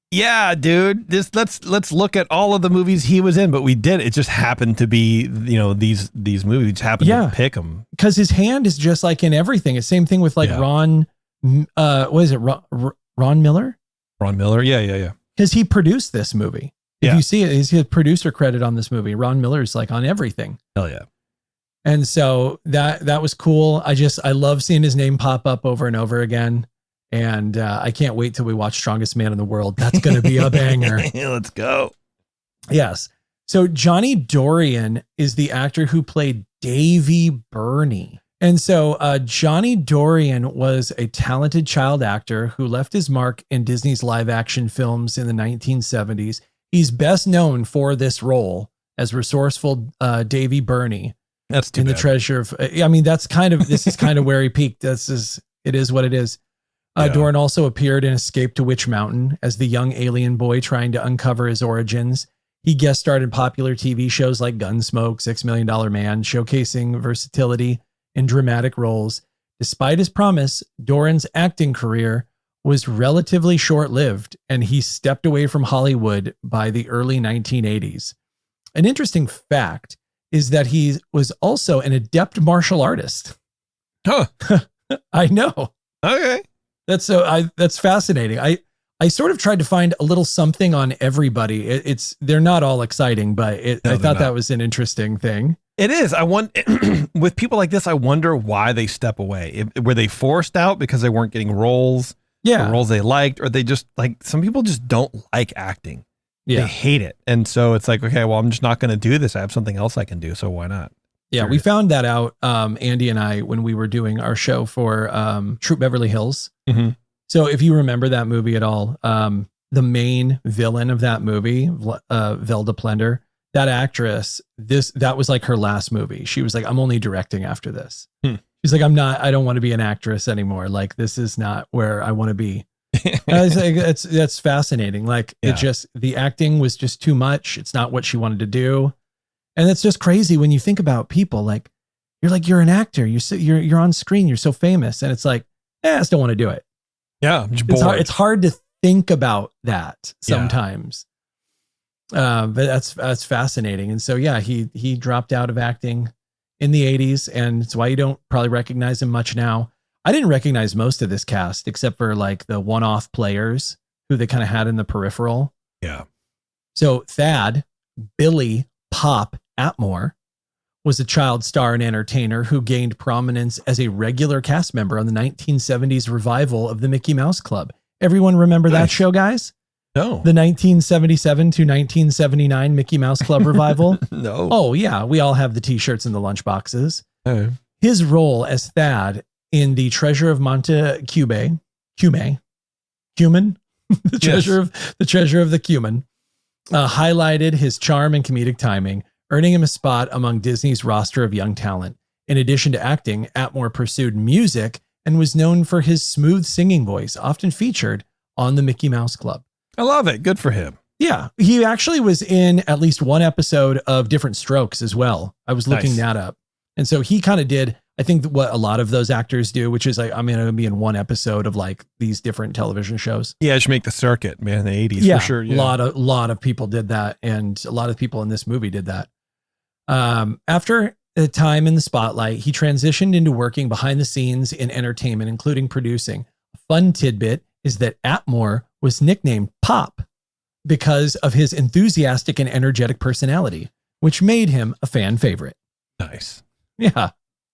yeah, dude, let's look at all of the movies he was in, but we did. It just happened to be, you know, these movies just happened to pick them. Because his hand is just like in everything. It's same thing with like Ron, what is it? Ron Miller? Ron Miller. Yeah. Because he produced this movie. If you see it, he's his producer credit on this movie. Ron Miller's like on everything. Hell yeah. And so that was cool. I love seeing his name pop up over and over again. And I can't wait till we watch Strongest Man in the World. That's going to be a banger. Let's go. Yes. So Johnny Dorian is the actor who played Davy Burney. And so Johnny Dorian was a talented child actor who left his mark in Disney's live action films in the 1970s. He's best known for this role as resourceful Davy Burney. That's too in bad. The Treasure of. I mean, this is kind of where he peaked. It is what it is. Doran also appeared in Escape to Witch Mountain as the young alien boy trying to uncover his origins. He guest starred in popular TV shows like Gunsmoke, $6 Million Man, showcasing versatility in dramatic roles. Despite his promise, Doran's acting career was relatively short-lived, and he stepped away from Hollywood by the early 1980s. An interesting fact is that he was also an adept martial artist. Huh. I know. Okay. That's fascinating. I sort of tried to find a little something on everybody. They're not all exciting, but I thought that was an interesting thing. It is. With people like this, I wonder why they step away. Were they forced out because they weren't getting roles? Yeah. Roles they liked, or they just like, some people just don't like acting. Yeah. They hate it. And so it's like, okay, well, I'm just not going to do this. I have something else I can do. So why not? Yeah. We found that out, Andy and I, when we were doing our show for Troop Beverly Hills. Mm-hmm. So if you remember that movie at all, the main villain of that movie, Velda Plender, that actress, that was like her last movie. She was like, I'm only directing after this. She's like, I don't want to be an actress anymore. Like, this is not where I want to be. I was like, that's fascinating. Like the acting was just too much. It's not what she wanted to do. And it's just crazy when you think about people like, you're an actor. You're on screen. You're so famous. And it's like, I just don't want to do it. Yeah. It's hard to think about that sometimes. But that's fascinating. And so, he dropped out of acting in the 80s, and it's why you don't probably recognize him much now. I didn't recognize most of this cast except for like the one-off players who they kind of had in the peripheral. Yeah. So Thad, Billy Pop Atmore, was a child star and entertainer who gained prominence as a regular cast member on the 1970s revival of the Mickey Mouse Club. Everyone remember that show, guys? No. The 1977 to 1979 Mickey Mouse Club revival? No. Oh, yeah. We all have the t-shirts and the lunchboxes. Oh. His role as Thad in the Treasure of Matecumbe, Cumin, the Treasure of the Cumin, highlighted his charm and comedic timing, earning him a spot among Disney's roster of young talent. In addition to acting, Atmore pursued music and was known for his smooth singing voice, often featured on the Mickey Mouse Club. I love it. Good for him. Yeah. He actually was in at least one episode of Different Strokes as well. I was looking that up. And so he kind of did, I think, what a lot of those actors do, which is like, I'm going to be in one episode of like these different television shows. Yeah, it should make the circuit, man, in the 80s for sure. Yeah. A lot of people did that. And a lot of people in this movie did that. After a time in the spotlight, he transitioned into working behind the scenes in entertainment, including producing. A fun tidbit is that Atmore was nicknamed Pop because of his enthusiastic and energetic personality, which made him a fan favorite. Nice. Yeah.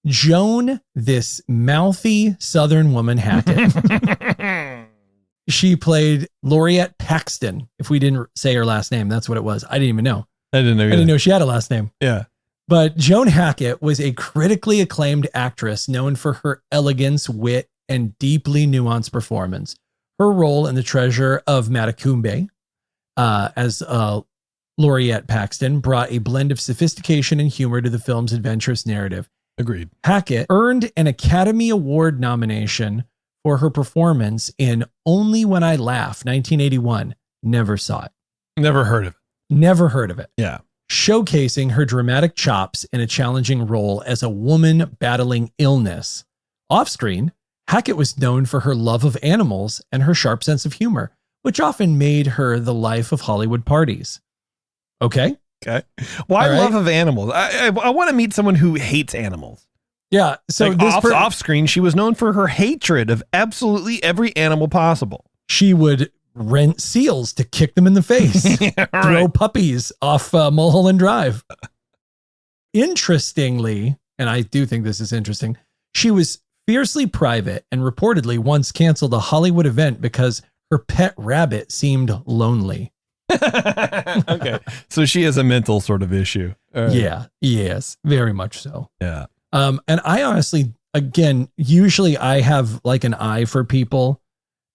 Joan, this mouthy Southern woman Hackett. She played Laureate Paxton. If we didn't say her last name, that's what it was. I didn't even know. I didn't know she had a last name. Yeah. But Joan Hackett was a critically acclaimed actress known for her elegance, wit, and deeply nuanced performance. Her role in The Treasure of Matecumbe as Laureate Paxton brought a blend of sophistication and humor to the film's adventurous narrative. Agreed. Hackett earned an Academy Award nomination for her performance in Only When I Laugh, 1981. Never saw it. Never heard of it. Never heard of it. Yeah. Showcasing her dramatic chops in a challenging role as a woman battling illness. Off-screen, Hackett was known for her love of animals and her sharp sense of humor, which often made her the life of Hollywood parties. Okay. Why love of animals? I want to meet someone who hates animals. Yeah. So like off screen, she was known for her hatred of absolutely every animal possible. She would rent seals to kick them in the face, throw puppies off Mulholland Drive. Interestingly, and I do think this is interesting, she was fiercely private and reportedly once canceled a Hollywood event because her pet rabbit seemed lonely. Okay. So she has a mental sort of issue. Yeah. Yes. Very much so. Yeah. And I honestly, again, usually I have like an eye for people,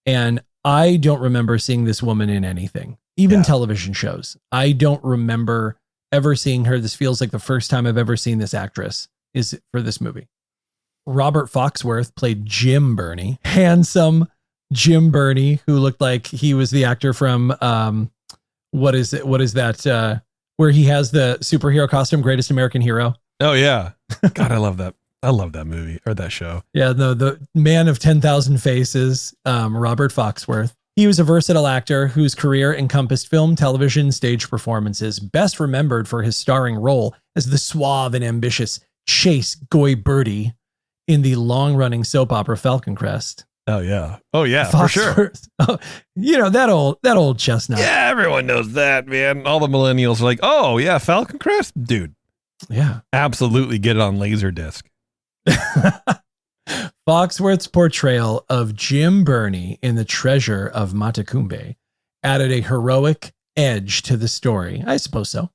and I don't remember seeing this woman in anything, even television shows. I don't remember ever seeing her. This feels like the first time I've ever seen this actress is for this movie. Robert Foxworth played Jim Burney, handsome Jim Burney, who looked like he was the actor from, what is that? Where he has the superhero costume, Greatest American Hero. Oh yeah. God, I love that. I love that movie or that show. Yeah. The man of 10,000 faces, Robert Foxworth. He was a versatile actor whose career encompassed film, television, stage performances, best remembered for his starring role as the suave and ambitious Chase Goy Birdie in the long-running soap opera Falcon Crest. Oh yeah. Oh yeah, for sure. Oh, that old chestnut. Yeah, everyone knows that, man. All the millennials are like, oh yeah, Falcon Crest, dude. Yeah, absolutely. Get it on Laserdisc. Foxworth's portrayal of Jim Burney in The Treasure of Matecumbe added a heroic edge to the story. I suppose so.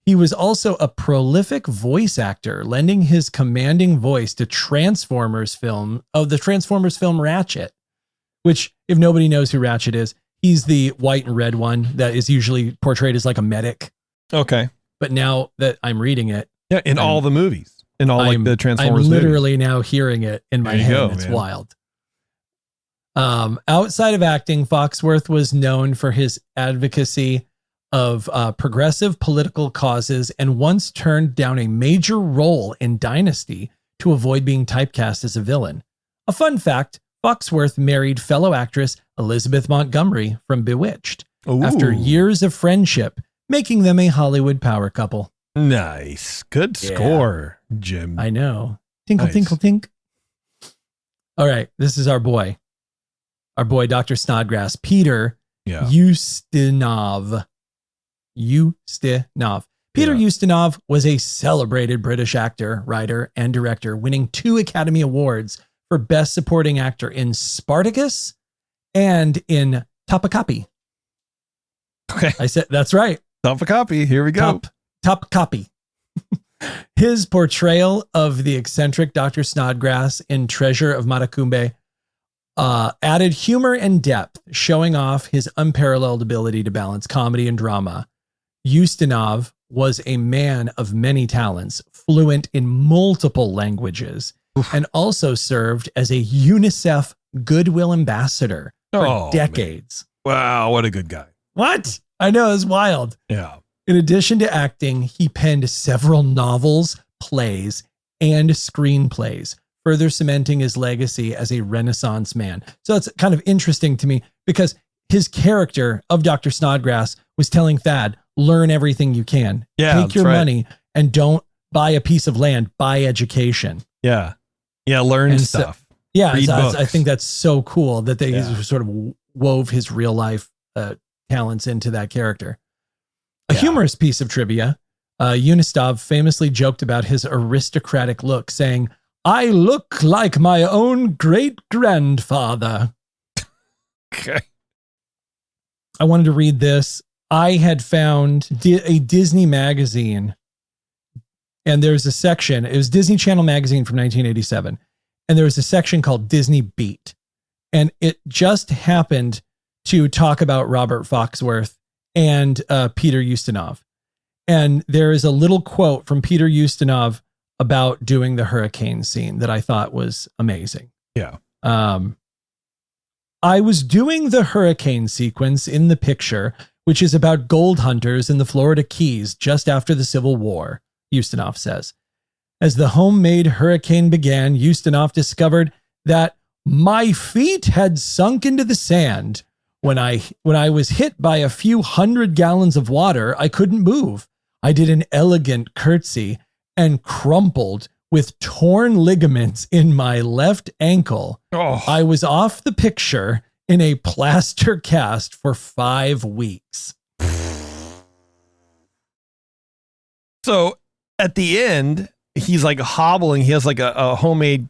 He was also a prolific voice actor, lending his commanding voice to the Transformers film Ratchet, which, if nobody knows who Ratchet is, he's the white and red one that is usually portrayed as like a medic. Okay. But now that I'm reading it. Yeah, in all the movies. In all like the Transformers I'm literally movies. Now hearing it in my head. It's wild. Outside of acting, Foxworth was known for his advocacy of progressive political causes and once turned down a major role in Dynasty to avoid being typecast as a villain. A fun fact, Foxworth married fellow actress Elizabeth Montgomery from Bewitched after years of friendship, making them a Hollywood power couple. Nice. Good score, Jim. I know. Tinkle, tinkle, tink. All right. This is our boy. Our boy, Dr. Snodgrass, Peter Ustinov. Peter Ustinov was a celebrated British actor, writer, and director, winning 2 Academy Awards for Best Supporting Actor in Spartacus and in Topkapi. Okay. I said, that's right. Topkapi. Here we go. Topkapi. His portrayal of the eccentric Dr. Snodgrass in Treasure of Matecumbe added humor and depth, showing off his unparalleled ability to balance comedy and drama. Ustinov was a man of many talents, fluent in multiple languages, and also served as a UNICEF Goodwill Ambassador for decades. Man. Wow, what a good guy. What? I know, it's wild. Yeah. In addition to acting, he penned several novels, plays, and screenplays, further cementing his legacy as a Renaissance man. So that's kind of interesting to me because his character of Dr. Snodgrass was telling Thad, learn everything you can. Yeah, take your money and don't buy a piece of land, buy education. Yeah. Yeah, learn stuff. I think that's so cool that they sort of wove his real life talents into that character. A humorous piece of trivia, Ustinov famously joked about his aristocratic look, saying, I look like my own great-grandfather. Okay. I wanted to read this. I had found a Disney magazine, and there's a section. It was Disney Channel magazine from 1987, and there was a section called Disney Beat, and it just happened to talk about Robert Foxworth and Peter Ustinov. And there is a little quote from Peter Ustinov about doing the hurricane scene that I thought was amazing. Yeah. I was doing the hurricane sequence in the picture, which is about gold hunters in the Florida Keys just after the Civil War, Ustinov says. As the homemade hurricane began, Ustinov discovered that my feet had sunk into the sand. When I was hit by a few 100 gallons of water, I couldn't move. I did an elegant curtsy and crumpled with torn ligaments in my left ankle. Oh. I was off the picture in a plaster cast for 5 weeks. So at the end, he's like hobbling. He has like a homemade,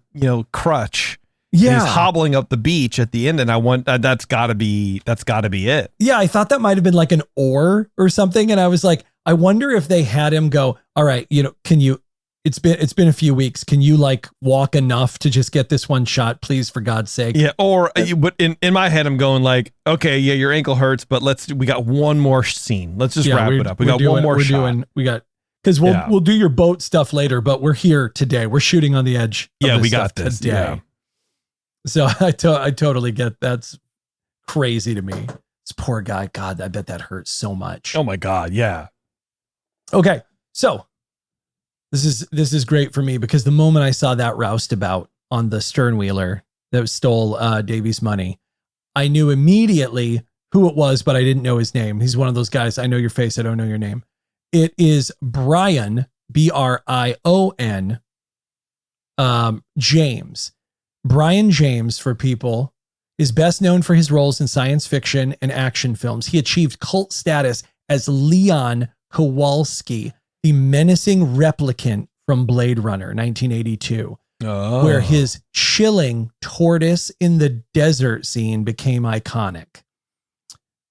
crutch. Yeah. And he's hobbling up the beach at the end. And I want, that's gotta be it. Yeah. I thought that might've been like an oar or something. And I was like, I wonder if they had him go, all right, can you, it's been a few weeks. Can you like walk enough to just get this one shot, please, for God's sake? Yeah. Or but in my head, I'm going like, okay, yeah, your ankle hurts, but we got one more scene. Let's just wrap it up. We got one more shot. Because we'll do your boat stuff later, but we're here today. We're shooting on the edge. Yeah, we got this today. Yeah. So I totally get that's crazy to me. This poor guy. God, I bet that hurts so much. Oh my God. Yeah. Okay. So this is great for me because the moment I saw that roustabout on the sternwheeler that stole Davy's money, I knew immediately who it was, but I didn't know his name. He's one of those guys. I know your face. I don't know your name. It is Brian, Brion, James. Brian James, for people, is best known for his roles in science fiction and action films. He achieved cult status as Leon Kowalski, the menacing replicant from Blade Runner 1982, where his chilling tortoise in the desert scene became iconic.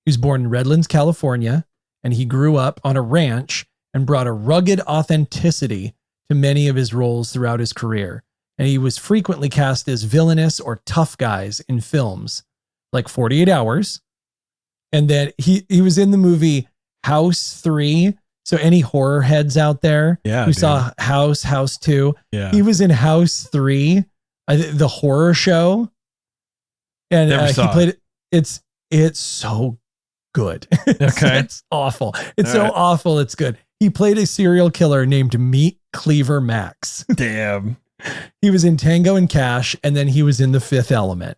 He was born in Redlands, California, and he grew up on a ranch and brought a rugged authenticity to many of his roles throughout his career. And he was frequently cast as villainous or tough guys in films like 48 Hours. And then he was in the movie House 3. So any horror heads out there who saw House 2, he was in House 3, the horror show. And he played it. It's so good. Okay. It's awful. It's so awful. It's good. He played a serial killer named Meat Cleaver Max. Damn. He was in Tango and Cash, and then he was in The Fifth Element.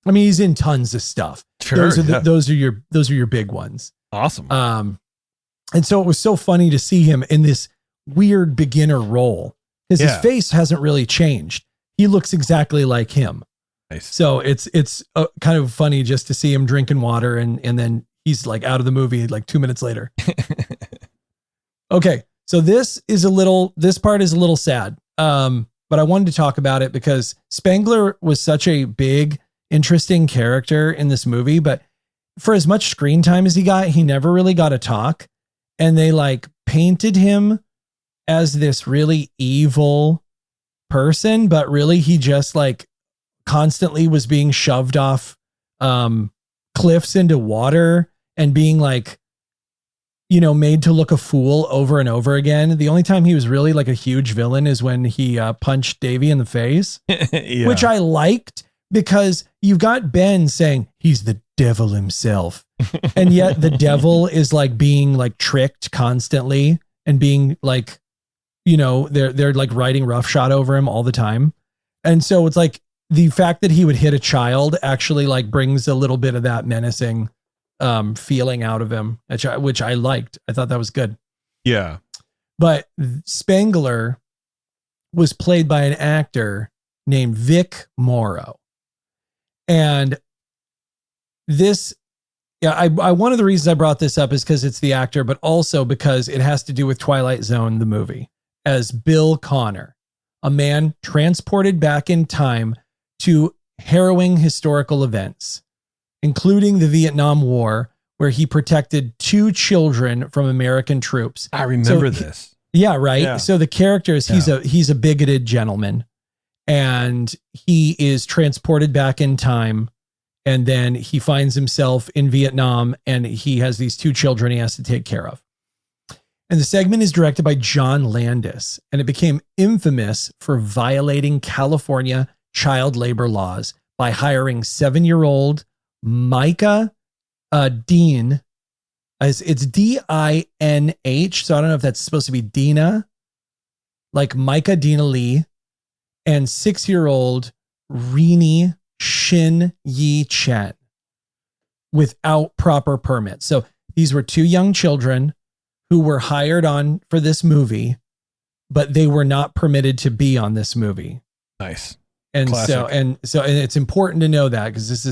I mean, he's in tons of stuff. Sure, those are your big ones. Awesome. And so it was so funny to see him in this weird beginner role because his face hasn't really changed. He looks exactly like him. Nice. So it's kind of funny just to see him drinking water and then he's like out of the movie like 2 minutes later. Okay. So this part is a little sad. But I wanted to talk about it because Spengler was such a big, interesting character in this movie, but for as much screen time as he got, he never really got a talk. And they like painted him as this really evil person, but really he just like constantly was being shoved off cliffs into water and being like, made to look a fool over and over again. The only time he was really like a huge villain is when he punched Davy in the face, which I liked because you've got Ben saying he's the devil himself. And yet the devil is like being like tricked constantly and being like, they're like writing roughshod over him all the time. And so it's like the fact that he would hit a child actually like brings a little bit of that menacing feeling out of him, which I liked. I thought that was good. Yeah. But Spengler was played by an actor named Vic Morrow. And this, one of the reasons I brought this up is because it's the actor, but also because it has to do with Twilight Zone, the movie, as Bill Connor. a man transported back in time to harrowing historical events, including the Vietnam War, where he protected 2 children from American troops. I remember this. Yeah, right. Yeah. So the character is he's a bigoted gentleman, and he is transported back in time, and then he finds himself in Vietnam, and he has these 2 children he has to take care of. And the segment is directed by John Landis, and it became infamous for violating California child labor laws by hiring 7-year-old Micah Dean. It's D-I-N-H, so I don't know if that's supposed to be Dina, like Micah Dina Lee, and 6-year-old Rini Shin Yi Chen without proper permits. So these were 2 young children who were hired on for this movie, but they were not permitted to be on this movie. Nice. And Classic. so it's important to know that, because this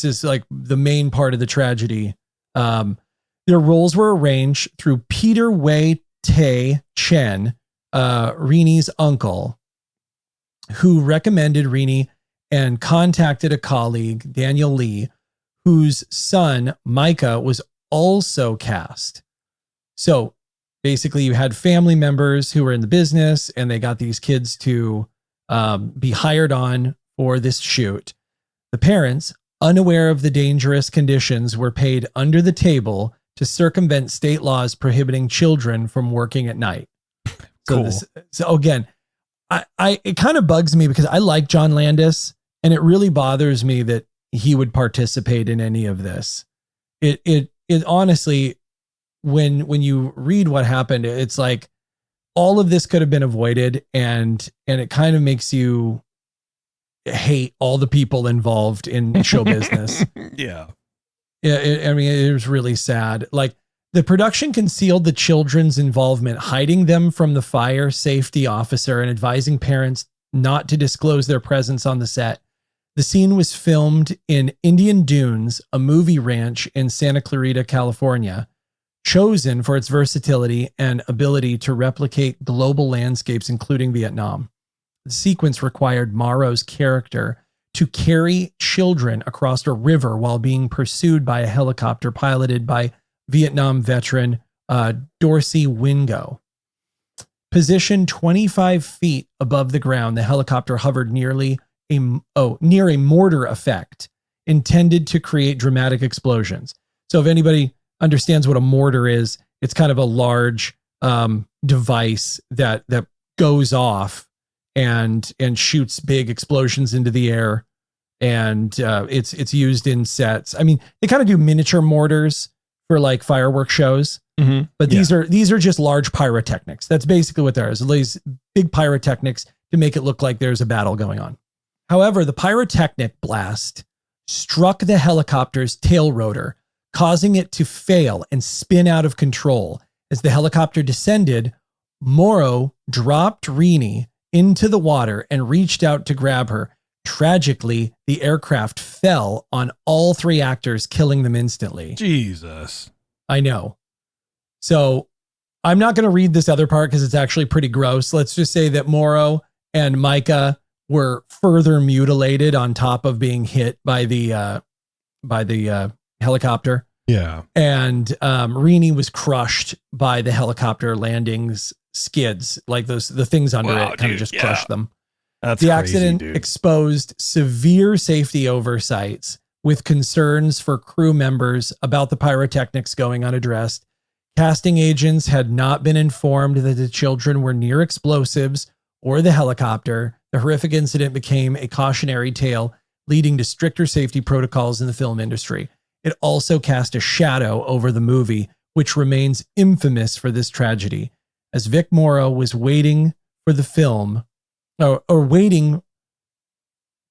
is like the main part of the tragedy. Their roles were arranged through Peter Wei Tae Chen, Rini's uncle, who recommended Rini and contacted a colleague, Daniel Lee, whose son, Micah, was also cast. So basically you had family members who were in the business, and they got these kids to be hired on for this shoot. The parents, unaware of the dangerous conditions, were paid under the table to circumvent state laws prohibiting children from working at night. Cool. So again, it kind of bugs me, because I like John Landis, and it really bothers me that he would participate in any of this. It honestly, when you read what happened, it's like all of this could have been avoided, and it kind of makes you hate all the people involved in show business. Yeah. I mean, it was really sad. Like, the production concealed the children's involvement, hiding them from the fire safety officer and advising parents not to disclose their presence on the set. The scene was filmed in Indian Dunes, a movie ranch in Santa Clarita, California, chosen for its versatility and ability to replicate global landscapes, including Vietnam. The sequence required Morrow's character to carry children across a river while being pursued by a helicopter piloted by Vietnam veteran Dorsey Wingo. Positioned 25 feet above the ground, the helicopter hovered near a mortar effect intended to create dramatic explosions. So if anybody understands what a mortar is, it's kind of a large device that goes off and shoots big explosions into the air, and it's used in sets. I mean, they kind of do miniature mortars for like fireworks shows, but these are just large pyrotechnics. That's basically what there is. These big pyrotechnics to make it look like there's a battle going on. However, the pyrotechnic blast struck the helicopter's tail rotor, causing it to fail and spin out of control. As the helicopter descended, Morrow dropped Rini into the water and reached out to grab her. Tragically, the aircraft fell on all 3 actors, killing them instantly. Jesus. I know. So I'm not going to read this other part because it's actually pretty gross. Let's just say that Morrow and Micah were further mutilated on top of being hit by the helicopter. Yeah. And Rini was crushed by the helicopter landing's skids, like the things under it kind of just crushed them. That's the crazy, accident dude. exposed severe safety oversights, with concerns for crew members about the pyrotechnics going unaddressed. Casting agents had not been informed that the children were near explosives or the helicopter. The horrific incident became a cautionary tale, leading to stricter safety protocols in the film industry. It also cast a shadow over the movie, which remains infamous for this tragedy. As Vic Morrow was waiting for the film, or waiting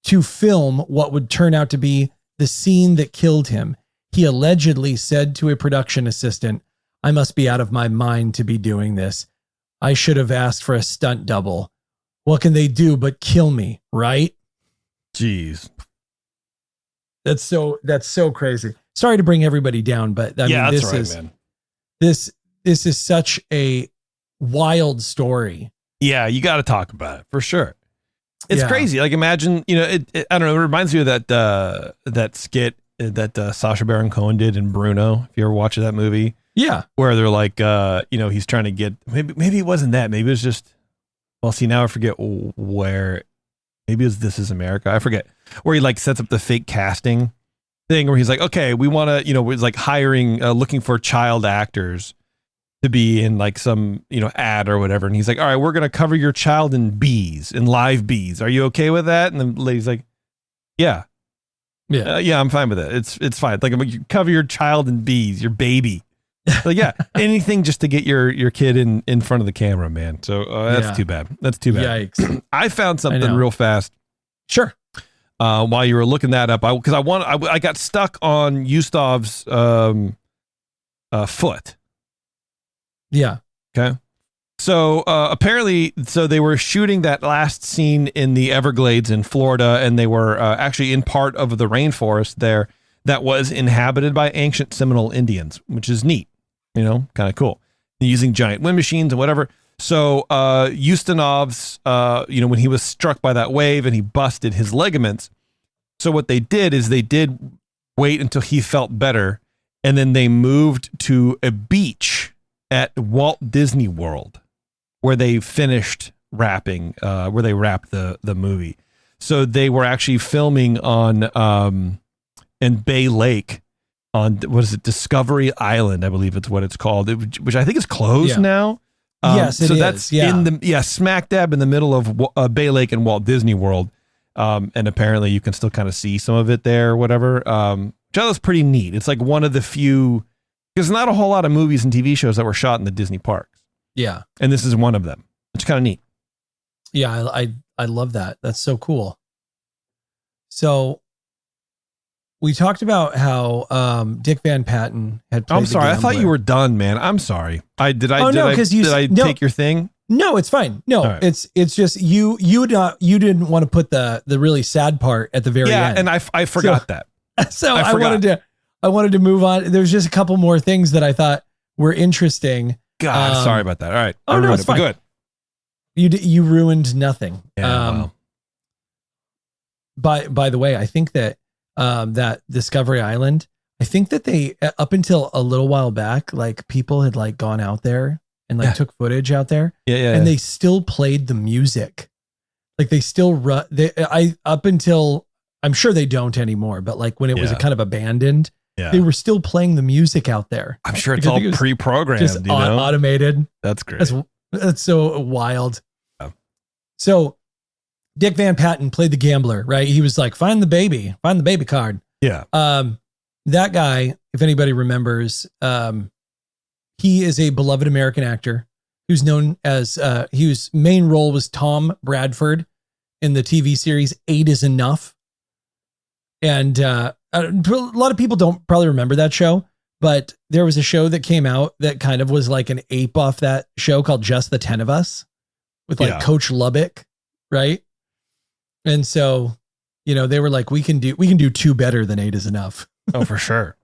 to film what would turn out to be the scene that killed him, he allegedly said to a production assistant, "I must be out of my mind to be doing this. I should have asked for a stunt double. What can they do but kill me, right?" Jeez. That's so crazy. Sorry to bring everybody down, but I mean, that's right, man. This is such a wild story. Yeah, you got to talk about it for sure. It's crazy. Like imagine, you know, I don't know. It reminds me of that skit that Sacha Baron Cohen did in Bruno. If you ever watched that movie, where they're like, you know, he's trying to get maybe it wasn't that. Maybe it was just. Well, see, now I forget where. Maybe it's This Is America. I forget where he like sets up the fake casting thing where he's like, okay, we want to, you know, it's like hiring, looking for child actors to be in like some, you know, ad or whatever. And he's like, all right, we're going to cover your child in bees, in live bees. Are you okay with that? And the lady's like, yeah, I'm fine with it. It's fine. Like, you cover your child in bees, your baby. Like, yeah, anything just to get your kid in front of the camera, man. So that's too bad. That's too bad. Yikes. I found something real fast. Sure. While you were looking that up, because I got stuck on Gustav's foot. Yeah. Okay. So apparently, they were shooting that last scene in the Everglades in Florida, and they were actually in part of the rainforest there that was inhabited by ancient Seminole Indians, which is neat, you know, kind of cool. Using giant wind machines and whatever. So Ustinov's, you know, when he was struck by that wave and he busted his ligaments. So what they did is they did wait until he felt better, and then they moved to a beach at Walt Disney World, where they finished wrapping, where they wrapped the movie. So they were actually filming on in Bay Lake on, what is it, Discovery Island, I believe it's what it's called, which I think is closed now. Yes, it so is. That's in the smack dab in the middle of Bay Lake and Walt Disney World, and apparently you can still kind of see some of it there, or whatever. Which I was pretty neat. It's like one of the few. There's not a whole lot of movies and TV shows that were shot in the Disney parks. Yeah. And this is one of them. It's kind of neat. Yeah, I love that. That's so cool. So we talked about how Dick Van Patten had played I'm sorry. the I thought you gambler. were done, man. I'm sorry. Did I no. take your thing? No, it's fine. No, right. It's just you didn't want to put the really sad part at the very end. Yeah, and I forgot that. So I wanted to move on. There's just a couple more things that I thought were interesting. God, sorry about that. All right. Oh, no, it's fine. Good. You ruined nothing. Yeah, wow. By the way, I think that that Discovery Island, I think that they, up until a little while back, like people had like gone out there and like took footage out there. And they still played the music. Like they still up until, I'm sure they don't anymore, but like when it was kind of abandoned, they were still playing the music out there. I'm sure it's all pre-programmed, just automated. That's great. That's so wild. Yeah. So Dick Van Patten played the gambler, right? He was like, find the baby card. Yeah. That guy, if anybody remembers, he is a beloved American actor who's known as, his main role was Tom Bradford in the TV series 8 is Enough. And a lot of people don't probably remember that show, but there was a show that came out that kind of was like an ape off that show called Just the 10 of Us with like Coach Lubbock, right? And so, you know, they were like, we can do 2 better than 8 is Enough. Oh, for sure.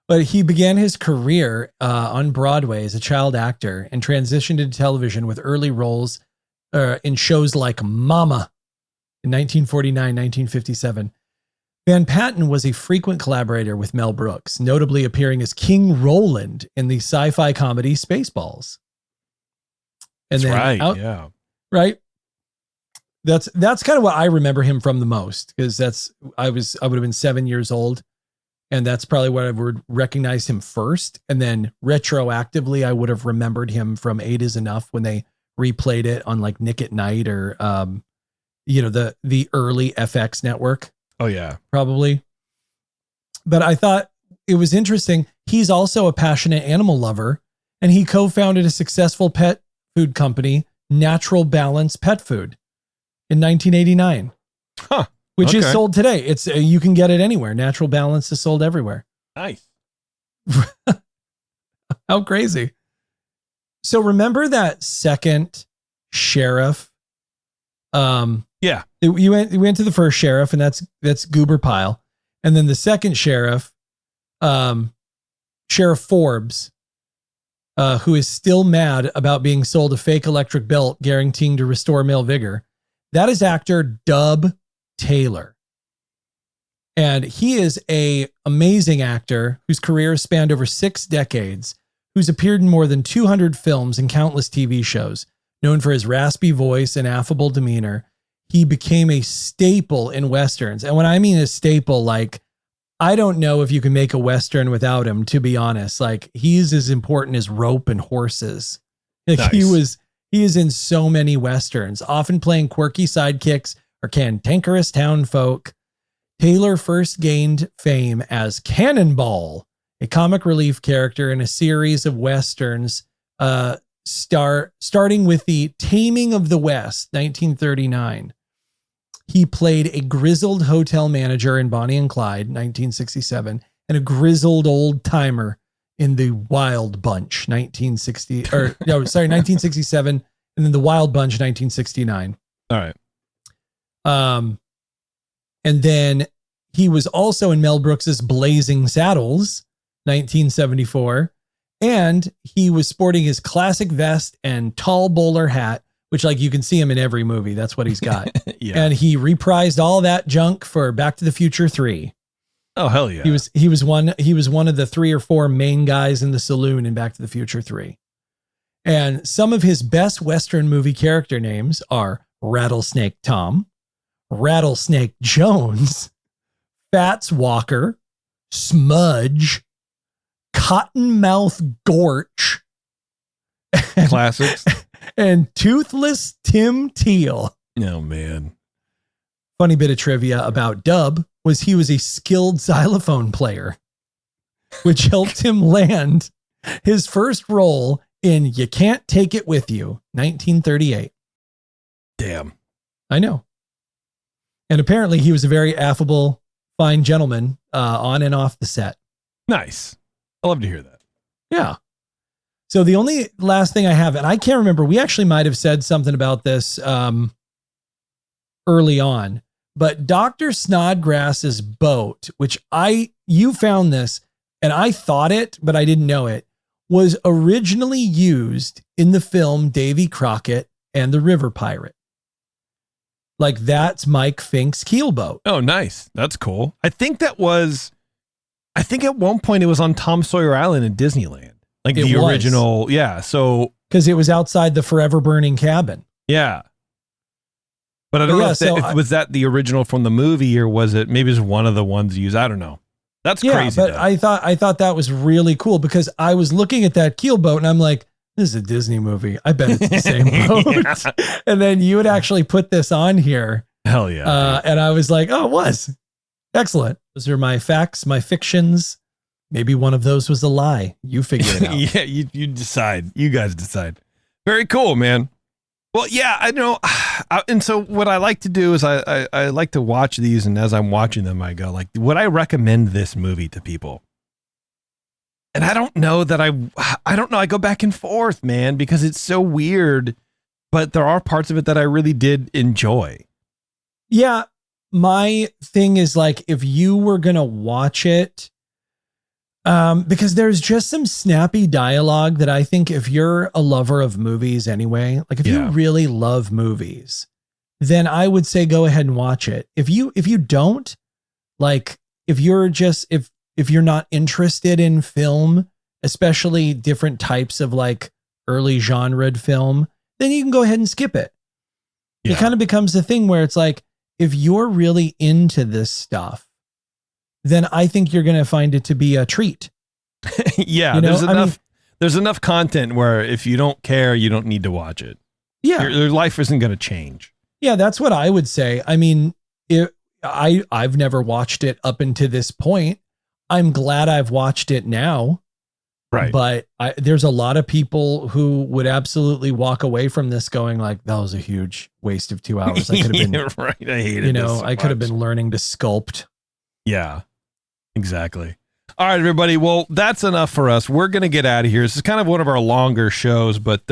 But he began his career on Broadway as a child actor and transitioned into television with early roles in shows like Mama in 1949, 1957. Van Patten was a frequent collaborator with Mel Brooks, notably appearing as King Roland in the sci-fi comedy Spaceballs. And that's right. That's kind of what I remember him from the most, because I would have been 7 years old, and that's probably what I would recognize him first. And then retroactively, I would have remembered him from 8 is Enough when they replayed it on like Nick at Night or the early FX network. Oh yeah, probably. But I thought it was interesting. He's also a passionate animal lover, and he co-founded a successful pet food company, Natural Balance Pet Food, in 1989. Which is sold today. It's you can get it anywhere. Natural Balance is sold everywhere. Nice. How crazy. So remember that second sheriff? Yeah. You went to the first sheriff, and that's Goober Pyle. And then the second sheriff, Sheriff Forbes, who is still mad about being sold a fake electric belt guaranteeing to restore male vigor. That is actor Dub Taylor. And he is an amazing actor whose career has spanned over 6 decades, who's appeared in more than 200 films and countless TV shows. Known for his raspy voice and affable demeanor, he became a staple in Westerns. And when I mean a staple, like, I don't know if you can make a Western without him, to be honest. Like, he's as important as rope and horses. Like, nice. He is in so many Westerns, often playing quirky sidekicks or cantankerous town folk. Taylor first gained fame as Cannonball, a comic relief character in a series of Westerns, starting with The Taming of the West, 1939. He played a grizzled hotel manager in Bonnie and Clyde, 1967, and a grizzled old timer in The Wild Bunch, 1967, and then The Wild Bunch, 1969. All right. And then he was also in Mel Brooks's Blazing Saddles, 1974, and he was sporting his classic vest and tall bowler hat, which, like, you can see him in every movie. That's what he's got. Yeah. And he reprised all that junk for Back to the Future 3. Oh, hell yeah. He was one of the 3 or 4 main guys in the saloon in Back to the Future 3. And some of his best Western movie character names are Rattlesnake Tom, Rattlesnake Jones, Fats Walker, Smudge, Cottonmouth Gorch. Classics. And Toothless Tim Teal. Oh, man. Funny bit of trivia about Dub was he was a skilled xylophone player, which helped him land his first role in You Can't Take It With You, 1938. Damn. I know. And apparently he was a very affable, fine gentleman on and off the set. Nice. I love to hear that. Yeah. So the only last thing I have, and I can't remember, we actually might have said something about this early on, but Dr. Snodgrass's boat, which you found this, and I thought it, but I didn't know it, was originally used in the film Davy Crockett and the River Pirate. Like, that's Mike Fink's keelboat. Oh, nice. That's cool. I think at one point it was on Tom Sawyer Island in Disneyland. Like the original. Yeah. So, because it was outside the forever burning cabin. Yeah. But I don't know if was that the original from the movie, or was it maybe it's one of the ones used? I don't know. That's crazy. But I thought that was really cool, because I was looking at that keelboat and I'm like, this is a Disney movie. I bet it's the same boat. Yeah. And then you would actually put this on here. Hell yeah. And I was like, oh, it was. Excellent. Those are my facts, my fictions. Maybe one of those was a lie. You figure it out. Yeah, you decide. You guys decide. Very cool, man. Well, yeah, I know. And so what I like to do is I like to watch these, and as I'm watching them, I go, like, would I recommend this movie to people? And I don't know that I don't know. I go back and forth, man, because it's so weird, but there are parts of it that I really did enjoy. Yeah. My thing is, like, if you were going to watch it, because there's just some snappy dialogue that I think if you're a lover of movies anyway, like if you really love movies, then I would say go ahead and watch it. If you don't, like, if you're not interested in film, especially different types of like early genred film, then you can go ahead and skip it. Yeah. It kind of becomes the thing where it's like, if you're really into this stuff, then I think you're going to find it to be a treat. Yeah. You know? There's enough content where if you don't care, you don't need to watch it. Yeah. Your life isn't going to change. Yeah. That's what I would say. I mean, I've never watched it up until this point. I'm glad I've watched it now. Right. But there's a lot of people who would absolutely walk away from this going like, that was a huge waste of 2 hours. I could have been, right. I hate it. I could have been learning to sculpt. Yeah, exactly. All right, everybody. Well, that's enough for us. We're going to get out of here. This is kind of one of our longer shows, but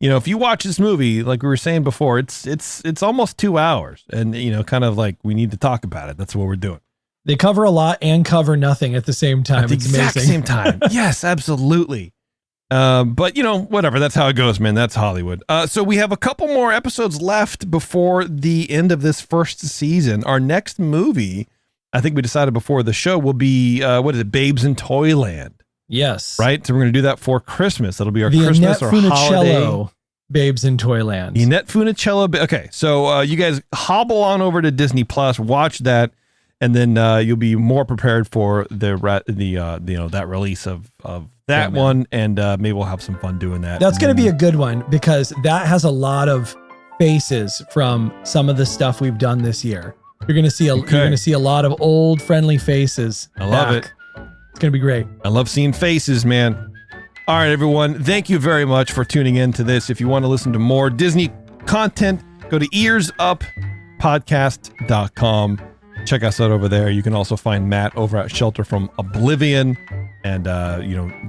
if you watch this movie, like we were saying before, it's almost 2 hours, and kind of like we need to talk about it. That's what we're doing. They cover a lot and cover nothing at the same time. At the exact same time. Yes, absolutely. But whatever. That's how it goes, man. That's Hollywood. So we have a couple more episodes left before the end of this first season. Our next movie, I think we decided before the show, will be Babes in Toyland. Yes. Right. So we're going to do that for Christmas. That'll be our Christmas or holiday. Babes in Toyland. Annette Funicello. Okay. So you guys hobble on over to Disney Plus, watch that, and then you'll be more prepared for that release of that one, and maybe we'll have some fun doing that. That's going to be a good one because that has a lot of faces from some of the stuff we've done this year. You're going to see a lot of old friendly faces. I love it. It's going to be great. I love seeing faces, man. All right, everyone. Thank you very much for tuning in to this. If you want to listen to more Disney content, go to earsuppodcast.com. Check us out over there. You can also find Matt over at Shelter from Oblivion and,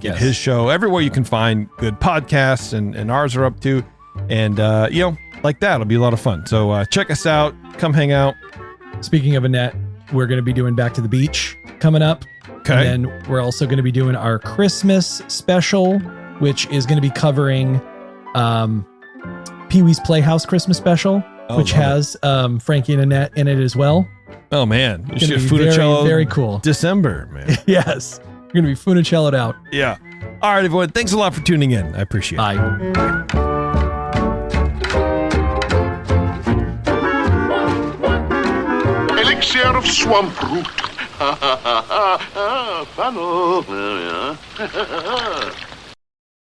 get his show everywhere you can find good podcasts, and ours are up too. And, like that, it'll be a lot of fun. So check us out. Come hang out. Speaking of Annette, we're going to be doing Back to the Beach coming up. Okay. And then we're also going to be doing our Christmas special, which is going to be covering Pee-wee's Playhouse Christmas special, which has Frankie and Annette in it as well. Oh, man. You should Funicello very cool. December, man. Yes. You're going to be Funicello'd out. Yeah. All right, everyone. Thanks a lot for tuning in. I appreciate it. Bye. Elixir of swamp root. Funnel.